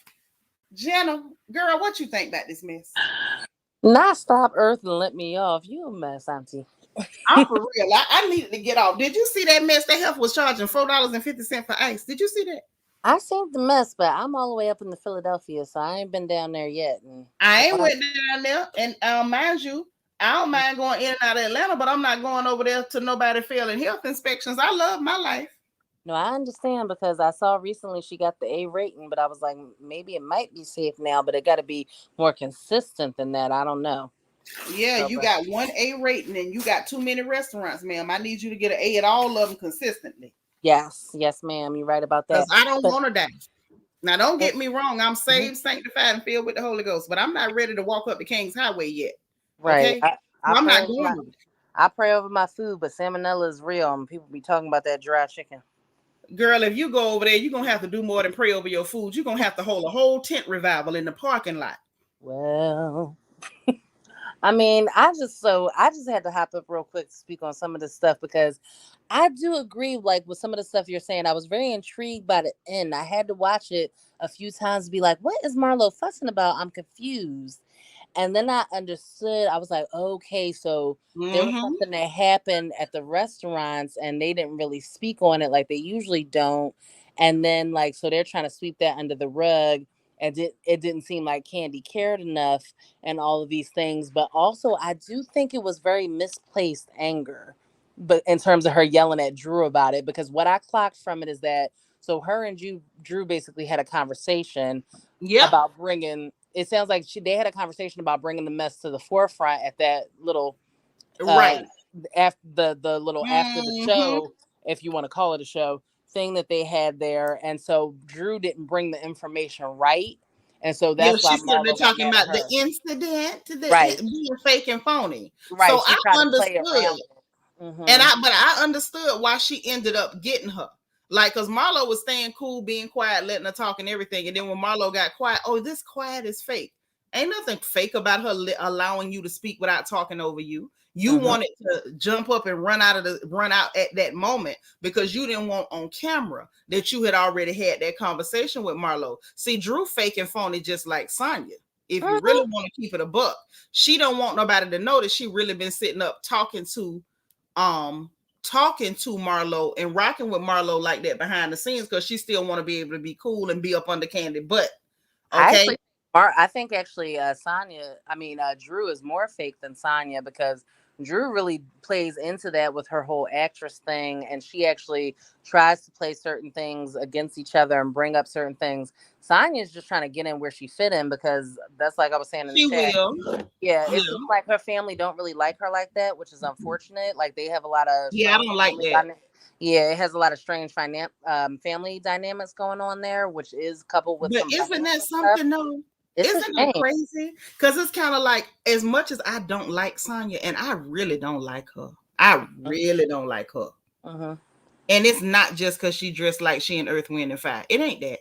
Jenna, girl, what you think about this mess? Not stop Earth and let me off. You a mess, Auntie. I'm for real. I needed to get off. Did you see that mess? That heifer was charging $4.50 for ice. Did you see that? I seen the mess, but I'm all the way up in the Philadelphia, so I ain't been down there yet. And I ain't went down there, and mind you, I don't mind going in and out of Atlanta, but I'm not going over there to nobody failing health inspections. I love my life. No, I understand because I saw recently she got the A rating, but I was like, maybe it might be safe now, but it got to be more consistent than that. I don't know. Yeah, So, you got one A rating and you got too many restaurants, ma'am. I need you to get an A at all of them consistently. yes, ma'am, you're right about Because that. I don't But want to die. Now, don't get me wrong. I'm mhm. saved, sanctified, and filled with the Holy Ghost, but I'm not ready to walk up the King's Highway yet. Right, Okay? I So I'm pray not over going my over there. I pray over my food, but salmonella is real, and people be talking about that dry chicken. Girl, if you go over there, you're going to have to do more than pray over your food. You're going to have to hold a whole tent revival in the parking lot. Well, I mean, I just had to hop up real quick to speak on some of this stuff because I do agree, like with some of the stuff you're saying. I was very intrigued by the end. I had to watch it a few times to be like, "What is Marlow fussing about?" I'm confused. And then I understood. I was like, okay, so there was Mm-hmm. something that happened at the restaurants and they didn't really speak on it like they usually don't. And then like so they're trying to sweep that under the rug. And it didn't seem like Candy cared enough and all of these things. But also I do think it was very misplaced anger. But in terms of her yelling at Drew about it, because what I clocked from it is that so her and Drew basically had a conversation Yep. about bringing it sounds like they had a conversation about bringing the mess to the forefront at that little uh Right. after the little after the Mm-hmm. show, if you want to call it a show thing that they had there. And so Drew didn't bring the information right, and so Yeah, that's why she's sitting there Marlo got talking mad at about the her. incident, Right, being fake and phony. So right, she I tried to play understood. around it. And Mm-hmm. but I understood why she ended up getting her. Like, because Marlo was staying cool, being quiet, letting her talk and everything. And then when Marlo got quiet, oh, this quiet is fake. Ain't nothing fake about her allowing you to speak without talking over you. You Mm-hmm. wanted to jump up and run out at that moment because you didn't want on camera that you had already had that conversation with Marlo. See, Drew fake and phony just like Sonya. If you Mm-hmm. really want to keep it a buck, she don't want nobody to know that she really been sitting up um talking to Marlo and rocking with Marlo like that behind the scenes because she still want to be able to be cool and be up under Candy butt. I Okay. actually, I think actually, Drew is more fake than Sonya because Drew really plays into that with her whole actress thing, and she actually tries to play certain things against each other and bring up certain things. Sonya's just trying to get in where she fit in because that's like I was saying in the She chat. will. Yeah, Yeah. it seems like her family don't really like her like that, which is unfortunate. Like they have a lot of Yeah, I strange don't like family that. dynamics. Yeah, it has a lot of strange family dynamics going on there, which is coupled with But some isn't that financial stuff. something though? It's a Isn't that shame. crazy? Because it's kind of like as much as I don't like Sonya, and I really don't like her. I really don't like her. Mm-hmm. And it's not just because she dressed like she in Earth, Wind, and Fire. It ain't that.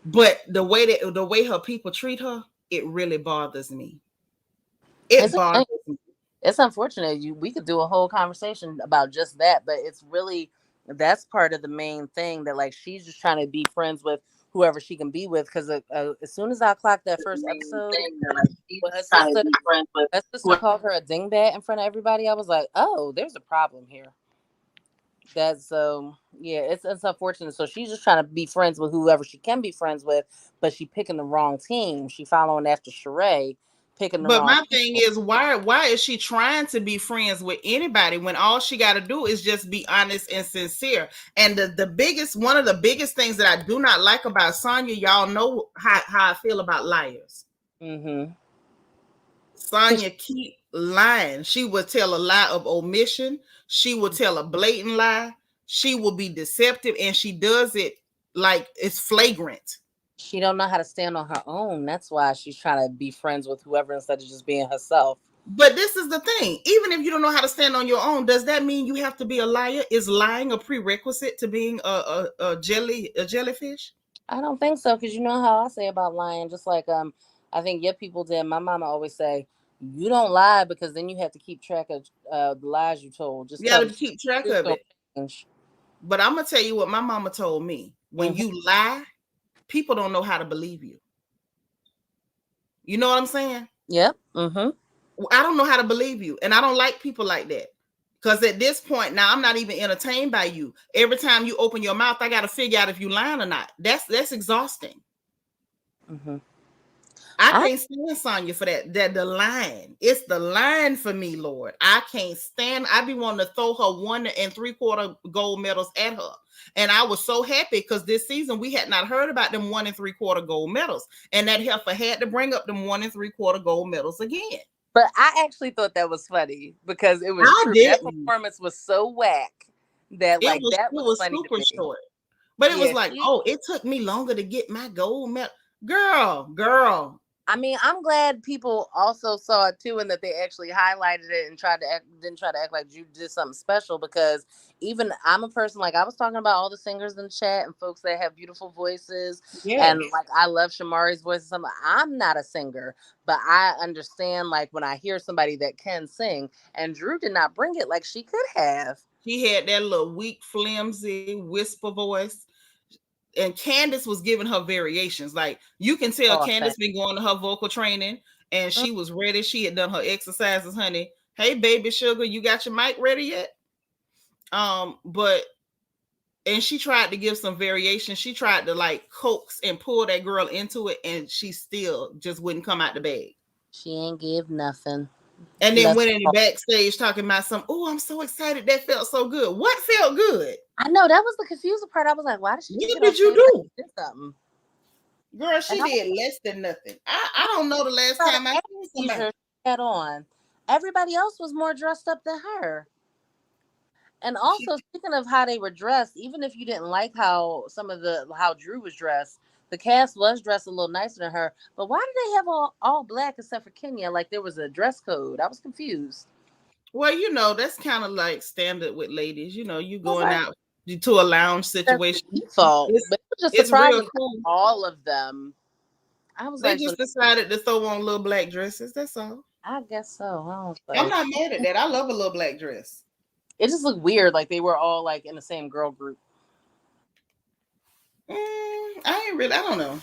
But the way her people treat her, it really bothers me. It It's a bothers shame. me. It's unfortunate. We could do a whole conversation about just that, but it's really that's part of the main thing that like she's just trying to be friends with whoever she can be with. Because as soon as I clocked that The first main episode, thing that like she's when trying to be friends with. her sister called her a dingbat in front of everybody, I was like, oh, there's a problem here. That's yeah, it's unfortunate. So she's just trying to be friends with whoever she can be friends with, but she picking the wrong team. She following after Sheree, picking the But wrong my thing people. is, why is she trying to be friends with anybody when all she got to do is just be honest and sincere? And the biggest one of the biggest things that I do not like about Sonya, y'all know how I feel about liars. Mm-hmm. Sonya keep lying. She will tell a lie of omission. She will tell a blatant lie. She will be deceptive, and she does it like it's flagrant. She don't know how to stand on her own. That's why she's trying to be friends with whoever instead of just being herself. But this is the thing. Even if you don't know how to stand on your own, does that mean you have to be a liar? Is lying a prerequisite to being a jellyfish? I don't think so, because you know how I say about lying. Just like I think your people did. My mama always say, "You don't lie because then you have to keep track of the lies you told. Just You tell got the to keep track truth. of Don't it. change." But I'm gonna tell you what my mama told me. When Mm-hmm. you lie, people don't know how to believe you. You know what I'm saying? Yep. Mm-hmm. I don't know how to believe you, and I don't like people like that. Because at this point now, I'm not even entertained by you. Every time you open your mouth, I got to figure out if you lying or not. That's exhausting. Mm-hmm. I I can't stand Sonya for that. That the line. It's the line for me, Lord. I can't stand. I be wanting to throw her 1 3/4 gold medals at her. And I was so happy because this season we had not heard about them 1 3/4 gold medals. And that heifer had to bring up them 1 3/4 gold medals again. But I actually thought that was funny because it was I true. That didn't. performance was so whack that It like was that it was was funny to super me. short. But it was Yeah, like, oh, it took me longer to get my gold medal. Girl. I mean, I'm glad people also saw it too, and that they actually highlighted it and didn't try to act like you did something special. Because even I'm a person, like I was talking about all the singers in the chat and folks that have beautiful voices, and Yes. like I love Shamari's voice. And something. I'm not a singer, but I understand like when I hear somebody that can sing, and Drew did not bring it like she could have. She had that little weak, flimsy whisper voice. And Candace was giving her variations. Like you can tell Oh, Candace thank. been going to her vocal training and she was ready. She had done her exercises, honey. Hey, baby sugar, you got your mic ready yet? But and she tried to give some variation. She tried to like coax and pull that girl into it, and she still just wouldn't come out the bag. She ain't give nothing. And then That's went in the backstage talking about some, oh, I'm so excited. That felt so good. What felt good? I know that was the confusing part. I was like, why did she just What get on did you stage like do? she did something? Girl, And she I was did less than nothing. I don't know the last about time I an seen somebody. athleisure she had on. Everybody else was more dressed up than her. And She, also, speaking of how they were dressed, even if you didn't like how how Drew was dressed, the cast was dressed a little nicer than her. But why did they have all black except for Kenya? Like there was a dress code. I was confused. well, that's kind of like standard with ladies. You I was going like, out to a lounge that's the situation. default. It's But it was just it's real surprising how cool. all of them. I was They like, so just decided to throw on little black dresses. That's all. I guess so. I was I'm like, not mad at that. I love a little black dress. it just looked weird. Like they were all like in the same girl group. I ain't really. I don't know.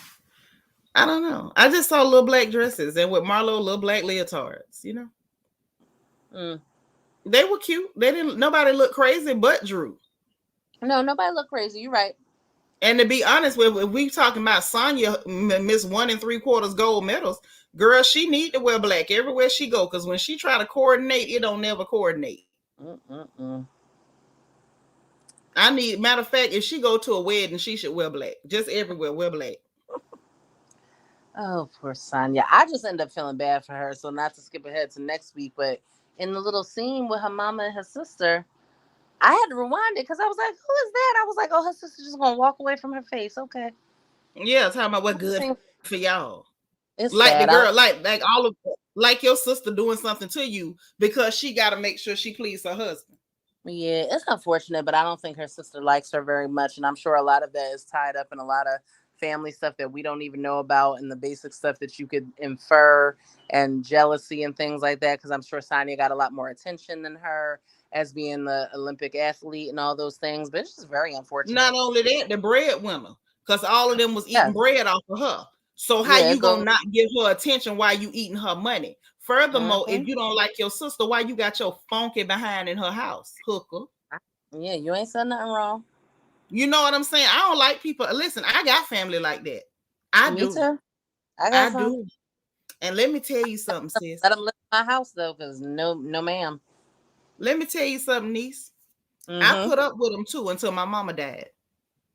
I don't know. I just saw little black dresses and with Marlow, little black leotards. Mm. They were cute. They didn't. Nobody looked crazy but Drew. No, nobody looked crazy. You're right. And to be honest, if we talking about Sonya miss 1 3/4 gold medals, girl, she need to wear black everywhere she go. Because when she try to coordinate, it don't never coordinate. Mm-mm-mm. I need matter of fact, if she go to a wedding, she should wear black. Just everywhere, wear black. Oh, poor Sonya. I just end up feeling bad for her. So not to skip ahead to next week, but in the little scene with her mama and her sister, I had to rewind it because I was like, "Who is that?" I was like, "Oh, her sister just gonna walk away from her face." Okay, Yeah, talking about what good it's for y'all. Like the sad. girl, like all of like your sister doing something to you because she got to make sure she please her husband. Yeah, it's unfortunate, but I don't think her sister likes her very much, and I'm sure a lot of that is tied up in a lot of family stuff that we don't even know about, and the basic stuff that you could infer, and jealousy and things like that. Because I'm sure Sonya got a lot more attention than her as being the Olympic athlete and all those things. But it's just very Not unfortunate. only that, the breadwinner, because all of them was eating Yeah, bread off of her. So how yeah, you it gonna goes. not give her attention while you eating her money? Furthermore, Hmm. if you don't like your sister, why you got your funky behind in her house, hooker? Yeah, you ain't said nothing wrong. You know what I'm saying? I don't like people. Listen, I got family like that. I Me do. too. I got I some. do. And let me tell you something, Let sis. them live in my house though, because no, no, ma'am. Let me tell you something, niece. I Mm-hmm. put up with them too until my mama died.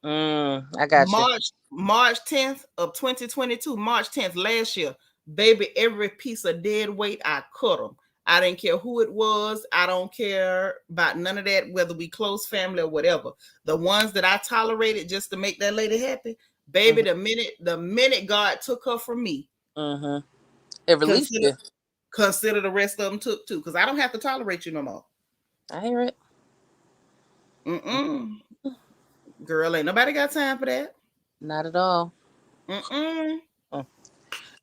I got you. March 10th of 2022, March 10th last year, baby, every piece of dead weight I cut them. I didn't care who it was. I don't care about none of that, whether we close family or whatever. The ones that I tolerated just to make that lady happy, baby, Mm-hmm. the minute God took her from me, Mm-hmm. It released consider you. consider the rest of them took too, because I don't have to tolerate you no more. I hear it. Mm-mm. Girl, ain't nobody got time for that. Not at all. Mm-mm. Mm.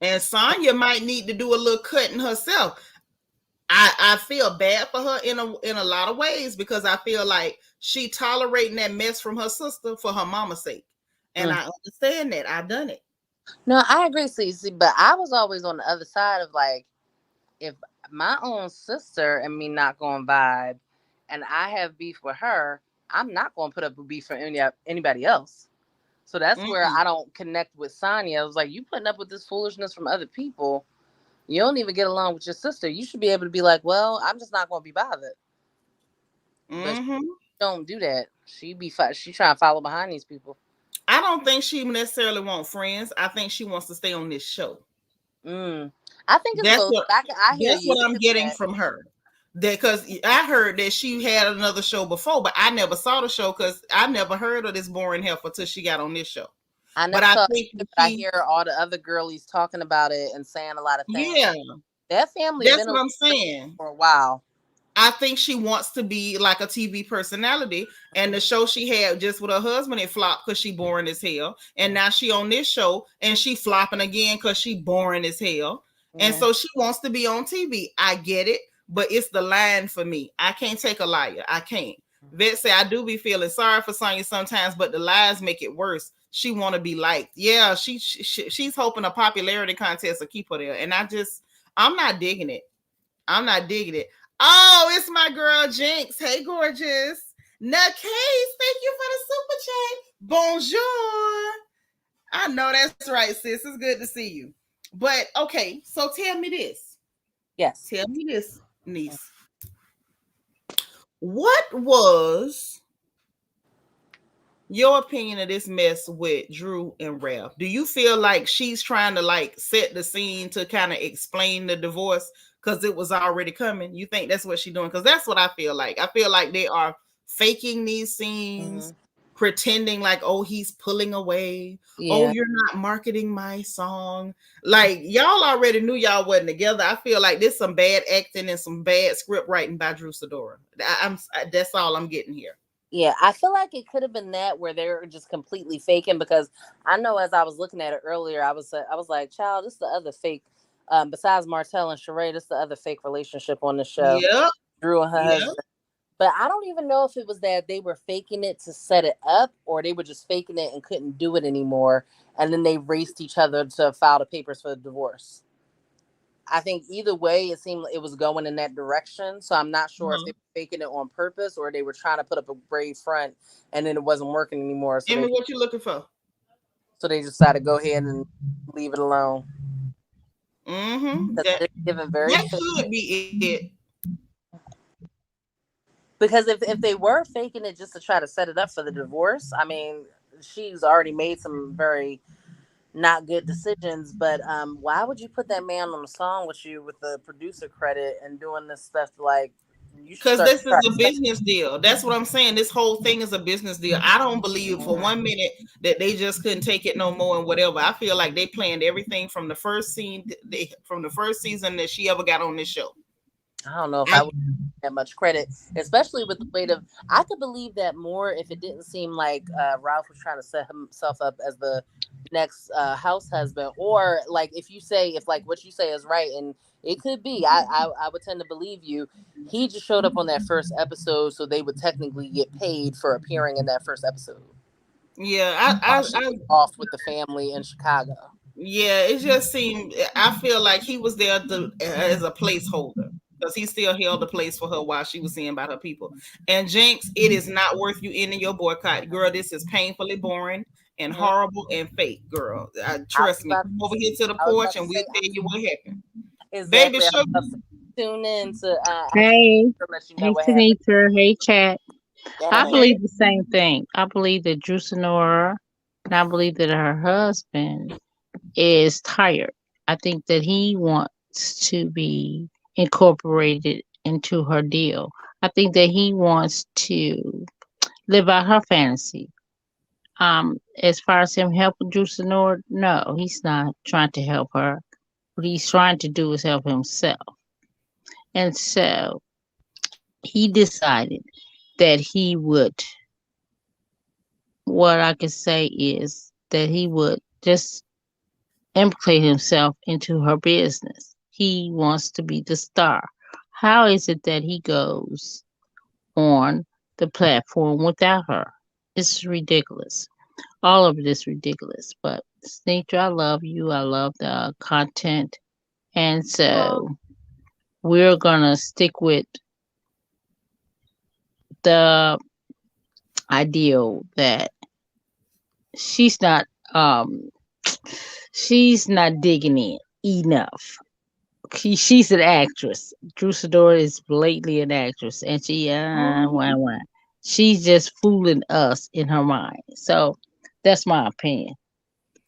And Sonya might need to do a little cutting herself. I feel bad for her in a lot of ways, because I feel like she tolerating that mess from her sister for her mama's sake. And Mm. I understand that. I've done it. No, I agree, Cece, but I was always on the other side of like, if my own sister and me not going to vibe, and I have beef with her, I'm not going to put up a beef for anybody else. So that's where Mm-mm. I don't connect with Sonya. I was like, you putting up with this foolishness from other people. You don't even get along with your sister. You should be able to be like, well, I'm just not going to be bothered. But she Mm-hmm. don't do that. She trying to follow behind these people. I don't think she necessarily want friends. I think she wants to stay on this show. Mm. I think it's That's both. what I hear that's you. what I'm It's getting that. from her. That, because I heard that she had another show before, but I never saw the show because I never heard of this boring heifer till she got on this show. I But never I saw think it, when but I she, hear all the other girlies talking about it and saying a lot of things. yeah, That family that's been what around I'm saying. for a while. I think she wants to be like a TV personality, and the show she had just with her husband, it flopped because she boring as hell. And now she on this show and she flopping again because she boring as hell. And Yeah. so she wants to be on TV. I get it, but it's the line for me. I can't take a liar. I can't. Vet say I do be feeling sorry for Sonya sometimes, but the lies make it worse. She want to be liked. Yeah, she's hoping a popularity contest will keep her there, and I'm not digging it. I'm not digging it. Oh, it's my girl Jinx. Hey, gorgeous. Case, thank you for the super chat. Bonjour. I know that's right, sis. It's good to see you. But okay, so tell me this. Yes. Tell me this, niece. What was your opinion of this mess with Drew and Ralph? Do you feel like she's trying to like set the scene to kind of explain the divorce because it was already coming? You think that's what she's doing? Because that's what I feel like. I feel like they are faking these scenes, Mm-hmm. pretending like, oh, he's pulling away. Oh, Yeah. you're not marketing my song. Like, y'all already knew y'all wasn't together. I feel like there's some bad acting and some bad script writing by Drew Sidora. That's all I'm getting here. Yeah, I feel like it could have been that where they're just completely faking because I know as I was looking at it earlier, I was like, "Child, this is the other fake." Besides Martell and Sheree, this is the other fake relationship on the show. Yep. Drew and her Yep. husband. But I don't even know if it was that they were faking it to set it up, or they were just faking it and couldn't do it anymore, and then they raced each other to file the papers for the divorce. I think either way, it seemed like it was going in that direction. So I'm not sure if they Uh-huh. were faking it on purpose or they were trying to put up a brave front and then it wasn't working anymore. Amy, what you looking for? So they decided to go ahead and leave it alone Mm-hmm. because That it's given very that fake. could be it. Because if they were faking it just to try to set it up for the divorce, I mean, she's already made some very not good decisions. But why would you put that man on a song with you with the producer credit and doing this stuff like you should Because start this is a practicing. business deal. That's what I'm saying. This whole thing is a business deal. I don't believe for 1 minute that they just couldn't take it no more and whatever. I feel like they planned everything from the first scene, from the first season that she ever got on this show. I don't know if I, I would that much credit, especially with the weight of. I could believe that more if it didn't seem like Ralph was trying to set himself up as the next house husband, or like if like what you say is right, and it could be. I would tend to believe you. He just showed up on that first episode, so they would technically get paid for appearing in that first episode yeah, while she was off with the family in Chicago. yeah, it just seemed. I feel like he was there as a placeholder because he still held a place for her while she was seeing about her people. And Jinx, it is not worth you ending your boycott, girl. This is painfully boring and Mhm. horrible and fake, girl. I was Trust me. about Come over here to the I was porch about to and we'll say tell you what happened, baby. exactly. I was Sugar. about to tune in to actually Hey, let you know hey, what happened. Tanika. Hey, chat. I Yeah. Hey, believe the same thing. I believe that Drew Sonora, and I believe that her husband is tired. I think that he wants to be. incorporated into her deal. I think that he wants to live out her fantasy. As far as him helping Drew Senor, no, he's not trying to help her. What he's trying to do is help himself. And so he decided that he would, what I could say is that he would just implicate himself into her business. He wants to be the star. How is it that he goes on the platform without her? It's ridiculous. All of it is ridiculous. But Snitch, I love you. I love the content. And Well, so we're gonna stick with the ideal that she's not um she's not digging in enough. She's an actress. Drew Sidora is blatantly an actress, and mhm. why. She's just fooling us in her mind. So that's my opinion.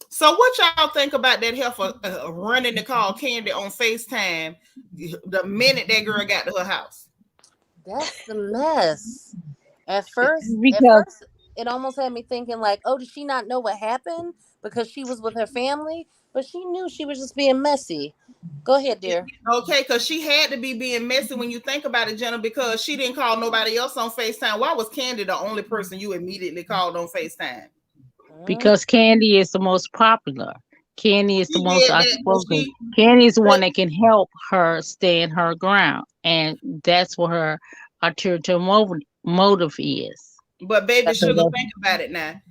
So what y'all think about that heifer running to call Candy on FaceTime the minute that girl got to her house? That's the mess. At Because first, it almost had me thinking like, oh, did she not know what happened because she was with her family? But she knew she was just being messy. Go ahead, dear. Okay, because she had to be being messy when you think about it, Jenna, because she didn't call nobody else on FaceTime. Why was Candy the only person you immediately called on FaceTime? Mm, because Candy is the most popular. Candy is the She most did that because outspoken. Candy is the one that can help her stand her ground, and that's what her ulterior motive is. but baby that's So sugar, that's think about it now.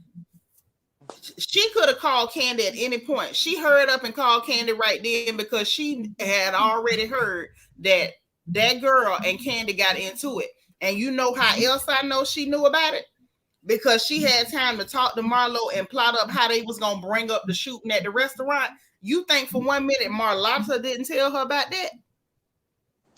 She could have called Candy at any point. She hurried up and called Candy right then because she had already heard that that girl and Candy got into it. And you know how else I know she knew about it? Because she had time to talk to Marlow and plot up how they was gonna bring up the shooting at the restaurant. You think for 1 minute Marlotta didn't tell her about that?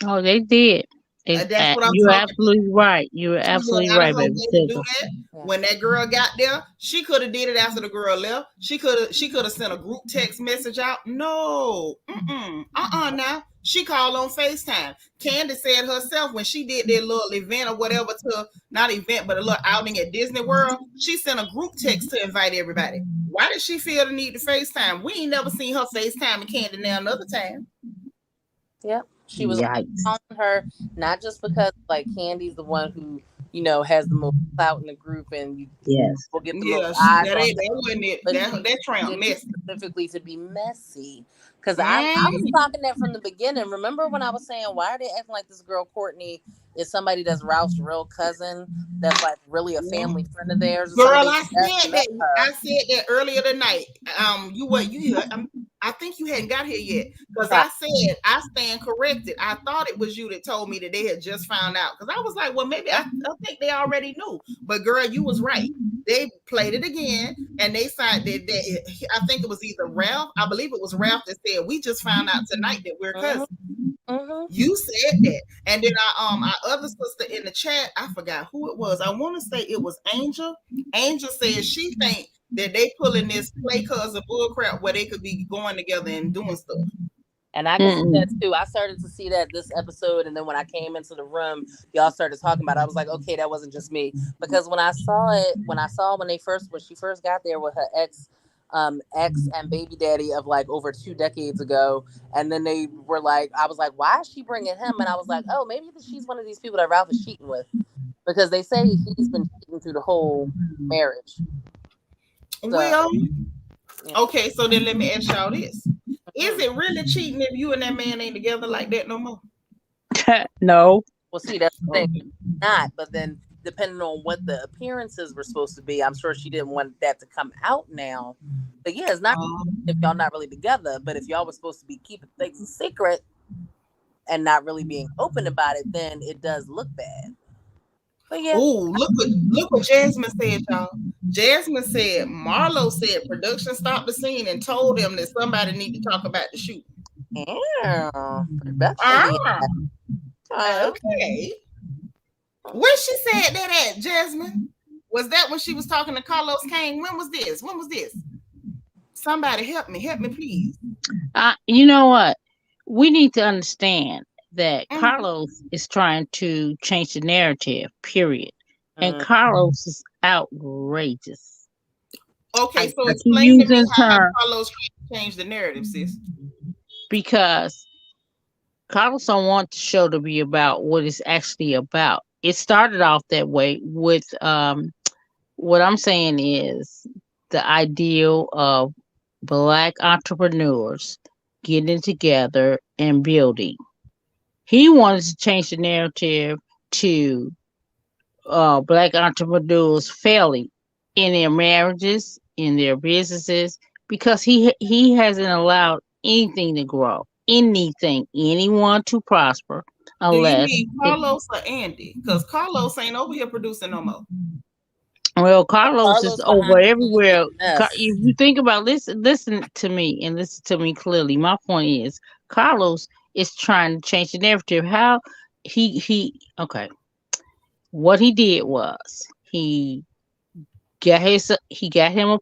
oh, they did. That's what I'm You're talking. absolutely right. You're She went absolutely out of right, her baby way to do sugar. that. yeah. When that girl got there, she could have did it after the girl left. She could have sent a group text message out. No, now she called on FaceTime. Candy said herself when she did that little event or whatever to not event but a little outing at Disney World. She sent a group text to invite everybody. Why did she feel the need to FaceTime? We ain't never seen her FaceTime and Candy now another time. Yep. She was Yikes. on her, not just because like Candy's the one who, has the most clout in the group and Yes. will get the most Yeah, eyes that on ain't her, that wasn't it. but That she tramp did it messy. specifically to be messy. Because I was Mm, talking that from the beginning. Remember when I was saying, why are they acting like this girl Courtney is somebody that's Ralph's real cousin, that's like really a family mm. friend of theirs or Girl, something? I They just said met that. I her. said that earlier tonight. You what you? I think you hadn't got here yet because Right. I said I stand corrected. I thought it was you that told me that they had just found out because I was like, well, maybe I think they already knew. But girl, you was right. They played it again and they signed that. I think it was either Ralph. I believe it was Ralph that said we just found out tonight that we're Mm-hmm. cousins. Mm-hmm. You said that. And then our other sister in the chat, I forgot who it was. I want to say it was Angel. Angel said she think that they pulling this play cousin bullcrap where they could be going together and doing stuff. And I can see that Mm-mm. too. I started to see that this episode, and then when I came into the room, y'all started talking about it. I was like, okay, that wasn't just me. Because when I saw it, when she first got there with her ex and baby daddy of like over 2 decades ago, and then they were like, I was like, why is she bringing him? And I was like, oh, maybe she's one of these people that Ralph is cheating with, because they say he's been cheating through the whole marriage. So Well, yeah. okay, so then let me ask y'all this. Is Mhm. it really cheating if you and that man ain't together like that no more? No. Well, see, that's the thing. Okay. Not, but then depending on what the appearances were supposed to be, I'm sure she didn't want that to come out now. But yeah, it's not if y'all not really together. But if y'all were supposed to be keeping things a secret and not really being open about it, then it does look bad. But yeah, Oh, look what Jasmine said, y'all. Jasmine said Marlowe said production stopped the scene and told them that somebody need to talk about the shoot. yeah, production being Ah, okay. okay. Where she said that at, Jasmine? Was that when she was talking to Carlos Kane? When was this? When was this? Somebody help me, please. You know what? We need to understand. that Mhm. Carlos is trying to change the narrative, period. And Mm. Carlos is outrageous. Okay, so I keep explain to me using how term Carlos changed the narrative, sis. because Carlos don't want the show to be about what it's actually about. It started off that way with what I'm saying is the ideal of black entrepreneurs getting together and building. He wanted to change the narrative to black entrepreneurs failing in their marriages, in their businesses, because he hasn't allowed anything to grow, anything, anyone to prosper, Do you unless mean Carlos or Andy? Because Carlos ain't over here producing no more. well, Carlos is Carlos over behind the scenes is everywhere. a mess. If you think about listen to me and listen to me clearly. My point is, Carlos is trying to change the narrative. How he okay? What he did was he got him a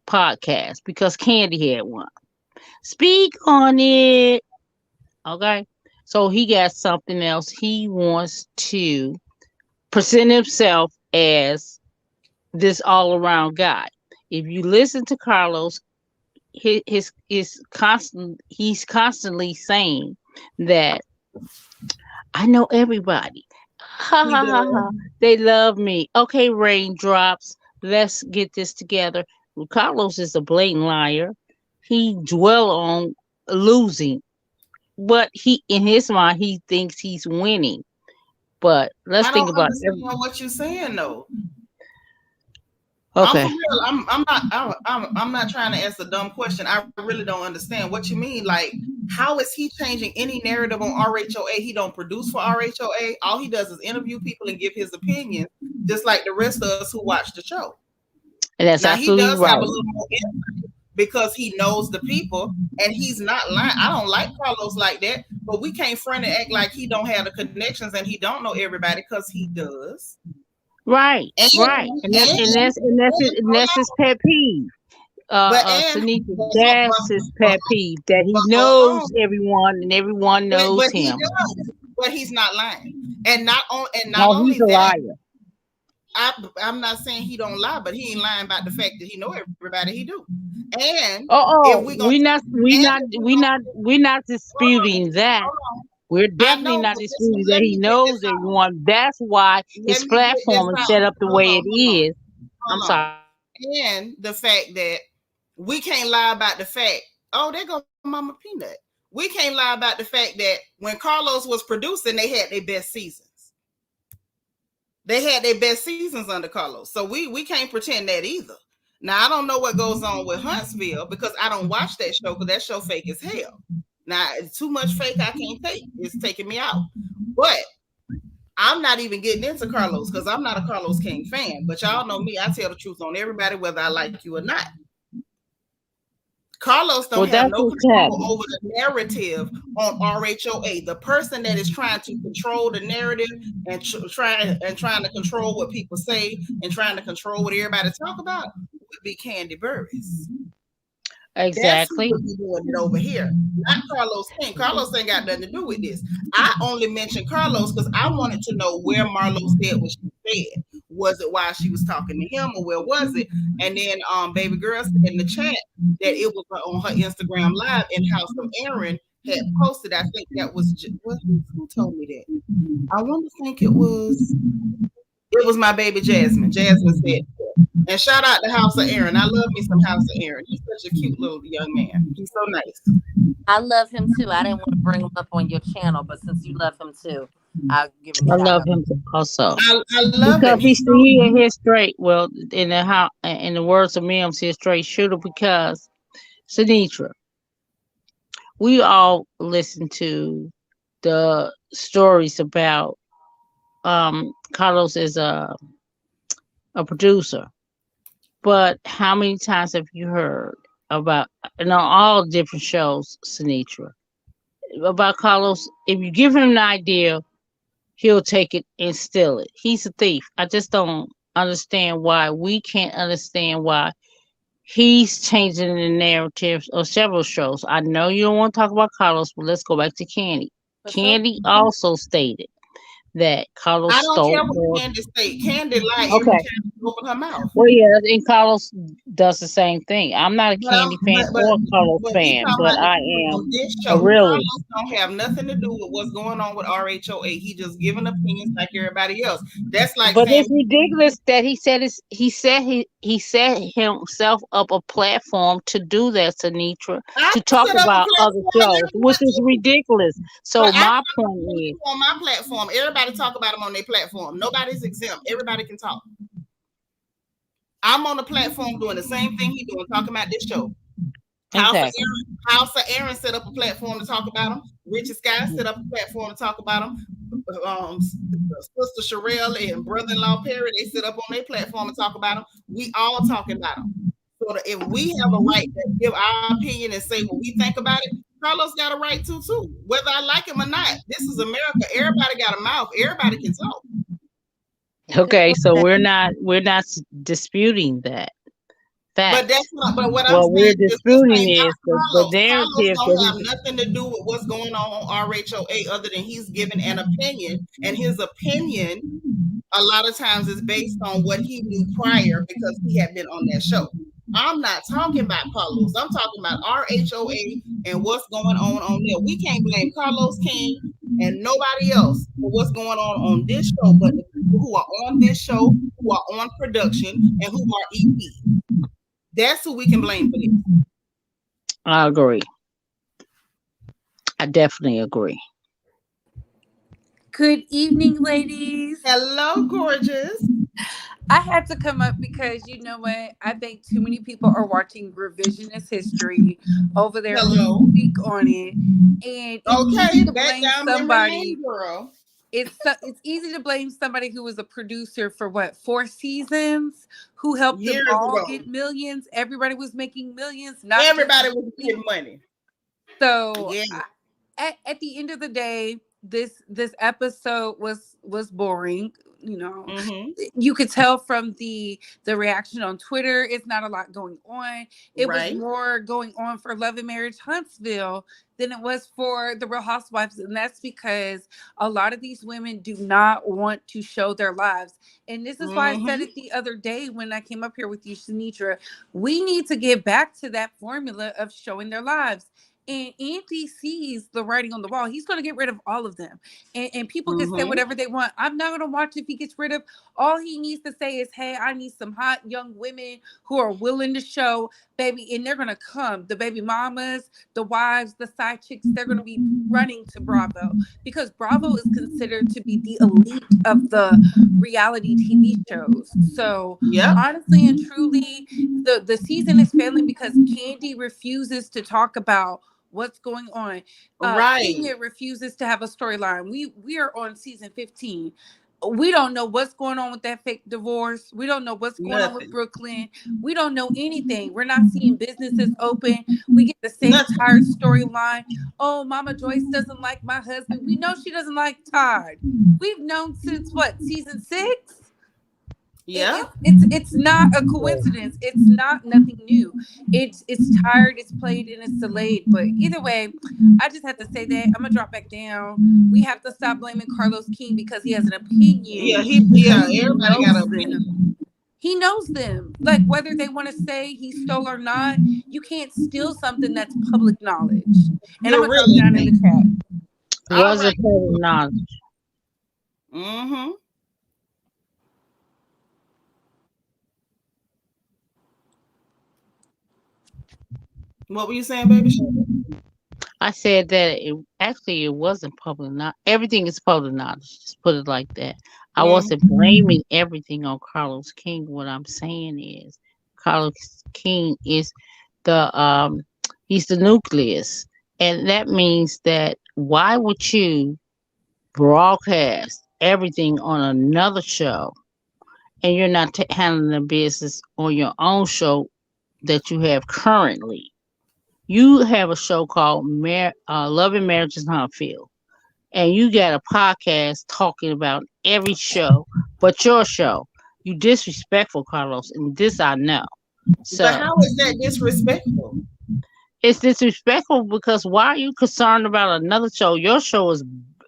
podcast because Candy had one. Speak on it, okay? So he got something else. He wants to present himself as this all around guy. If you listen to Carlos, he's constantly saying that I know everybody. Ha He ha ha does. ha. They love me. Okay, raindrops. Let's get this together. Carlos is a blatant liar. He dwell on losing, but he in his mind he thinks he's winning. But let's I think don't about understand what you're saying though. I'm for okay. real. I'm not trying to ask a dumb question. I really don't understand what you mean. Like, how is he changing any narrative on RHOA? He don't produce for RHOA. All he does is interview people and give his opinion, just like the rest of us who watch the show. And that's Now he absolutely does have a right. little more insight because he knows the people and he's not lying. I don't like Carlos like that, but we can't front and act like he don't have the connections and he don't know everybody because he does. Right, And right. And that's his pet peeve. but Tanika, but, that's his but, pet peeve that he but hold knows on. everyone and everyone But knows he him. does. But he's not lying. And not No, he's only a that, liar. I'm not saying he don't lie, but he ain't lying about the fact that he know everybody he do. And if Oh, we gonna and if we gonna we're not hold on, disputing that. hold on. We're I definitely know, not but listen, disputing that let he me get this knows out. everyone. That's why Let his me get this platform is out. set up the Hold way on, it hold on, is. I'm hold on. sorry. And the fact that we can't lie about the fact, oh, there go Mama Peanut. We can't lie about the fact that when Carlos was producing, they had their best seasons. They had their best seasons under Carlos. So we can't pretend that either. Now I don't know what goes on with Huntsville because I don't watch that show because that show fake as hell. Now it's too much fake I can't take. It's taking me out. But I'm not even getting into Carlos because I'm not a Carlos King fan. But y'all know me, I tell the truth on everybody, whether I like you or not. Carlos don't Well, have that's no what's control happening. over the narrative on RHOA. The person that is trying to control the narrative and trying to control what people say and trying to control what everybody talk about would be Candy Burris. That's who Exactly. would be doing it over here, not Carlos King. Carlos ain't got nothing to do with this. I only mentioned Carlos because I wanted to know where Marlow said what she said. Was it while she was talking to him, or where was it? And then, baby girl said in the chat that it was on her Instagram live, and House of Aaron had posted. I think that was who told me that. I want to think it was my baby Jasmine. Jasmine said, and shout out to House of Aaron. I love me some House of Aaron. He's such a cute little young man. He's so nice. I love him too. I didn't want to bring him up on your channel, but since you love him too, I'll give him I shout love out. him also I love him. because He's so he in his straight. Well, in the words of Mims, he's straight shooter because Sinitra. We all listen to the stories about Carlos is a producer, but how many times have you heard about and on all different shows, Sinitra, about Carlos? If you give him an idea, he'll take it and steal it. He's a thief. I just don't understand why we can't understand why he's changing the narratives of several shows. I know you don't want to talk about Carlos, but let's go back to Candy. For sure. Candy also stated that Carlos I don't stole care what her. Candy say. Candy lie every Okay. time she open her mouth. Well, yeah, and Carlos does the same thing. I'm not a But I'm Candy fan but or Carlos but we fan, talking but about the I people am on this a show. realist. Carlos don't have nothing to do with what's going on with RHOA. He just giving opinions like everybody else. That's like But saying it's ridiculous that he set himself up a platform to do that, Sanitra, I to talk set up a about other platform and shows, which everyone is too. ridiculous. But So I my talk point about is, people on my platform. Everybody talk about them on their platform. Nobody's exempt. Everybody can talk. I'm on the platform doing the same thing he doing, talking about this show. Exactly. House of Aaron set up a platform to talk about him. Richard Sky set up a platform to talk about him. Sister Sherelle and brother-in-law Perry, they sit up on their platform and talk about him. We all talking about him. So that if we have a right to give our opinion and say what we think about it, Carlos got a right to too. Whether I like him or not, this is America. Everybody got a mouth. Everybody can talk. okay, so we're not disputing that But fact. that's not. But what I'm What saying we're is this disputing ain't is not the Carlos. Carlos narrative don't that have he. nothing to do with what's going on RHOA other than he's giving an opinion, and his opinion a lot of times is based on what he knew prior because he had been on that show. I'm not talking about Carlos. I'm talking about RHOA and what's going on there. We can't blame Carlos King and nobody else for what's going on this show, but the people who are on this show, who are on production, and who are EP. That's who we can blame for this. I agree. I definitely agree. Good evening, ladies. Hello, gorgeous. I had to come up because you know what? I think too many people are watching revisionist history over there who Hello. speak on it. And it's easy Okay, to back blame down memory lane, somebody. girl. It's easy to blame somebody who was a producer for what, 4 seasons, who helped them Years all ago, get millions. Everybody was making millions, not just everybody was me. getting money. So Yeah. at the end of the day, this episode was boring. You know, Mm-hmm. you could tell from the reaction on Twitter. It's not a lot going on. It was Right. more going on for Love and Marriage Huntsville than it was for the Real Housewives, and that's because a lot of these women do not want to show their lives. And this is why I said Mm-hmm. it the other day when I came up here with you, Sinitra. We need to get back to that formula of showing their lives. And Andy sees the writing on the wall. He's going to get rid of all of them. And people can say Mm-hmm. whatever they want. I'm not going to watch if he gets rid of. All he needs to say is, hey, I need some hot young women who are willing to show, baby. And they're going to come. The baby mamas, the wives, the side chicks, they're going to be running to Bravo because Bravo is considered to be the elite of the reality TV shows. So Yep. honestly and truly, the season is failing because Candy refuses to talk about what's going on. Right. Kenya refuses to have a storyline. We are on season 15. We don't know what's going on with that fake divorce. We don't know what's going on with Nothing. Brooklyn. We don't know anything. We're not seeing businesses open. We get the same Nothing. tired storyline. Oh, Mama Joyce doesn't like my husband. We know she doesn't like Todd. We've known since what, season 6? Yeah. It's not a coincidence. It's not nothing new. It's tired, it's played, and it's delayed. But either way, I just have to say that I'm gonna drop back down. We have to stop blaming Carlos King because he has an opinion Yeah, because he everybody got an knows them. opinion. He knows them. Like whether they want to say he stole or not, you can't steal something that's public knowledge. And I'm You gonna drop really down in the can't. chat. All Was right. it public knowledge? Mm-hmm. What were you saying, baby? I said that it wasn't public knowledge. Everything is public knowledge. Just put it like that. I Mm-hmm. wasn't blaming everything on Carlos King. What I'm saying is, Carlos King is the he's the nucleus, and that means that why would you broadcast everything on another show and you're not handling the business on your own show that you have currently? You have a show called Love and Marriage in Huntsville, and you got a podcast talking about every show but your show. You disrespectful, Carlos, and this I know. But So how is that disrespectful? It's disrespectful because why are you concerned about another show? Your show is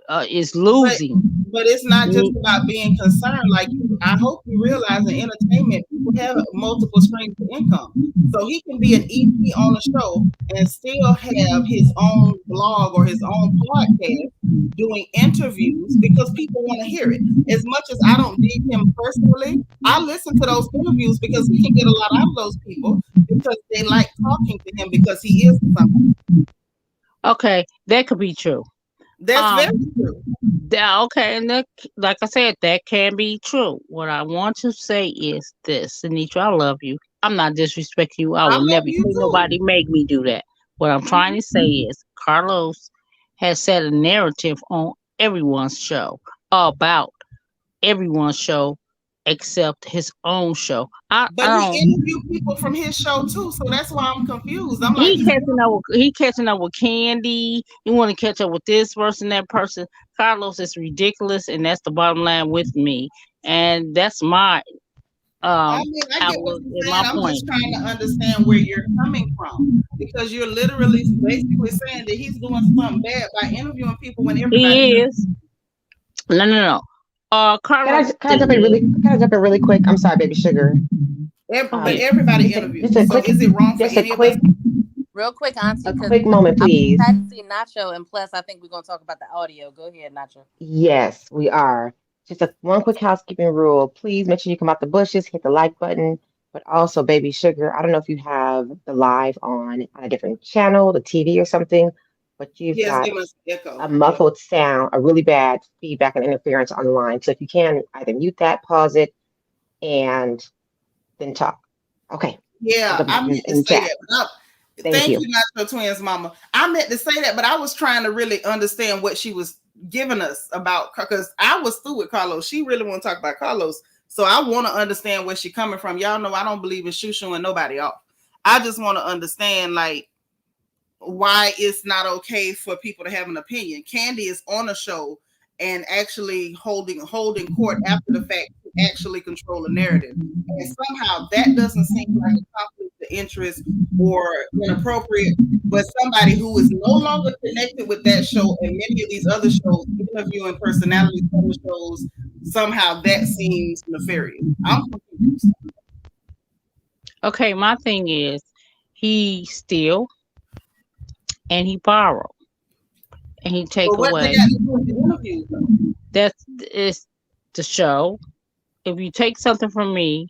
But losing. but it's not just Mm. about being concerned. Like I hope you realize in entertainment, people have multiple streams of income. So he can be an EP on a show and still have his own blog or his own podcast doing interviews because people want to hear it. As much as I don't dig him personally, I listen to those interviews because he can get a lot out of those people because they like talking to him because he is somebody. Okay, that could be true. That's very Um, true. okay, and that, like I said, that can be true. What I want to say is this, Anitra, I love you. I'm not disrespecting you. I I will love never you say too. nobody make me do that. What I'm trying to say is Carlos has set a narrative on everyone's show about everyone's show except his own show. I But he don't. interviewed people from his show too, so that's why I'm confused. I'm like, He he's catching up. He catching up with Candy. You want to catch up with this person, that person. Carlos is ridiculous, and that's the bottom line with me. And that's my I mean, I get what outlook you're and my saying. I'm just point. trying to understand where you're coming from because you're literally basically saying that he's doing something bad by interviewing people when everybody He else. is. No, no, no. Carlos Can I did jump in it. really? Can I jump in really quick? I'm sorry, baby sugar. But Yeah. everybody Just a interviews. So quick, is it wrong for just a any of us? quick, Real quick, Auntie, a because quick moment, I'm please. excited to see Nacho, and plus, I think we're gonna talk about the audio. Go ahead, Nacho. Yes, we are. Just a one quick housekeeping rule. Please make sure you come out the bushes, hit the like button. But also, baby sugar, I don't know if you have the live on a different channel, the TV or something, but you've Yes, got give us a echo. Yeah. muffled sound, a really bad feedback and interference on the line. So if you can, either mute that, pause it, and then talk. Okay, I'll Yeah, drop I it meant in to the say chat. that. But Thank thank you. you, Nacho Twins Mama. I meant to say that, but I was trying to really understand what she was giving us about because I was through with Carlos. She really want to talk about Carlos. So I want to understand where she coming from. Y'all know I don't believe in shooing nobody off. I just want to understand like why it's not okay for people to have an opinion. Candy is on a show and actually holding court after the fact to actually control a narrative. And somehow that doesn't seem like a conflict of interest or inappropriate. But somebody who is no longer connected with that show and many of these other shows, interviewing personalities from the shows, somehow that seems nefarious. I'm confused. Okay, my thing is, he steal and he borrow and he take But what they away. got to do with the interviews though? That's is the show. If you take something from me,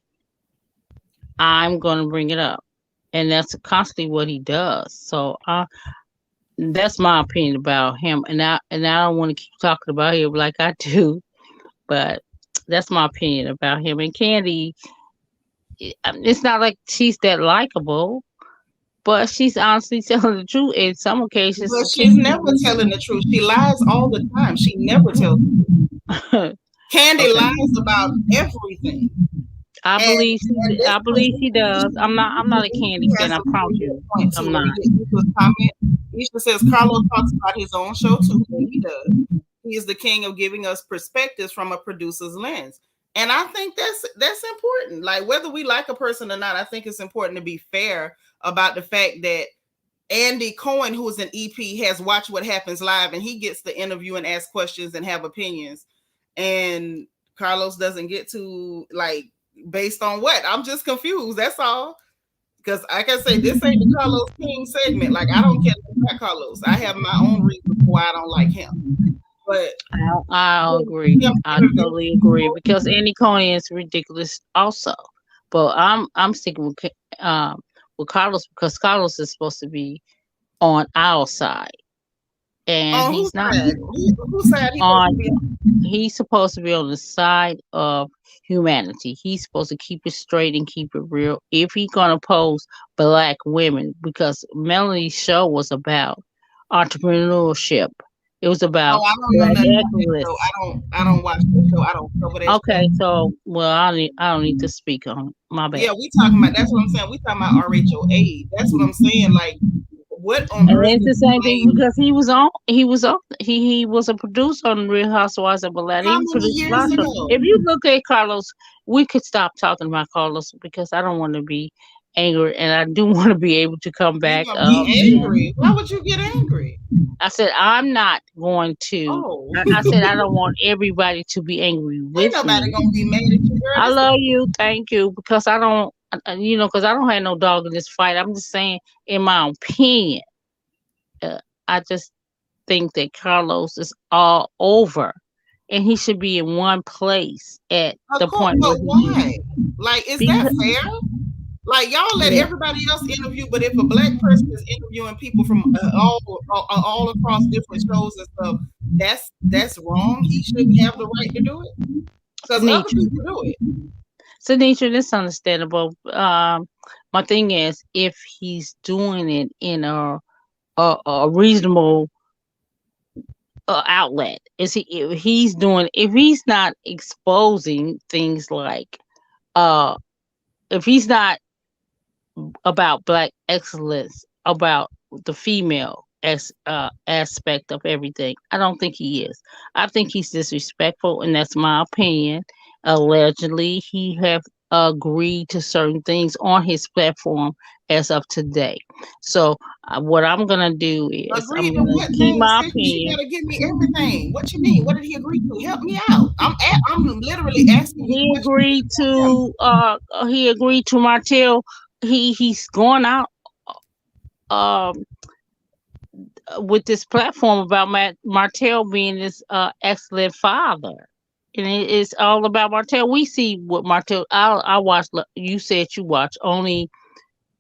I'm gonna bring it up, and that's constantly what he does. So, that's my opinion about him, and I don't want to keep talking about him like I do, but that's my opinion about him. And Candy, it's not like she's that likable, but she's honestly telling the truth in some occasions. But she's never telling the truth. She lies all the time. She never tells the truth. Candy Okay. lies about everything. And at this I point, believe she does. I'm not a Candy Isha fan. has I a promise really good you, point too. I'm Let me not. get Isha's comment. Isha says Carlos talks about his own show too, and he does. He is the king of giving us perspectives from a producer's lens. And I think that's important. Like whether we like a person or not, I think it's important to be fair about the fact that Andy Cohen, who is an EP, has watched What Happens Live, and he gets to interview and ask questions and have opinions. And Carlos doesn't get to like based on what? I'm just confused. That's all. Because like I say, this ain't the Carlos King segment. Like I don't care about Carlos. I have my own reasons why I don't like him. But I agree. I totally agree because Andy Cohen is ridiculous also. But I'm sticking with Carlos because Carlos is supposed to be on our side, and on whose he's not. side? Whose side he supposed to be On on? He's supposed to be on the side of humanity. He's supposed to keep it straight and keep it real. If he's gonna pose black women, because Melanie's show was about entrepreneurship. It was Oh, about I don't know black nothing about that show. excellence. I don't watch that show. I don't cover that show. Okay, so well, I don't need to speak on it. My bad. Yeah, we talking about that's what I'm saying. We talking about RHOA. That's what I'm saying. Like, what on And earth it's would the you same thing blame? because he was a producer on Real Housewives of Atlanta. How He many produced a lot years of stuff. ago? If you look at Carlos, we could stop talking about Carlos because I don't want to be angry, and I do want to be able to come You're back gonna up. be And angry. Why would you get angry? I said I'm not going to. Oh, I said I don't want everybody to be angry ain't with nobody me. gonna be mad at you, girl. I This the love you, thank you, because I don't, because I don't have no dog in this fight. I'm just saying, in my opinion, uh, I just think that Carlos is all over, and he should be in one place at of the course, point but where he is. why? Like, is that Because fair? Like, y'all let yeah, everybody else interview, but if a black person is interviewing people from all across different shows and stuff, that's wrong. He shouldn't have the right to do it because other Sinitra, people do it. Sinitra, that's understandable. My thing is, if he's doing it in a reasonable outlet, is he? If he's doing, if he's not exposing things like, uh, if he's not about black excellence, about the female aspect of everything. I don't think he is. I think he's disrespectful, and that's my opinion. Allegedly, he have agreed to certain things on his platform as of today. So what I'm gonna do is I'm Agreed to gonna what keep thing, my sis? You opinion. gotta give me everything. What you mean? What did he agree to? Help me out. I'm literally asking you He questions. agreed to Martell. He's going out um with this platform about Martell being this excellent father. And it's all about Martell. We see what Martell. I watch. You said you watch only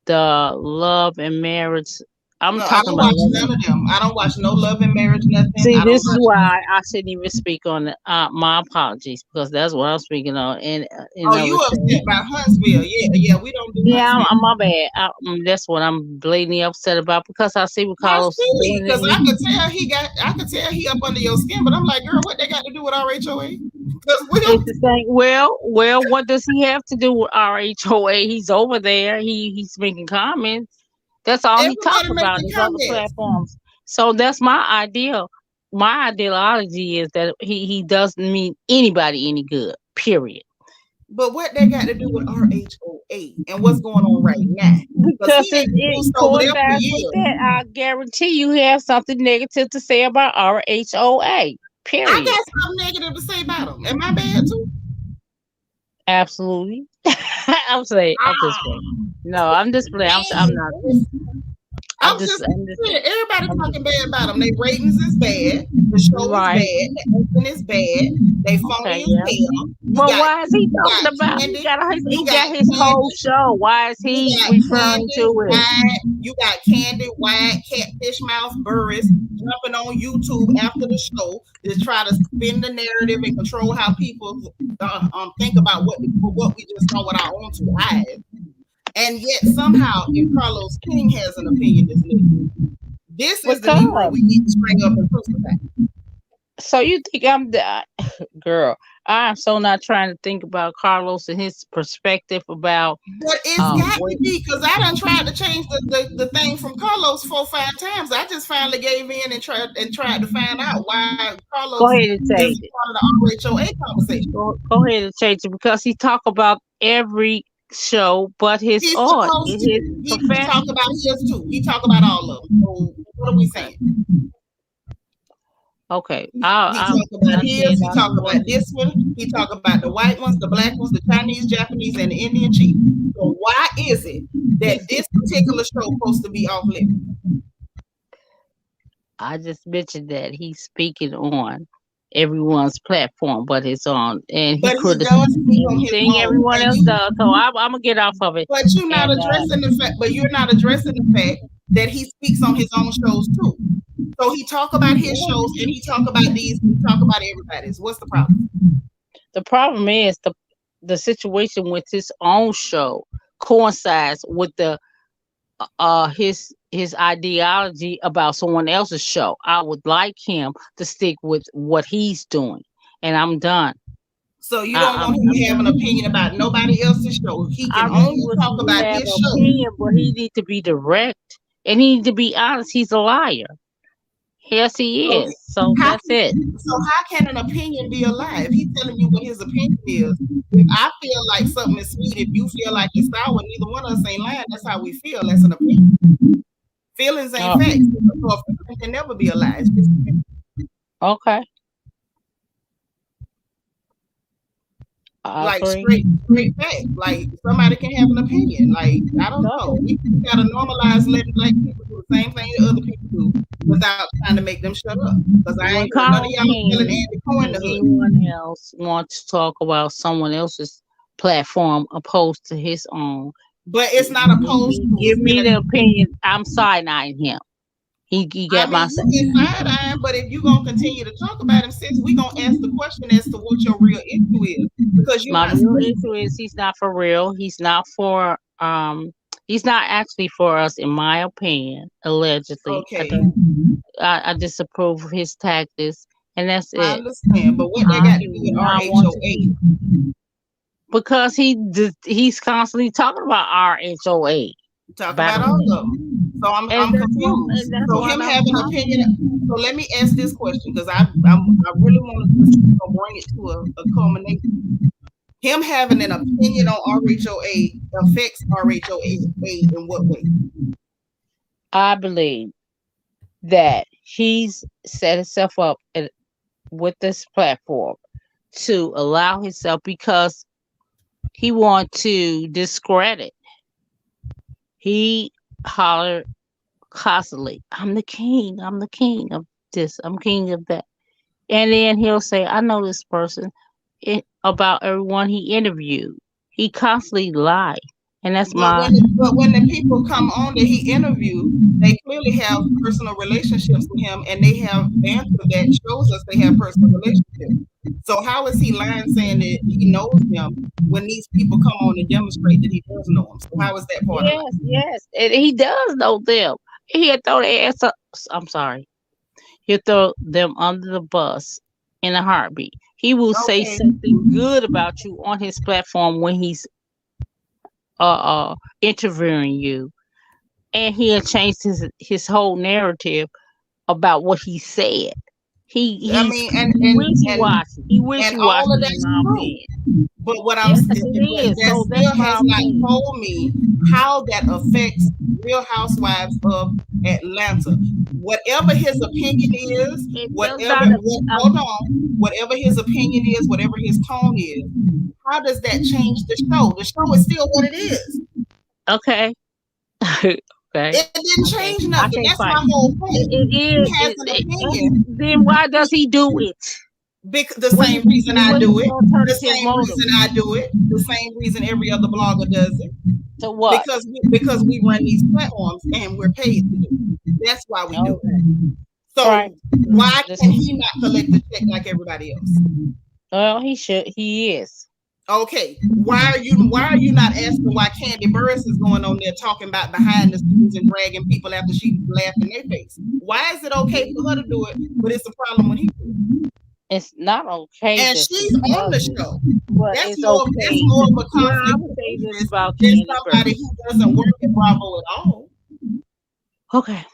the Love and Marriage. I'm No, I talking don't about watch Love. none of them. I don't watch no love and marriage, nothing. See, I don't this is watch. why I shouldn't even speak on it. My apologies, because that's what I'm speaking on. And Oh, I you would upset say, about Huntsville? Yeah, yeah. We don't do yeah, Huntsville. my bad. That's what I'm blatantly upset about because I see what I Carlos is see, doing. because I And could tell I could tell he up under your skin. But I'm like, girl, what they got to do with RHOA? Because we it's don't. the same. Well, what does he have to do with RHOA? He's over there. He's making comments. That's all he talk Everybody about making in his other comments. platforms. So that's my ideal. My ideology is that he doesn't mean anybody any good. Period. But what they got to do with RHOA and what's going on right now? Because he Because ain't produced it over there for coincides with years. that. I guarantee you have something negative to say about RHOA. I Period. got something negative to say about him. Am I bad too? Absolutely. I'm saying. I'm just Ah, playing. No, I'm just playing. I'm dang. not. I'm just I'm just. saying, everybody I'm just. talking bad about them. Their ratings is bad. The show is Right. bad. The acting is bad. They phony Okay. as Yeah. hell. But why is he talking about? Candy. He You got got his whole candy. show. Why is You he got referring Candy to it? White. You got Candy White, Catfish Mouth Burris jumping on YouTube after the show to try to spin the narrative and control how people think about what we just saw with our own two eyes. And yet somehow, if Carlos King has an opinion this Negro, this is the Negro Because we need to string up and crucify. so you think I'm the girl? I'm so not trying to think about Carlos and his perspective about But it's got what to be because I done tried to change the thing from Carlos 4 or 5 times. I just finally gave in and tried to find out why go Carlos ahead and change isn't it. part of the RHOA conversation. Go ahead and change it because he talk about every show but his He's art supposed and to. his He talk profession. about his too. He talk about all of them. So what are we Okay. saying? Okay. He talk about I said his. He I talk support about this one. He talk about the white ones, the black ones, the Chinese, Japanese, and the Indian chief. So why is it that this particular show supposed to be off limits? I just mentioned that he's speaking on everyone's platform but his own, and he But he criticizes does speak on his everything own, everyone and else you. does. So I'm gonna get off of it. But you're not And addressing the fact. But you're not addressing the fact that he speaks on his own shows too. So he talk about his shows, and he talk about these, and he talk about everybody's. What's the problem? the problem is the situation with his own show coincides with the his ideology about someone else's show. I would like him to stick with what he's doing, and I'm done. So you don't want him I'm to have an done. opinion about nobody else's show. He I can really only wish talk he about have his an show. opinion, but he need to be direct and he need to be honest. He's a liar. Yes, he So is. So how that's it. how can an opinion be a lie? If he's telling you what his opinion is, if I feel like something is sweet, if you feel like it's sour, neither one of us ain't lying. That's how we feel. That's an opinion. Feelings ain't Oh, facts. So a feeling can never be a lie. It's just okay. I like agree. straight facts. Like somebody can have an opinion. Like I don't know. Okay. We gotta normalize letting black people do the same thing that other people do without trying to make them shut up. Because I ain't When heard none of Carlos y'all telling King Andy Cohen and the hood. anyone else wants to talk about someone else's platform opposed to his own, But it's not opposed to. give It's been me a. the opinion. I'm side-eyeing him. He I got mean, my you side. get side eyeing, but if you're gonna continue to talk about him, sis, we gonna ask the question as to what your real issue is because you're My not real speaking. issue is he's not for real. He's not actually for us, in my opinion. Allegedly, I Okay, don't. I disapprove of his tactics, and that's I it. understand, but what they I got to do do with not want to RHOA? see because he's constantly talking about RHOA. Talk About about all of them. So I'm confused. and that's So what him I'm having talking opinion. about. So let me ask this question because I really want to just bring it to a culmination. Him having an opinion on RHOA affects RHOA in what way? I believe that he's set himself up with this platform to allow himself because he want to discredit. He hollered constantly, I'm the king. I'm the king of this. I'm king of that. And then he'll say, I know this person about everyone he interviewed. He constantly lied. And that's my But when the people come on that he interviewed, they clearly have personal relationships with him, and they have banter that shows us they have personal relationships. So how is he lying saying that he knows them when these people come on and demonstrate that he does know them? So how is that part of yes, yes. And he does know them. He'll throw their ass up. I'm sorry. He'll throw them under the bus in a heartbeat. He will life? say Okay, something good about you on his platform when he's interviewing you, and he'll change his whole narrative about what he said. I mean, He wishy washy. He and wishy all of washy in that's my true. opinion. But what Yes, it but is. that So that's still my has not opinion. told me how that affects Real Housewives of Atlanta. Whatever his opinion is, It does whatever not. hold on, whatever his opinion is, whatever his tone is, how does that change the show? The show is still what it is. Okay. Okay. It didn't change I nothing. can't That's my fight. whole point. It He is. has an And opinion. then why does he do it? The same reason I What is do it. the The alternative same motive? reason I do it. The same reason every other blogger does it. To what? Because we run these platforms and we're paid to do it. That's why we do it. Okay. Right. So why This can is, he not collect the check like everybody else? well, he should. He is. Okay, why are you not asking why Candy Burris is going on there talking about behind the scenes and dragging people after she laughed in their face? Why is it okay for her to do it, but it's a problem when he do it? It's not okay And that she's she on the does it, show. but That's it's more okay. that's more of a Well, I conflict would of say this interest about than Candy somebody Burris. who doesn't work at Bravo at all. Okay.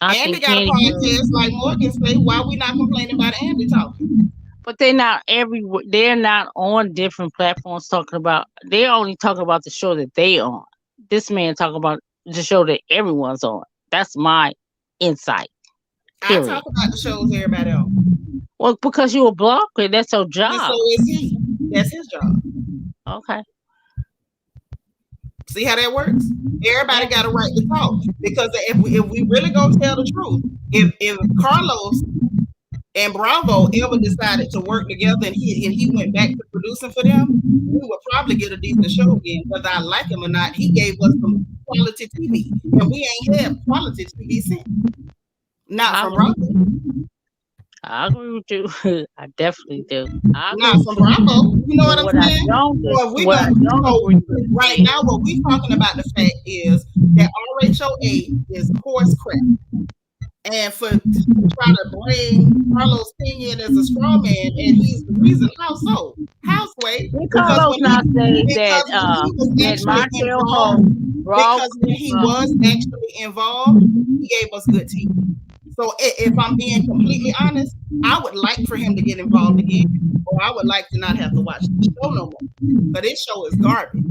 I Andy think got a Candy Burris, podcast like Morgan say. Why we not complaining about Andy talking? but they're not everywhere. They're not on different platforms talking about. They're only talking about the show that they on. This man talking about the show that everyone's on. That's my insight. I Period. talk about the shows everybody on. Well, because you're a blogger, that's your And so job. is he. That's his job. Okay. See how that works? Everybody Yeah. got a right to talk. Because if we really gonna tell the truth, if Carlos and Bravo ever decided to work together and he went back to producing for them, we would probably get a decent show again. Whether I like him or not, he gave us some quality TV. And we ain't had quality TV since. Not I from agree. Bravo. I agree with you. I definitely do. I agree Not with from you. Bravo. You know But what I'm saying? what I don't So agree with right is now what we talking about the fact is that RHOA is horse crap. And to try to bring Carlos Pena as a straw man, and he's the reason. How so? How, Sway? did Because Carlos not say because when he was that actually Martell involved, Holt, Raw because when he was actually involved, he gave us good TV. So if I'm being completely honest, I would like for him to get involved again, or I would like to not have to watch the show no more. But this show is garbage.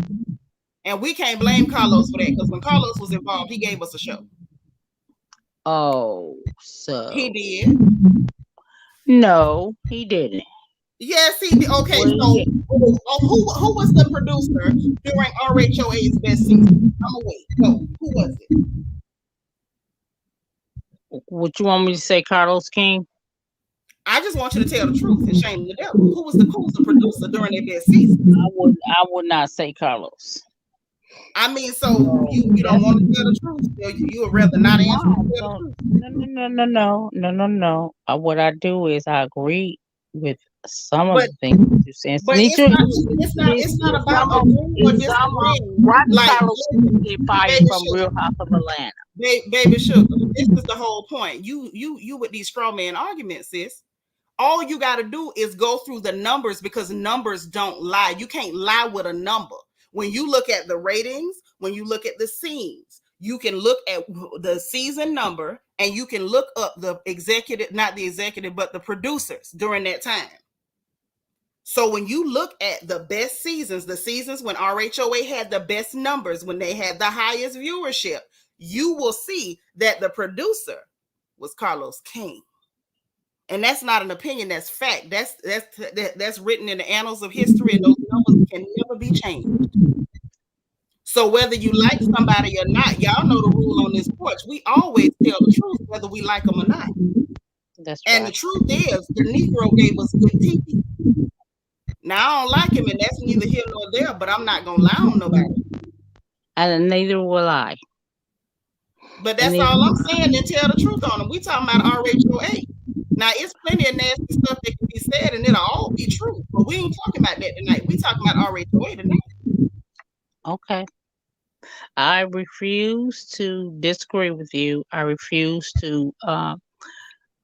And we can't blame Carlos for that because when Carlos was involved, he gave us a show. Oh, He so did. no, he didn't. Yes, he did. Okay, so who was the producer during RHOA's best season? I'm gonna wait. Go. Who was it? What you want me to say, Carlos King? I just want you to tell the truth and shame the devil. Who was the producer during their best season? I would not say Carlos. I mean, so you don't want to tell the truth. You would rather not answer and tell the truth. No. What I do is I agree with some of But the things that you said. but it's not about agreeing or disagreeing. Why did Like Carlos listen, get fired baby from sugar, Real House of Atlanta? baby sugar. This is the whole point. You with these straw man arguments, sis. All you got to do is go through the numbers because numbers don't lie. You can't lie with a number. When you look at the ratings, when you look at the scenes, you can look at the season number and you can look up the executive, not the executive, but the producers during that time. So when you look at the best seasons, the seasons when RHOA had the best numbers, when they had the highest viewership, you will see that the producer was Carlos King. And that's not an opinion, that's fact. That's written in the annals of history, and those numbers can never be changed. So whether you like somebody or not, y'all know the rule on this porch. We always tell the truth, whether we like them or not. That's and right. the truth is, the Negro gave us good TV. Now I don't like him, and that's neither here nor there. But I'm not gonna lie on nobody. And neither will I. But that's all I'm saying. And tell the truth on him. We talking about RHOA. Now, it's plenty of nasty stuff that can be said, and it'll all be true. But we ain't talking about that tonight. We talking about RHOA tonight. Okay. I refuse to disagree with you. I refuse to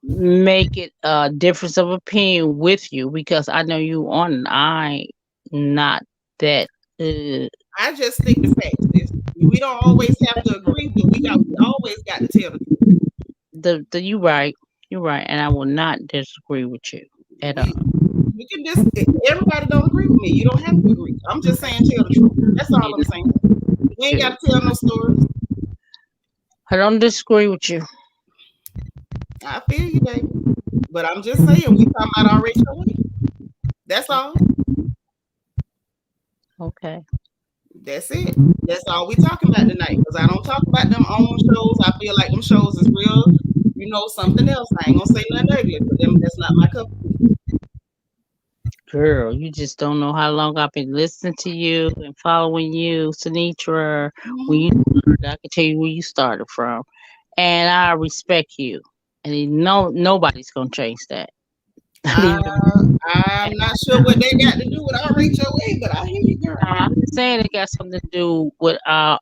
make it a difference of opinion with you because I know you on and I not that. I just stick to facts. We don't always have to agree, but we always got to tell the truth. You're right. You're right, and I will not disagree with you at all. You can just everybody don't agree with me. You don't have to agree. I'm just saying tell the truth. That's all I'm saying. We ain't got to tell no stories. I don't disagree with you. I feel you, baby. But I'm just saying we talking about RHOA. That's all. Okay. That's it. That's all we talking about tonight. Because I don't talk about them own shows. I feel like them shows is real, something else. I ain't gonna say nothing ugly, but them that's not my cup of tea. Girl, you just don't know how long I've been listening to you and following you, Sinitra. When you started, I can tell you where you started from, and I respect you. And nobody's gonna change that. I'm not sure what they got to do with RHOA, but I hear you, girl. I'm saying it got something to do with our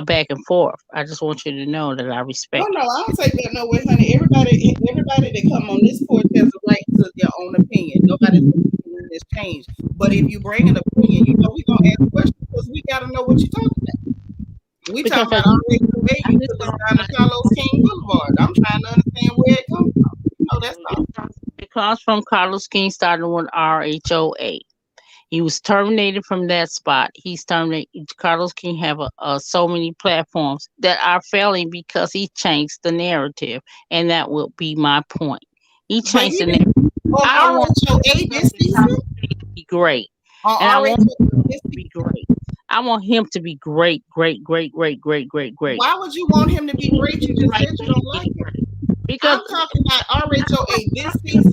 back and forth. I just want you to know that I respect. No, I don't take that no way, honey. Everybody that come on this porch has a right to their own opinion. Nobody's opinion has changed. But if you bring an opinion, we gonna ask questions because we gotta know what you're talking about. We talking about RHOA. You took us down to Carlos King Boulevard. I'm trying to understand where it comes from. That's all. It comes from Carlos King starting with RHOA. He was terminated from that spot. He's terminated. Carlos King have so many platforms that are failing because he changed the narrative, and that will be my point. He changed the narrative. I want RHOA this season to be great, and I want him to be great. I want him to be great. Why would you want him to be great? You just said you don't like him. Because I'm talking about RHOA this season.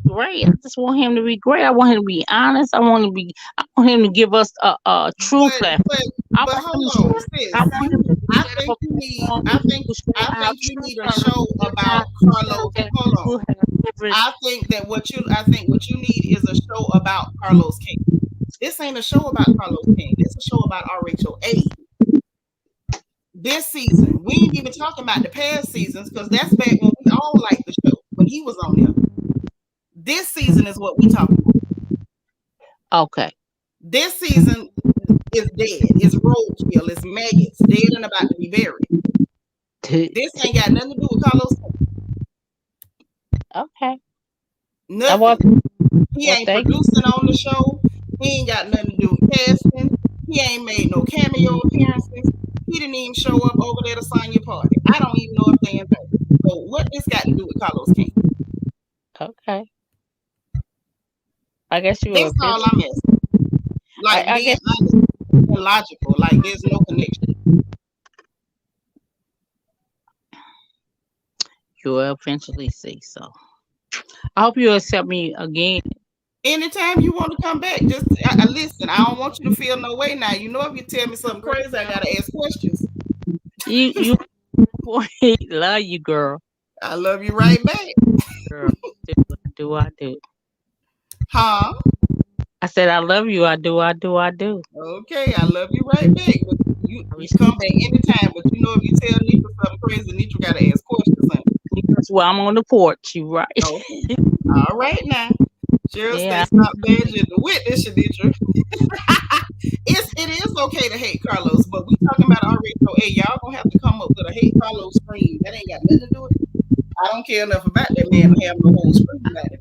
Great. I just want him to be great. I want him to be honest. I want him to give us a true platform. But hold on, sis. I think you need a show about Carlos. Hold on. I think what you need is a show about Carlos King. This ain't a show about Carlos King. This is a show about RHOA. This season, we ain't even talking about the past seasons because that's back when we all liked the show when he was on there. This season is what we talking about. Okay. This season is dead. It's roadkill. It's maggots. Dead and about to be buried. This ain't got nothing to do with Carlos. Okay. Nothing. He Well, ain't thank you. producing on the show. He ain't got nothing to do with casting. He ain't made no cameo appearances. He didn't even show up over there to sign your party. I don't even know if they invited. So what this got to do with Carlos King? Okay. I guess you That's were all I'm asking. Like I being guess honest and logical. Like there's no connection. you will eventually see. So I hope you accept me again. Anytime you want to come back, just listen. I don't want you to feel no way now. You know, if you tell me something crazy, I gotta ask questions. You love you, girl. I love you right back. Girl, do I do? Huh? I said I love you. I do. I do. I do. Okay, I love you right back. But you come back anytime. But you know, if you tell Nitra something crazy, Nitra gotta ask questions, honey. That's why I'm on the porch. You right? Okay. All right now. Cheryl say Yeah. stop badgering the witness, Nitra. It is okay to hate Carlos, but we talking about RHOA. Y'all gonna have to come up with a hate Carlos scream. That ain't got nothing to do with it. I don't care enough about that man to have no whole scream about it.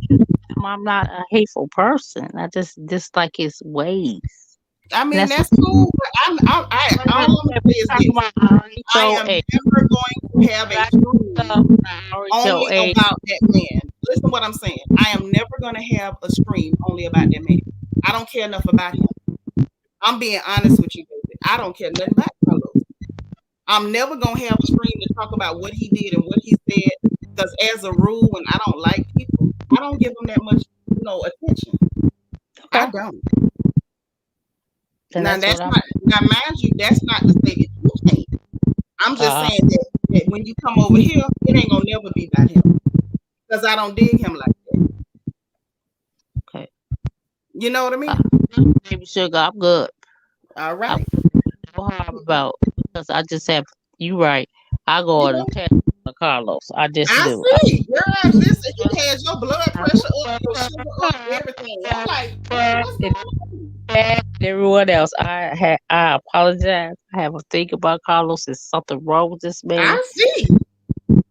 I'm not a hateful person. I just dislike his ways. I And mean, that's what that's cool, but all I'm gonna say is talking this. about I am RHOA. never going to have a scream only RHOA. about that man. Listen to what I'm saying. I am never going to have a scream only about that man. I don't care enough about him. I'm being honest with you, baby. I don't care nothing about Carlos. I'm never going to have a scream to talk about what he did and what he said. Because as a rule, when I don't like people, I don't give them that much, attention. I Okay. don't. Then Now that's that's what I'm. not. Now, mind you, that's not to say that you can't. I'm just Uh, saying that when you come over here, it ain't gonna never be about him because I don't dig him like that. okay. You know what I Uh, mean? Baby sugar, I'm good. All I'm right. so hard about because I just have you right. I go on Yeah, and test Carlos. I just I do. see. Girl, listen, he has your blood pressure up, your sugar up, everything. I'm like, what's And going on? everyone else, I apologize. I have a think about Carlos. There's something wrong with this man, I see.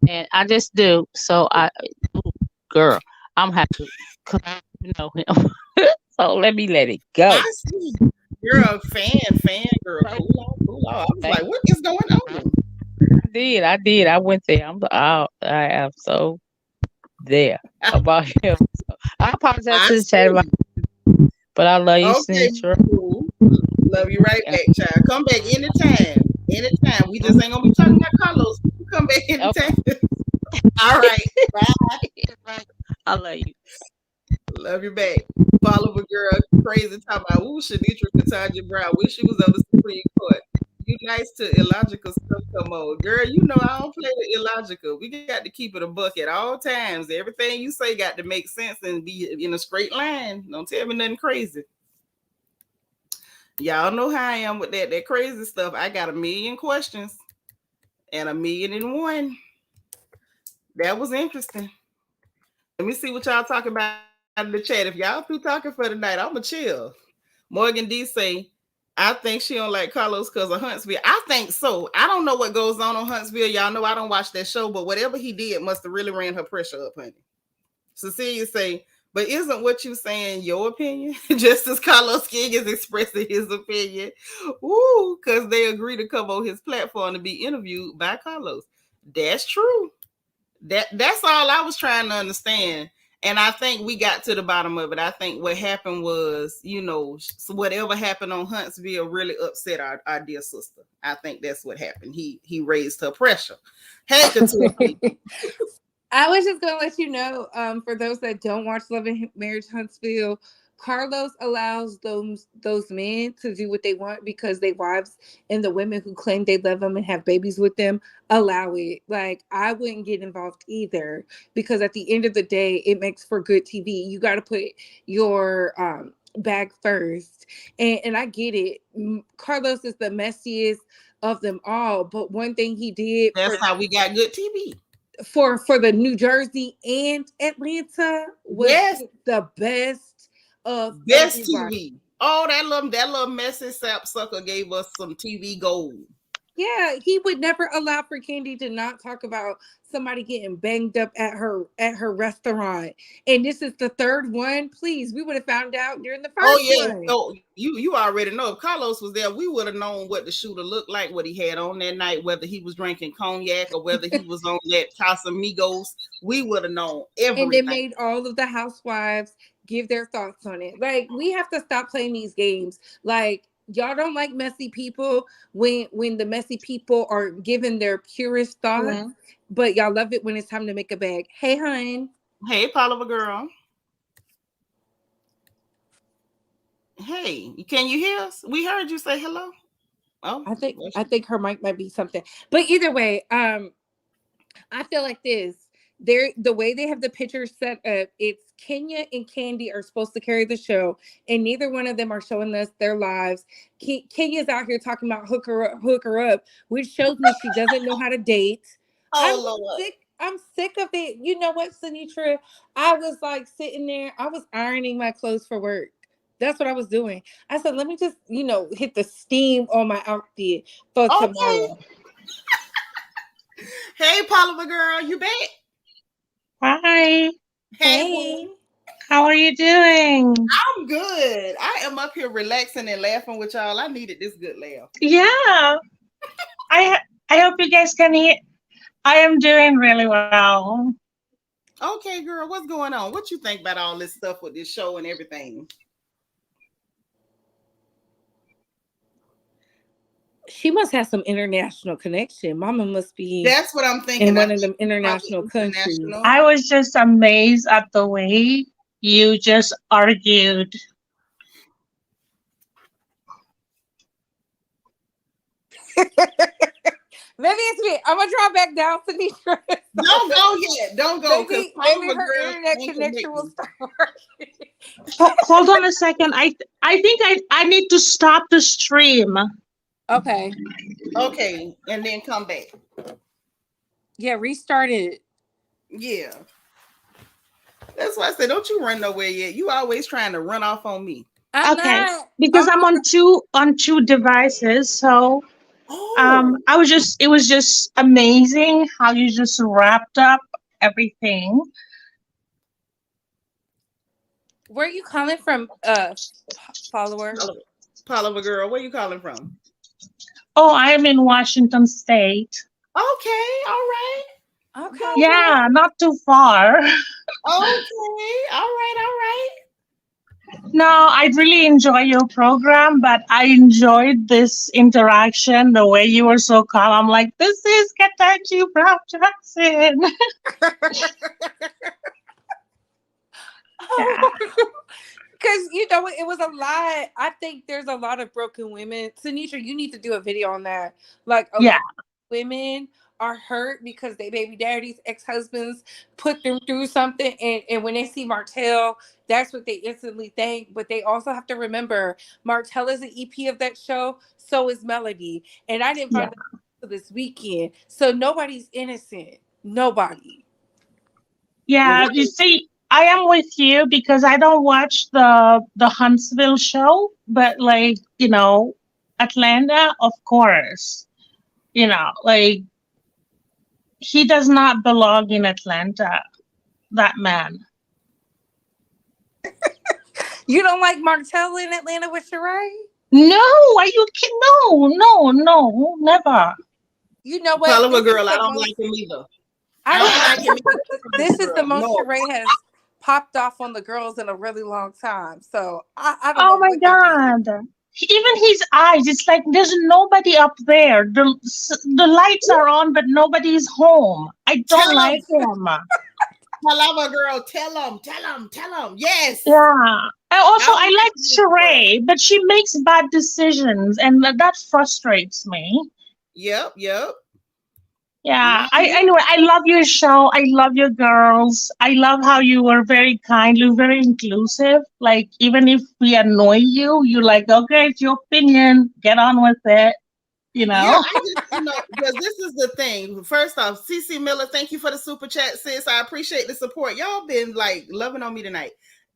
and I just do. So girl, I'm happy because I know him. So let it go. I see. You're a fan girl. Cool on, cool on. I was like, what is going on? I did. I went there. I am so there about him. So, I apologize I to the chat about, see. but I love you, Okay, Sinatra. cool. Love you right back, child. Come back anytime. Anytime. We just ain't gonna be talking about Carlos. You come back Okay. anytime. All right. Bye. I love you. Love you back. Follow a girl crazy talking about ooh, Shaditra Kataja Brown. Wish she was on the Supreme Court. You nice to illogical stuff come on. Girl, you know I don't play with illogical. We got to keep it a buck at all times. Everything you say got to make sense and be in a straight line. Don't tell me nothing crazy. Y'all know how I am with that crazy stuff. I got a million questions and a million and one. That was interesting. Let me see what y'all talking about in the chat. If y'all through talking for the night, I'ma chill. Morgan D say, I think she don't like Carlos because of Huntsville. I think so. I don't know what goes on Huntsville. Y'all know I don't watch that show, but whatever he did must have really ran her pressure up, honey. Cecilia say, but isn't what you saying your opinion? Just as Carlos King is expressing his opinion. Ooh, because they agree to come on his platform to be interviewed by Carlos. That's true. That's all I was trying to understand. And I think we got to the bottom of it. I think what happened was, whatever happened on Huntsville really upset our dear sister. I think that's what happened. He raised her pressure. Hey, Couture. I was just gonna let you know, for those that don't watch Love and Marriage Huntsville, Carlos allows those men to do what they want because they wives and the women who claim they love them and have babies with them allow it. Like I wouldn't get involved either because at the end of the day, it makes for good TV. You got to put your bag first, and I get it. Carlos is the messiest of them all, but one thing he did That's how we got good TV. For the New Jersey and Atlanta was Yes, the best of best everybody. TV. Oh, that little messy sap sucker gave us some TV gold. Yeah, he would never allow for Candy to not talk about somebody getting banged up at her restaurant. And this is the third one. Please, we would have found out during the Oh first yeah. one. So you already know if Carlos was there, we would have known what the shooter looked like, what he had on that night, whether he was drinking cognac or whether he was on that Casamigos. We would have known And it everything. made all of the housewives give their thoughts on it. Like, we have to stop playing these games. Like, y'all don't like messy people when the messy people are giving their purest thoughts, but y'all love it when it's time to make a bag. Hey, hun. Hey, Oliver girl. Hey, can you hear us? We heard you say hello. Oh, I think her mic might be something. But either way, I feel like this. The way they have the pictures set up, it's Kenya and Candy are supposed to carry the show, and neither one of them are showing us their lives. Kenya's out here talking about hook her up, which shows me she doesn't know how to date. I'm oh Lord. sick. I'm sick of it. You know what, Sinitra? I was like sitting there. I was ironing my clothes for work. That's what I was doing. I said, let me just, hit the steam on my outfit for Okay. tomorrow. Hey, Oliver girl, you back? Hi. Hey. How are you doing? I'm good. I am up here relaxing and laughing with y'all. I needed this good laugh. Yeah. I hope you guys can hear. I am doing really well. Okay, girl, what's going on? What you think about all this stuff with this show and everything? She must have some international connection. Mama must be That's what I'm thinking. in I one of think them it's probably international countries. international. I was just amazed at the way you just argued. Maybe it's me. I'm gonna draw back down, Tanisha. Don't go yet. Don't go because Maybe Oliver her girl internet ain't connection will connecting. start working. Hold on a second. I think I need to stop the stream. Okay. Okay, and then come back. Yeah, restart it. Yeah. That's why I said, don't you run nowhere yet. You always trying to run off on me. I'm Okay. not. Because I'm on two devices, so Oh, it was just amazing how you just wrapped up everything. Where are you calling from, follower? Oliver girl, where you calling from? Oh, I am in Washington State. Okay, all right. Okay. Don't go. Yeah, not too far. Okay, all right, all right. No, I really enjoy your program, but I enjoyed this interaction, the way you were so calm. I'm like, this is Katachi Brown Jackson. Yeah. Because you know what, it was a lot. I think there's a lot of broken women. Tanisha, you need to do a video on that. Like, a lot Yeah. of women are hurt because they baby daddies, ex-husbands put them through something, and when they see Martell, that's what they instantly think. But they also have to remember Martell is an EP of that show, so is Melody. And I didn't Yeah. find out this weekend. So nobody's innocent. Nobody. Yeah. You Right. see, I am with you because I don't watch the Huntsville show, but like, Atlanta, of course. Like he does not belong in Atlanta, that man. You don't like Martell in Atlanta with Sheree? No, are you kidding? No, no, no, never. You know what? Oliver This is girl, I the don't like most. him either. I I don't don't like him either, but either, this Oliver is the girl. most No. Sheree has popped off on the girls in a really long time. So I don't Oh know my what they did. God. Even his eyes, it's like there's nobody up there. The lights are on, but nobody's home. I don't Tell him, like him. Oliver girl, tell him, tell him, tell him. Yes. Yeah. And also, I I want like to hear the girl. Sheree, but she makes bad decisions, and that frustrates me. Yep, yep. Yeah. Mhm. Anyway, I love your show. I love your girls. I love how you were very kind. You're very inclusive. Like, even if we annoy you, you're like, okay, it's your opinion. Get on with it. You Yeah, know? I just, because this is the thing. First off, CC Miller, thank you for the super chat, sis. I appreciate the support. Y'all been like loving on me tonight.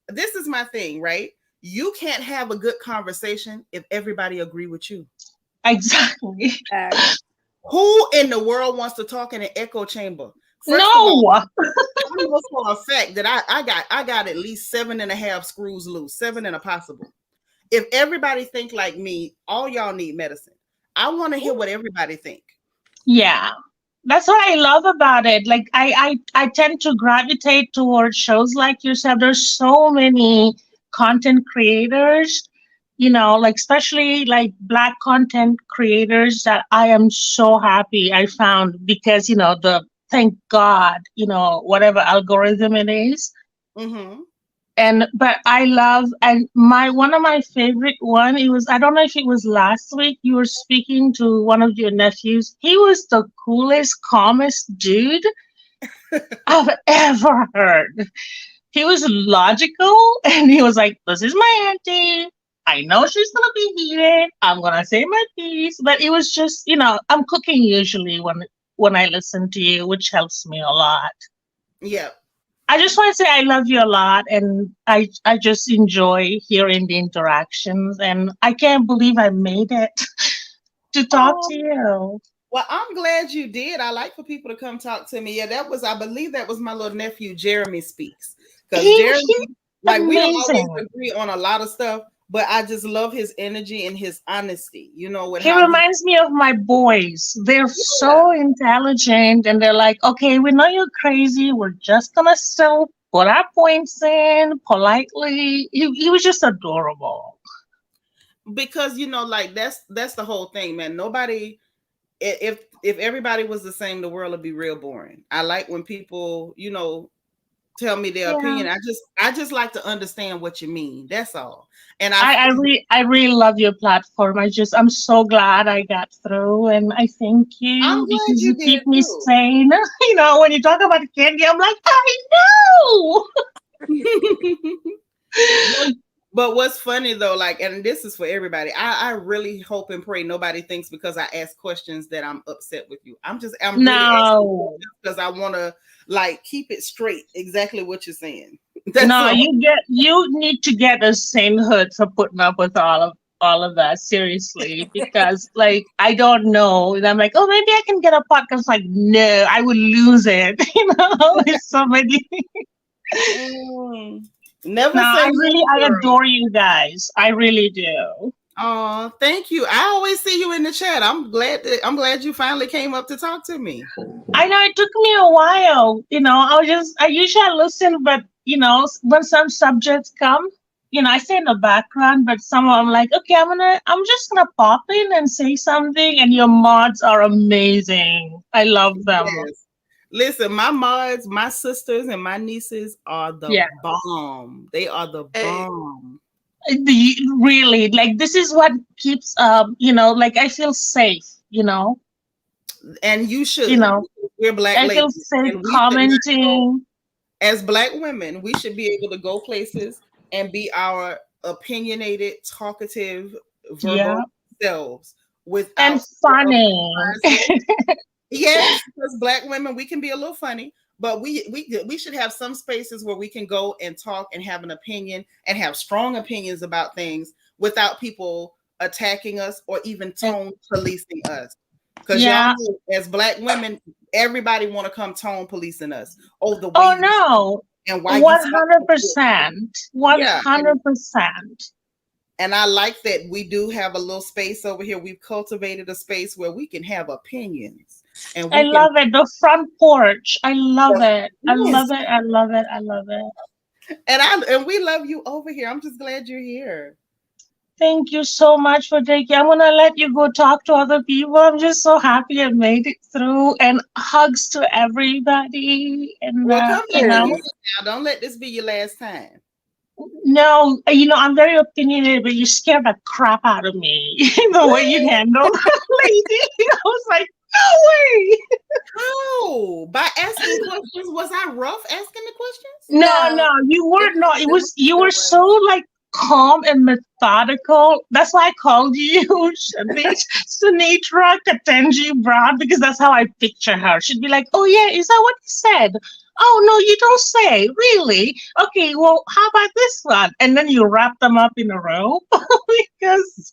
This is my thing, right? You can't have a good conversation if everybody agree with you. Exactly. Who in the world wants to talk in an echo chamber? First of all, No. I know for a fact that I got at least 7.5 screws loose, 7 and a possible. If everybody think like me, all y'all need medicine. I want to hear what everybody think. Yeah. That's what I love about it. Like I tend to gravitate towards shows like yourself. There's so many content creators, like especially like Black content creators that I am so happy I found because, the thank God, whatever algorithm it is. Mm-hmm. And but I love, and my one of my favorite one, it was, I don't know if it was last week, you were speaking to one of your nephews. He was the coolest, calmest dude I've ever heard. He was logical and he was like, "This is my auntie. I know she's gonna be heated. I'm gonna say my piece." But it was just, I'm cooking usually when I listen to you, which helps me a lot. Yeah. I just want to say I love you a lot, and I just enjoy hearing the interactions, and I can't believe I made it to talk Oh, to you. well, I'm glad you did. I like for people to come talk to me. Yeah, I believe that was my little nephew, Jeremy Speaks. Because Jeremy, He's like, we don't always amazing. agree on a lot of stuff, but I just love his energy and his honesty, with He how he, reminds me of my boys. They're yeah, so intelligent, and they're like, "Okay, we know you're crazy. We're just gonna still put our points in politely." He was just adorable. because, like, that's the whole thing, man. Nobody, if everybody was the same, the world would be real boring. I like when people, tell me their Yeah. opinion. I just like to understand what you mean. That's all. And I really love your platform. I'm so glad I got through, and I thank I'm you glad because you you did keep me too. sane. When you talk about candy, I'm like, I know. Well, but what's funny though, like, and this is for everybody, I really hope and pray nobody thinks because I ask questions that I'm upset with you. I'm really asking No, questions because I want to, like, keep it straight, exactly what you're saying. That's no, all. you need to get a sainthood for putting up with all of that, seriously, because like I don't know, and I'm like, oh, maybe I can get a podcast. Like, no, I would lose it. It's so many. Mm. Never No, say never, I girl. adore you guys. I really do. Oh, thank you. I always see you in the chat. I'm glad you finally came up to talk to me. I know it took me a while. I usually listen, but when some subjects come, I stay in the background, but some I'm like, okay, I'm just gonna pop in and say something. And your mods are amazing. I love them. Yes. Listen, my mods, my sisters, and my nieces are the Yeah. bomb. They are the bomb. Really, like this is what keeps like I feel safe. And you You should. know, We're black I feel ladies, safe and we should not go. commenting. As black women, we should be able to go places and be our opinionated, talkative, Yeah, verbose selves and without fear of funny. reprisal. Yes, because black women, we can be a little funny, but we should have some spaces where we can go and talk and have an opinion and have strong opinions about things without people attacking us or even tone policing us. Because y'all Yeah. know, as black women, everybody want to come tone policing us. Oh, the way Oh you speak no, and why you talk like this. 100%, one Yeah, hundred percent. and I like that we do have a little space over here. We've cultivated a space where we can have opinions and I we can. love it. The front porch. I love it. I Yes, love it. I love it. I love it. and we love you over here. I'm just glad you're here. Thank you so much for taking. I'm gonna let you go talk to other people. I'm just so happy I made it through. And hugs to everybody. And Well, come back again now. Don't let this be your last time. no, I'm very opinionated, but you scared the crap out of me. The way you handled that lady. I was like, no way. How? By asking questions? Was I rough asking the questions? No, no, No, you were not. It it was was you it were was. so like calm and methodical. That's why I called you Sunitra Katenji Broad, because that's how I picture her. She'd be like, "Oh yeah, is that what he said? Oh no, you don't say. Really? Okay, well, how about this one?" And then you wrap them up in a row. because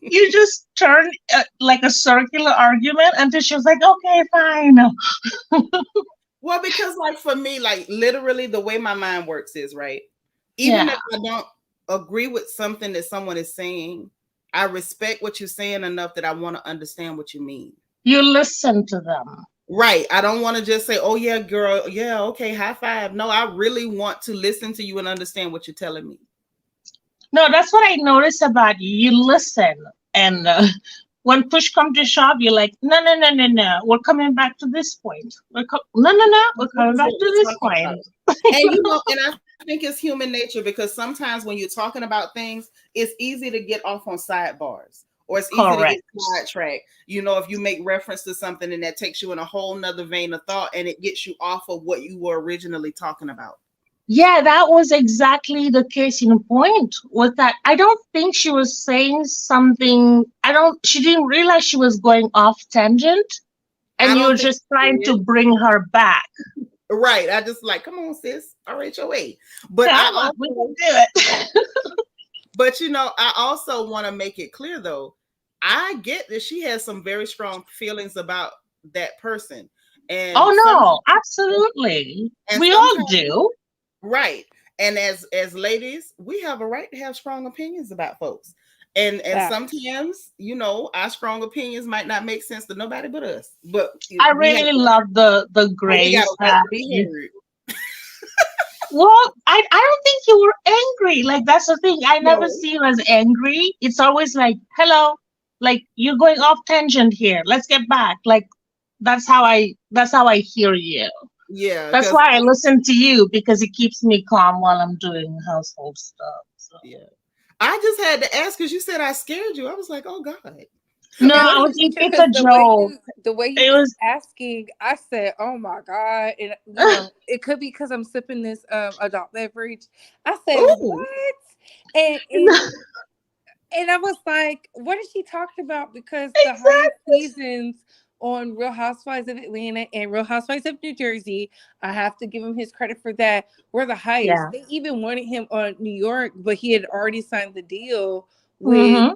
you just turned like a circular argument until she was like, okay, fine. Well, because like for me, like literally the way my mind works is right. Even Yeah. if I don't agree with something that someone is saying, I respect what you're saying enough that I want to understand what you mean. You listen to them. Right. I don't want to just say, oh yeah, girl, yeah, okay, high five. No, I really want to listen to you and understand what you're telling me. No, that's what I notice about you. You listen, and when push comes to shove, you're like, no, no, no, no, no. We're coming back to this point. No, no, no. We're This coming is back what to we're this talking about. point. And and I think it's human nature because sometimes when you're talking about things, it's easy to get off on sidebars or it's easy to get Correct. sidetracked. If you make reference to something and that takes you in a whole nother vein of thought and it gets you off of what you were originally talking about. Yeah, that was exactly the case in point. Was that I don't think she was saying something. She didn't realize she was going off tangent, I and you don't were think just trying it to is. bring her back. Right. I just like, come on, sis, RHOA. But I Come on, we can also do it. But I also want to make it clear though, I get that she has some very strong feelings about that person. Oh And no, sometimes absolutely. and We all sometimes do. right. And as ladies, we have a right to have strong opinions about folks. And Yeah. sometimes, our strong opinions might not make sense to nobody but us. But I we have really love the we got grace a right that to be you. heard. Well, I don't think you were angry. Like that's the thing. I never No. see you as angry. It's always like, hello, like you're going off tangent here. Let's get back. Like that's how I hear you. Yeah, That's because why I listen to you because it keeps me calm while I'm doing household stuff. So. yeah. I just had to ask because you said I scared you. I was like, oh God. No, It But wasn't it's a because joke. the way you It was was asking, I said, "Oh my God!" And it could be because I'm sipping this adult beverage. I said, ooh, "What?" And I was like, "What is she talking about?" Because the highest exactly. seasons on Real Housewives of Atlanta and Real Housewives of New Jersey, I have to give him his credit for that. Were the highest. Yeah. They even wanted him on New York, but he had already signed the deal with Mm-hmm.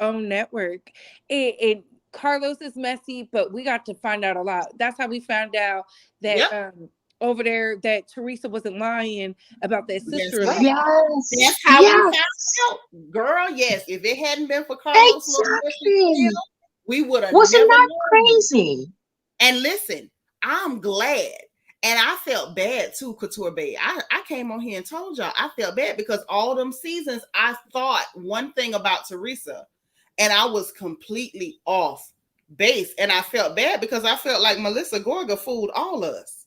OWN Network. And Carlos is messy, but we got to find out a lot. That's how we found out that yep, over there that Teresa wasn't lying about that that's sister-in-law. right. Yes. That's how we found Yes. out, girl. Yes, if it hadn't been for Carlos' little messy tail, Exactly. we would have Wasn't never that known. crazy? And listen, I'm glad. And I felt bad too, Couture Bay. I came on here and told y'all I felt bad because all them seasons I thought one thing about Teresa and I was completely off base. And I felt bad because I felt like Melissa Gorga fooled all us.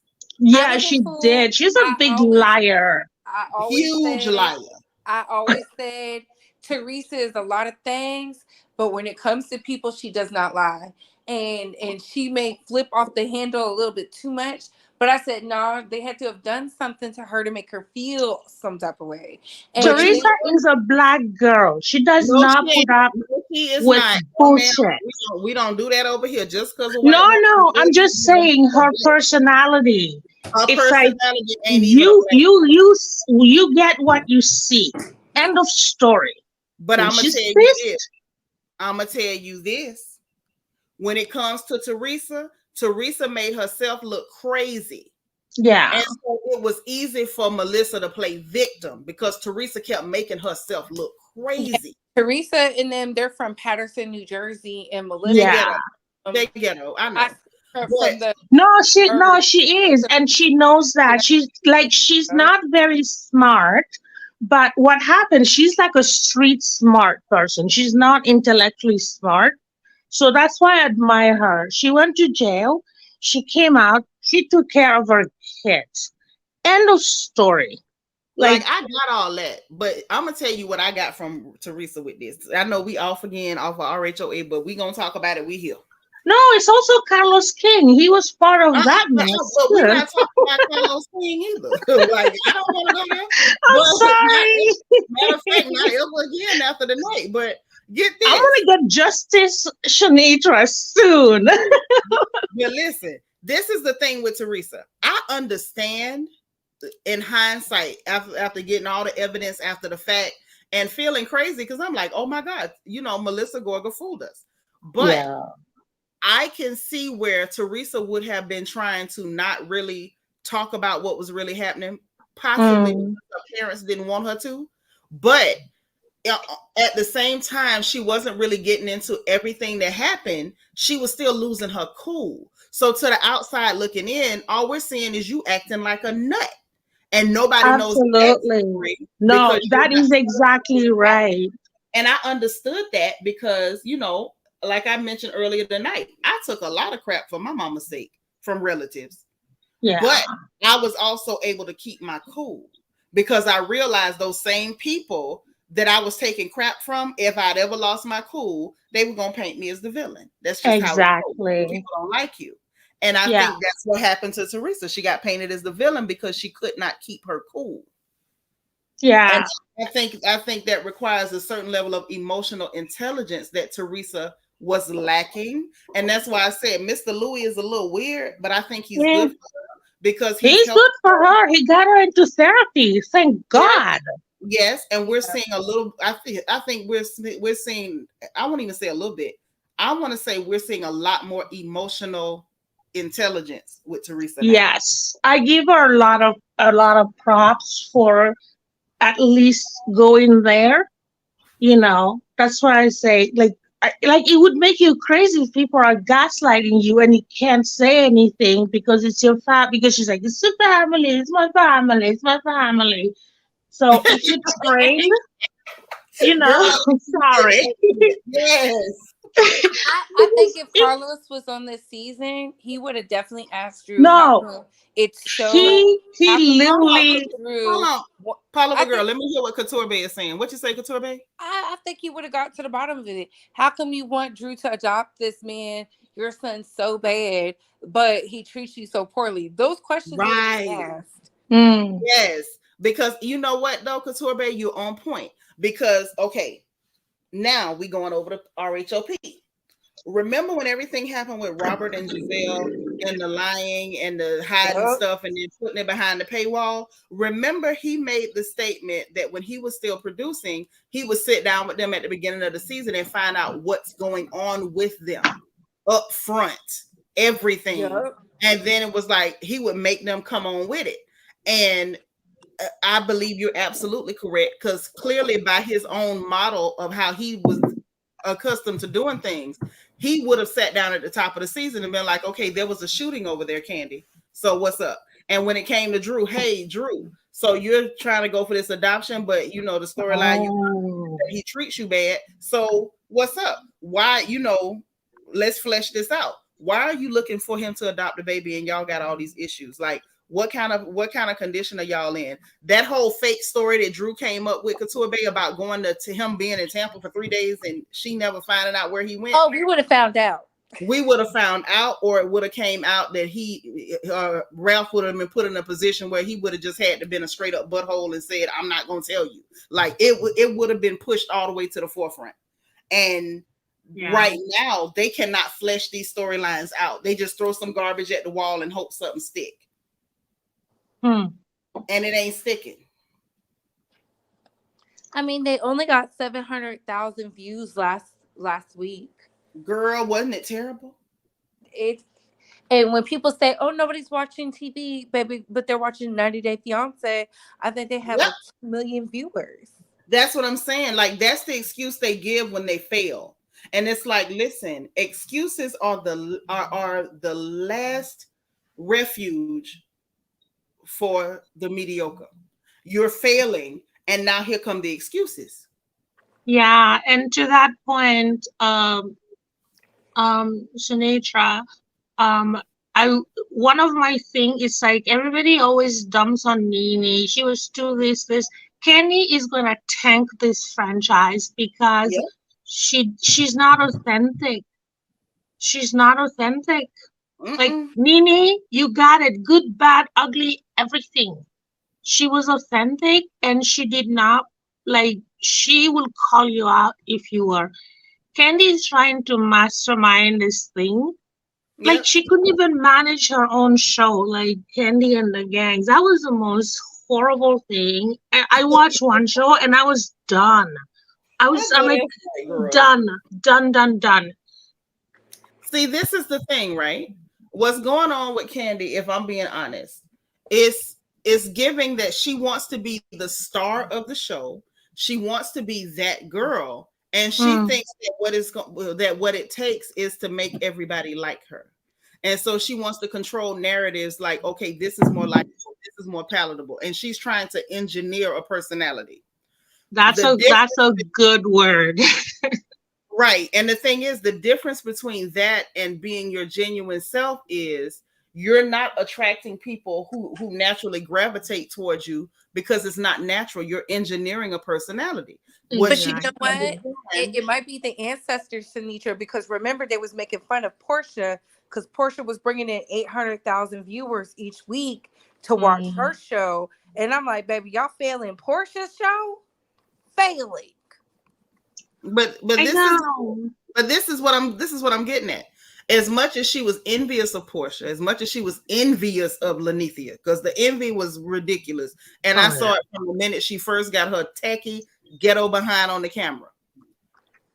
I Yeah, didn't she fool. did. She's a big liar. I always Huge said, liar. I always said Teresa is a lot of things, but when it comes to people, she does not lie. And she may flip off the handle a little bit too much. But I said, no, they had to have done something to her to make her feel some type of way. But And you Teresa then know what? is a black girl. She does No, not she put ain't. up No, she is with not. No, ma'am. bullshit. We don't do that over here. Just because a No, white woman no, I'm is just saying a her black. personality. Her It's like personality ain't even a you black. you you you get what you see. End of story. But When I'm gonna she's tell you this. pissed, I'm gonna tell you this. When it comes to Teresa, Teresa made herself look crazy. yeah. And so it was easy for Melissa to play victim because Teresa kept making herself look yeah, crazy. Teresa and them, they're from Patterson, New Jersey, and They Melissa, Yeah. ghetto. They um, ghetto. I I know. see her But from the No, she early. no, she is, and she knows that. She's not very smart, but what happens, she's like a street smart person. She's not intellectually smart. So that's why I admire her. She went to jail, she came out, she took care of her kids. End of story. like Like, I got all that, but I'm gonna tell you what I got from Teresa with this. I know we off again off of RHOA, but we gonna talk about it. We here. no, it's also Carlos King. He was part of that mess But we're too. not talking about Carlos King either. Like I don't want to go there. I'm But not sorry. matter of fact, not ever again after the night. But get I'm this. gonna get Justice Shanitra soon. But listen, this is the thing with Teresa. I understand in hindsight after getting all the evidence after the fact and feeling crazy because I'm like, oh my God, Melissa Gorga fooled us. But Yeah. I can see where Teresa would have been trying to not really talk about what was really happening, possibly because Mm. her parents didn't want her to. But at the same time, she wasn't really getting into everything that happened. She was still losing her cool. So to the outside looking in, all we're seeing is you acting like a nut. And nobody knows the Absolutely. backstory No, because you're that not. is exactly right. And I understood that because, like I mentioned earlier tonight, I took a lot of crap for my mama's sake from relatives. Yeah. But I was also able to keep my cool because I realized those same people that I was taking crap from, if I'd ever lost my cool, they were going to paint me as the villain. That's just how it goes. Exactly. People don't like you. And I Yeah. think that's what happened to Teresa. She got painted as the villain because she could not keep her cool. And Yeah. I think that requires a certain level of emotional intelligence that Teresa was lacking. And that's why I said Mr. Louis is a little weird, but I think he's Yeah. good because he's He's helped good for her. her. He got her into therapy. Thank Yes, God. yes, and we're seeing a little. I think we're seeing. I won't even say a little bit. I want to say we're seeing a lot more emotional intelligence with Teresa now. Yes. I give her a lot of props for at least going there. That's why I say, like it would make you crazy if people are gaslighting you and you can't say anything because it's your because she's like, it's your family, it's my family, it's my family. So if you train, Girl, sorry. yes, I think if Carlos was on this season, he would have definitely asked Drew, how No, come it's so, he how come you hold on, talk literally, to Drew? hold on, Wh- I Oliver girl. think Let me hear what Couture Bay is saying. What you say, Couture Bay? I think he would have got to the bottom of it. How come you want Drew to adopt this man, your son, so bad, but he treats you so poorly? Those questions would have been Right. asked. mm, Yes, because you know what though, Couture Bay, you're on point. Because okay, now we going over to RHOP. Remember when everything happened with Robert and Giselle and the lying and the hiding Yup. stuff and then putting it behind the paywall? Remember, he made the statement that when he was still producing, he would sit down with them at the beginning of the season and find out what's going on with them up front, everything. Yup. And then it was like he would make them come on with it. And I believe you're absolutely correct because clearly, by his own model of how he was accustomed to doing things, he would have sat down at the top of the season and been like, okay, there was a shooting over there, Candy. So what's up? And when it came to Drew, hey, Drew, so you're trying to go for this adoption, but the storyline oh, he treats you bad. So what's up? Why, let's flesh this out. Why are you looking for him to adopt a baby and y'all got all these issues? Like what kind of condition are y'all in? That whole fake story that Drew came up with Couture Bay about going to him being in Tampa for 3 days and she never finding out where he went. Oh, we would have found out. We would have found out, or it would have came out that Ralph would have been put in a position where he would have just had to been a straight up butthole and said, I'm not going to tell you. Like it would have been pushed all the way to the forefront. And yeah. right now they cannot flesh these storylines out. They just throw some garbage at the wall and hope something stick. Hmm. And it ain't sticking. I mean, they only got 700,000 views last week. Girl, wasn't it terrible? It And when people say, "Oh, nobody's watching TV, baby," but they're watching 90 Day Fiance, I think they have Yep. like 2 million viewers. That's what I'm saying. Like, that's the excuse they give when they fail. And it's like, listen, excuses are the last refuge for the mediocre. You're failing, and now here come the excuses. Yeah, and to that point, Sinatra, um, I one of my thing is like everybody always dumps on Nene. She was too this. Kenny is gonna tank this franchise because Yep. she's not authentic. She's not authentic. Like Mm-mm. Nene, you got it. Good, bad, ugly, everything. She was authentic and she did not she will call you out if you were. Candy is trying to mastermind this thing. Like Yep. she couldn't even manage her own show, like Candy and the Gangs. That was the most horrible thing. I watched one show and I was done. I I'm know like, that's right, girl. done, done, done, done. See, this is the thing, right? What's going on with Candy, if I'm being honest, is giving that she wants to be the star of the show. She wants to be that girl, and she Mm, thinks that what it takes is to make everybody like her. And so she wants to control narratives like, okay, this is more likable, this is more palatable, and she's trying to engineer a personality. The that's difference a good word. Right. And the thing is, the difference between that and being your genuine self is you're not attracting people who naturally gravitate towards you because it's not natural. You're engineering a personality. What But she you know Exactly. has what? done, It might be the ancestors, Sinitra, because remember they was making fun of Portia because Portia was bringing in 800,000 viewers each week to watch Mm, her show. And I'm like, baby, y'all failing Portia's show? Failing. but I this is know. this is what I'm getting at. As much as she was envious of Portia, as much as she was envious of Lanithia, because the envy was ridiculous. And I Oh yeah. saw it from the minute she first got her tacky ghetto behind on the camera.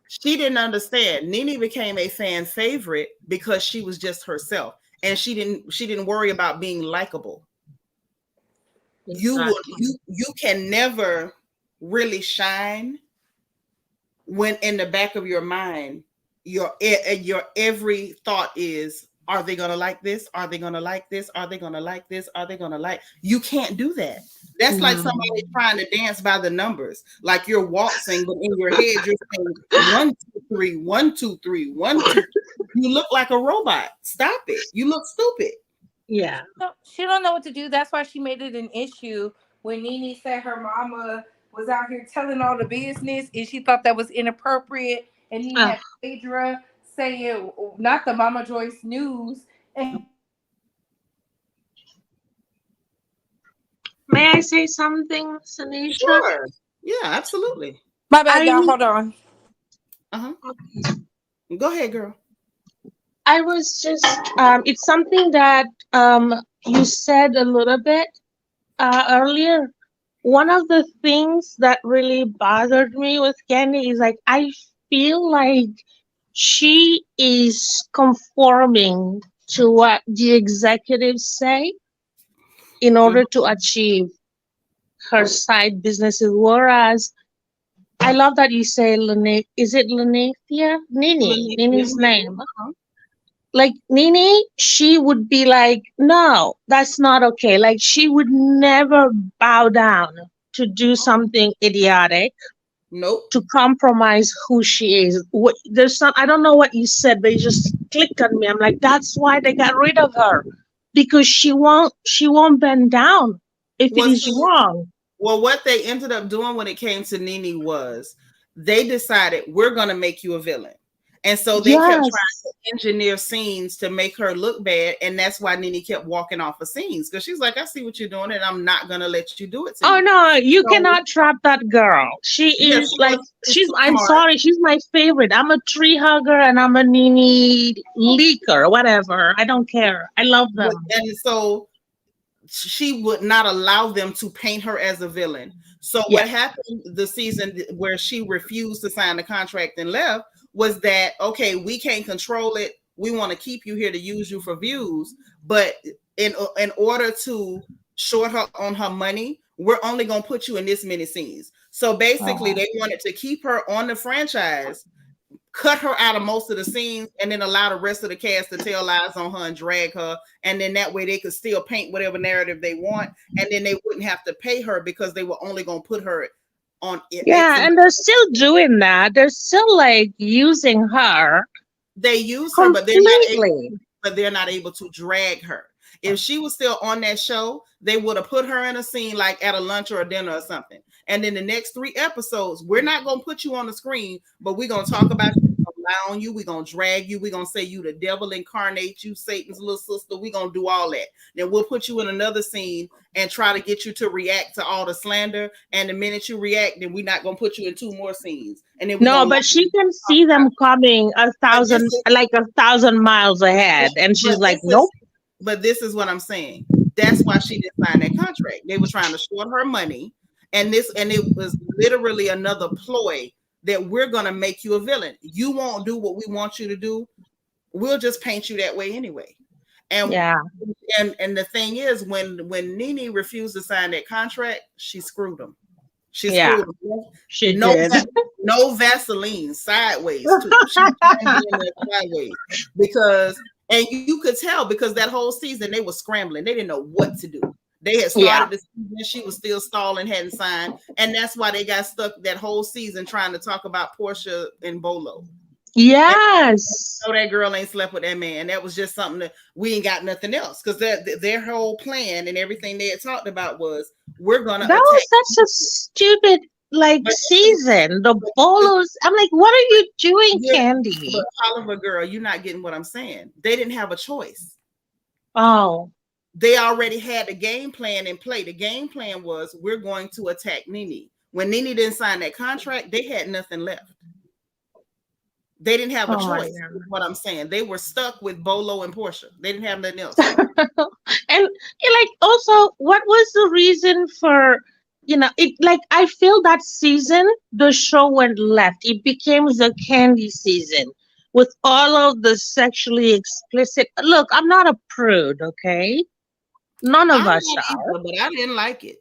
She didn't understand. Nene became a fan favorite because she was just herself. And she didn't worry about being likable. Exactly. You can never really shine when in the back of your mind your every thought is, are they going to like this, are they going to like this, are they going to like this, are they going to like, you can't do that. That's like No. somebody trying to dance by the numbers, like you're waltzing but in your head you're saying 1 2 3 1 2 3 1 2. You look like a robot. Stop it, you look stupid. Yeah. No, she don't know what to do. That's why she made it an issue when Nene said her mama was out here telling all the business and she thought that was inappropriate. And then you Oh, had Phaedra saying, not the Mama Joyce news. And may I say something, Sanitra? Sure, yeah, absolutely. my bad, I y'all. Hold on. Uh-huh. Go ahead, girl. I was just it's something that you said a little bit earlier. One of the things that really bothered me with Candy is like I feel like she is conforming to what the executives say in Mhm. order to achieve her side businesses. Whereas I love that you say Lene, is it Lenethia? Nini, Lanithia. Nini's name. Like Nini, she would be like, no, that's not okay. Like she would never bow down to do something idiotic Nope. to compromise who she is. There's some, I don't know what you said, but it just clicked on me. I'm like, that's why they got rid of her because she won't bend down if it Well, is see, wrong. well, what they ended up doing when it came to Nene was they decided we're going to make you a villain. And so they kept trying Yes. to engineer scenes to make her look bad. And that's why Nene kept walking off of scenes because she's like, I see what you're doing and I'm not going to let you do it to Oh me. no, you So, cannot trap that girl. She yeah, is like she's she's too I'm smart. sorry, she's my favorite. I'm a tree hugger and I'm a Nini leaker, whatever. I don't care. I love them. And so she would not allow them to paint her as a villain. So Yeah. what happened the season where she refused to sign the contract and left was that, okay, we can't control it. We want to keep you here to use you for views, but in order to short her on her money, we're only going to put you in this many scenes. So basically Oh. they wanted to keep her on the franchise, cut her out of most of the scenes, and then allow the rest of the cast to tell lies on her and drag her. And then that way they could still paint whatever narrative they want. And then they wouldn't have to pay her because they were only going to put her on X. Yeah, and they're still doing that. They're still like using her They use her, completely. but they're not able to drag her. If she was still on that show, they would have put her in a scene like at a lunch or a dinner or something. And then the next 3 episodes, we're not going to put you on the screen, but we're going to talk about you, we're gonna lie on you, we're going to drag you, we're going to say you the devil incarnate, you Satan's little sister, we're going to do all that. Then we'll put you in another scene and try to get you to react to all the slander. And the minute you react, then we're not going to put you in 2 more scenes. And then we're No, going to lie but she can talk see about them you. coming But this is like 1,000 miles but, ahead, and she's but like, this is nope. but this is what I'm saying. That's why she didn't sign that contract. They were trying to short her money, and it was literally another ploy that we're gonna make you a villain. You won't do what we want you to do. We'll just paint you that way anyway. And Yeah. and the thing is, when Nene refused to sign that contract, she screwed him. She Yeah. screwed him. She No, did. no Vaseline, sideways too. She was sideways because, and you could tell because that whole season they were scrambling. They didn't know what to do. They had Yeah. started the season, she was still stalling, hadn't signed, and that's why they got stuck that whole season trying to talk about Portia and Bolo. Yes. No, that girl ain't slept with that man. That was just something that we ain't got nothing else because their whole plan and everything they had talked about was we're gonna That attack. was such a stupid like But, season. The bolos. I'm like, what are you doing, yeah, Candy? but Oliver, girl, you're not getting what I'm saying. They didn't have a choice. Oh. They already had the game plan in play. The game plan was we're going to attack Nene. When Nene didn't sign that contract, they had nothing left. They didn't have a choice. Is what I'm saying. They were stuck with Bolo and Portia. They didn't have nothing else. And like also, what was the reason for it? Like I feel that season the show went left. It became the Candy season with all of the sexually explicit. Look, I'm not a prude, okay? None of I'm us not are. either, but I didn't like it.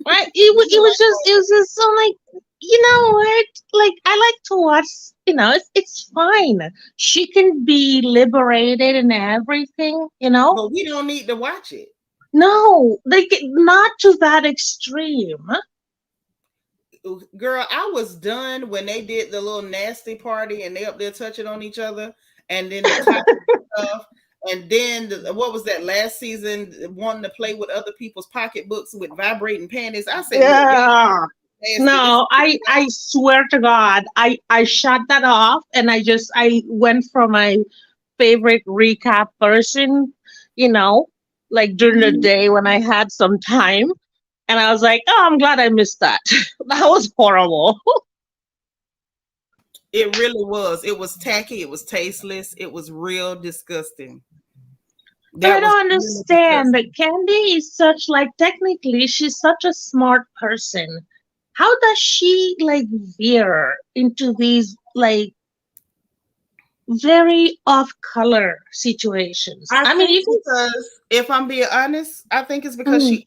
Right? It was just so like, you know what? Like I like to watch, it's fine. She can be liberated and everything, But we don't need to watch it. No, like not to that extreme. Girl, I was done when they did the little nasty party and they up there touching on each other, and then the toxic stuff, and then what was that last season? Wanting to play with other people's pocketbooks with vibrating panties. I said, look, Yeah. nasty. No, I swear to God, I shut that off and I went for my favorite recap version, you know, like during the day when I had some time. And I was like, oh, I'm glad I missed that. That was horrible. It really was. It was tacky. It was tasteless. It was real disgusting. But I That was don't really understand disgusting. that Candy is such like technically she's such a smart person. How does she like veer into these like very off color situations? I I mean, think you can. because if I'm being honest, I think it's because Mm,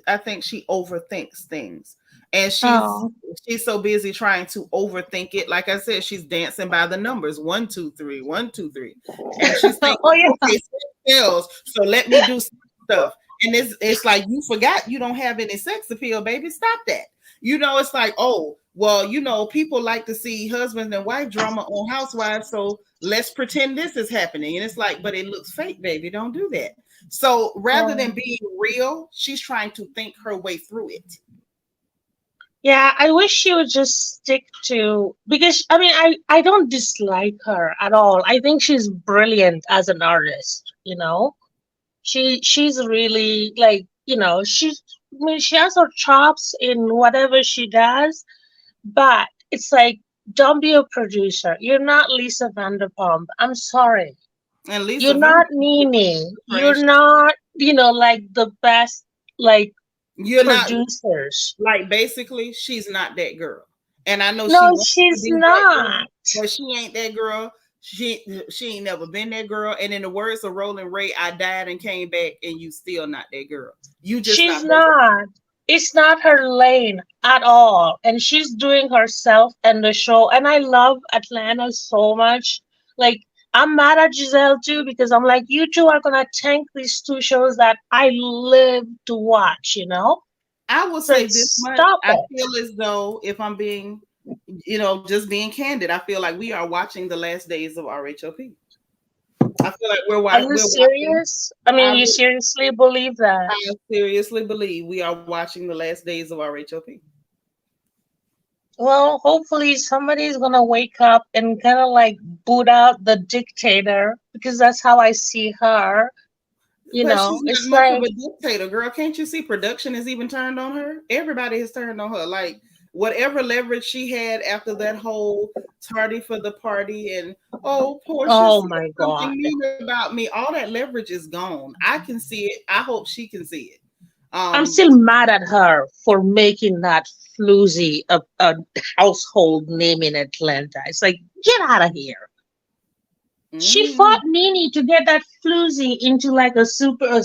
I think she overthinks things. And oh, she's so busy trying to overthink it. Like I said, she's dancing by the numbers. 1, 2, 3, 1, 2, 3. And she's oh thinking, yeah. okay, sales, so let me do some stuff. And it's like you forgot you don't have any sex appeal, baby. Stop that. It's like, oh, well, people like to see husband and wife drama on Housewives, so let's pretend this is happening. And it's like, but it looks fake, baby. Don't do that. So rather than being real, she's trying to think her way through it. Yeah, I wish she would just stick to because I mean I don't dislike her at all. I think she's brilliant as an artist, you know. She's really like, I mean she has her chops in whatever she does, but it's like don't be a producer. You're not Lisa Vanderpump. I'm sorry. And Lisa You're Vanderpump not Nene. You're trash. not, like the best like You're not producers. like basically she's not that girl. And I know she No, wants to she's be that girl, not. but she ain't that girl. She ain't never been that girl. And in the words of Rolling Ray, I died and came back, and you still not that girl. You just She's not that girl. not. It's not her lane at all. And she's doing herself and the show. And I love Atlanta so much. Like, I'm mad at Giselle too because I'm like, you two are going to tank these two shows that I live to watch, you know? I will So say this much. stop I it. feel as though if I'm being, just being candid, I feel like we are watching the last days of RHOP. I feel like Are you we're watching. serious? I mean, I, you seriously believe that? I seriously believe we are watching the last days of RHOP. Well, hopefully somebody's gonna wake up and kind of like boot out the dictator because that's how I see her. But she's not It's much of like, a dictator, girl. Can't you see production has even turned on her? Everybody has turned on her. Like whatever leverage she had after that whole tardy for the party and Portia Oh said my something God. mean about me. All that leverage is gone. I can see it. I hope she can see it. I'm Um, still mad at her for making that floozy a household name in Atlanta. It's like, get out of here. She mhm. fought Nene to get that floozy into like a super,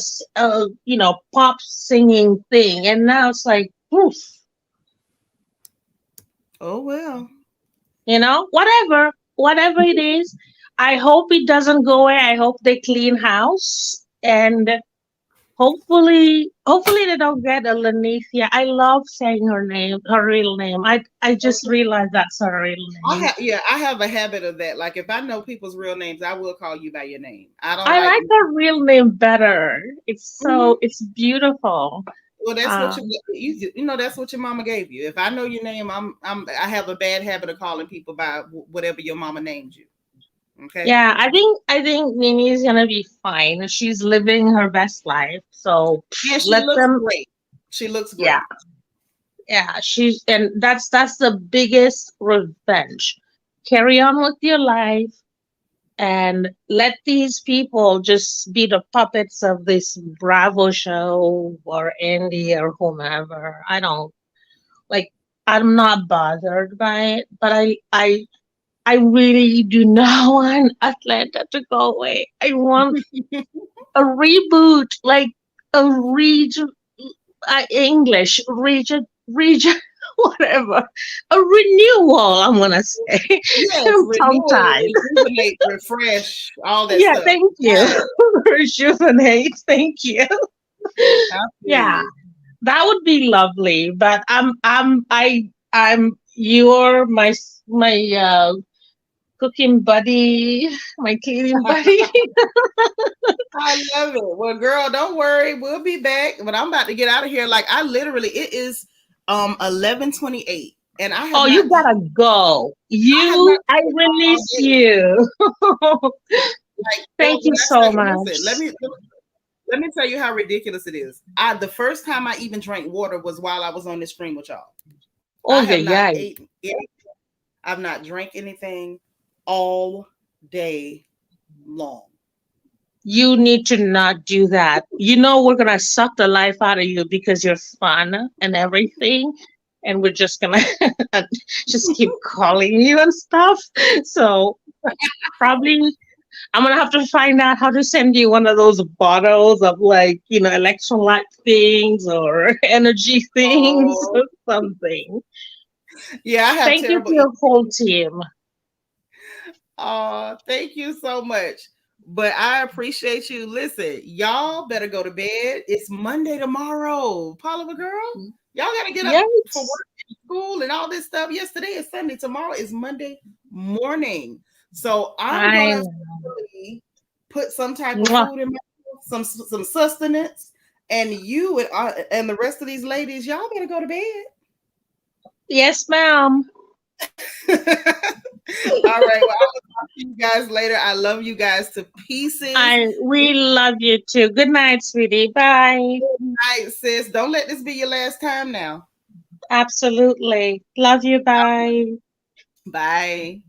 pop singing thing. And now it's like, poof, Oh well. whatever it is. I hope it doesn't go away. I hope they clean house. And hopefully they don't get a Lanicia. I love saying her name, her real name. I just Okay. realized that's her real name. I have a habit of that. Like if I know people's real names, I will call you by your name. I don't I like. like her real name better. Mhm. It's beautiful. Well, that's what Um, you know. That's what your mama gave you. If I know your name, I have a bad habit of calling people by whatever your mama named you. Okay. yeah, I think Nini is gonna be fine. She's living her best life. So And she let looks them. great. She looks Yeah, great. yeah. She's and that's the biggest revenge. Carry on with your life and let these people just be the puppets of this Bravo show or Andy or whomever. I don't like. I'm not bothered by it, but I really do not want Atlanta to go away. I want a reboot, like a region, English region, whatever, a renewal. I'm gonna say, Yes, tongue renewal, tied. rejuvenate, refresh, all that Yeah, stuff. thank you. Yes, Rejuvenate. Thank you. I feel Yeah, you. that would be lovely. But I'm you're my cooking buddy, my cleaning buddy. I love it. Well, girl, don't worry. We'll be back. But I'm about to get out of here. Like I literally, it is 11:28, and Oh, you gotta go. I have not I cooked all release day. you. Like Thank when you I tell so you, listen, much. let me tell you how ridiculous it is. I The first time I even drank water was while I was on this stream with y'all. Oh I yeah, have not yeah. ate any, I've not drank anything all day long. You need to not do that. You know we're gonna suck the life out of you because you're fun and everything, and we're just gonna just keep calling you and stuff. So probably I'm gonna have to find out how to send you one of those bottles of like, electrolyte things or energy things Oh, or something. yeah, I have Thank you terrible. to your whole team. Oh, thank you so much. But I appreciate you. Listen, y'all better go to bed. It's Monday tomorrow. Paula, girl, y'all got to get up for Yes, work and school and all this stuff. Yes, today is Sunday. Tomorrow is Monday morning. So I'm I gonna know. really put some type of Mwah. food in my mouth, some sustenance, and you and the rest of these ladies, y'all better go to bed. Yes, ma'am. All right. Well, I will talk to you guys later. I love you guys to pieces. We love you too. Good night, sweetie. Bye. Good night, sis. Don't let this be your last time now. Absolutely. Love you. Bye. Bye.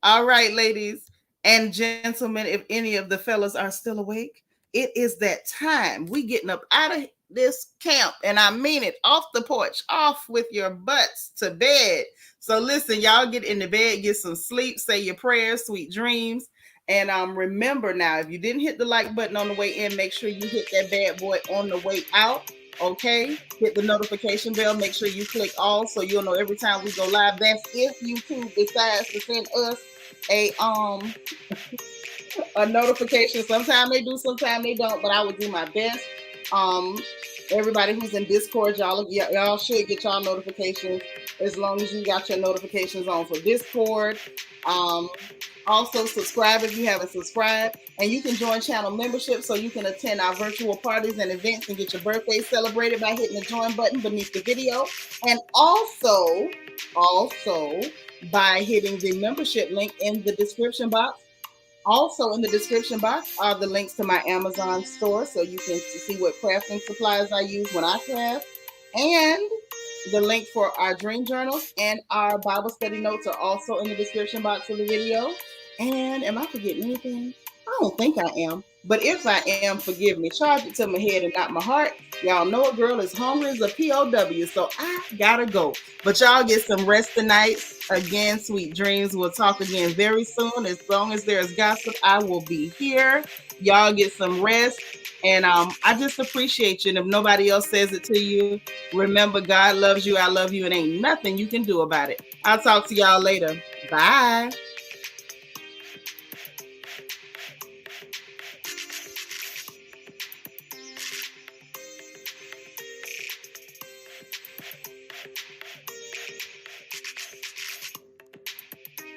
All right, ladies and gentlemen, if any of the fellas are still awake, it is that time. We getting up out of this camp, and I mean it, off the porch, off with your butts to bed. So listen, y'all get in the bed, get some sleep, say your prayers, sweet dreams. And remember now, if you didn't hit the like button on the way in, make sure you hit that bad boy on the way out. Okay, hit the notification bell. Make sure you click all so you'll know every time we go live. That's if YouTube decides to send us a a notification. Sometimes they do, sometimes they don't, but I would do my best. Um, Everybody who's in Discord, y'all should get y'all notifications as long as you got your notifications on for Discord. Um, Also, subscribe if you haven't subscribed, and you can join channel membership so you can attend our virtual parties and events and get your birthday celebrated by hitting the join button beneath the video, and also by hitting the membership link in the description box. Also, in the description box are the links to my Amazon store so you can see what crafting supplies I use when I craft. And The link for our dream journals and our Bible study notes are also in the description box of the video. And am I forgetting anything? I don't think I am. But if I am, forgive me. Charge it to my head and not my heart. Y'all know a girl is hungry as a POW, so I gotta go. But y'all get some rest tonight. Again, sweet dreams. We'll talk again very soon. As long as there's gossip, I will be here. Y'all get some rest. And I just appreciate you. And if nobody else says it to you, remember God loves you. I love you. And ain't nothing you can do about it. I'll talk to y'all later. Bye.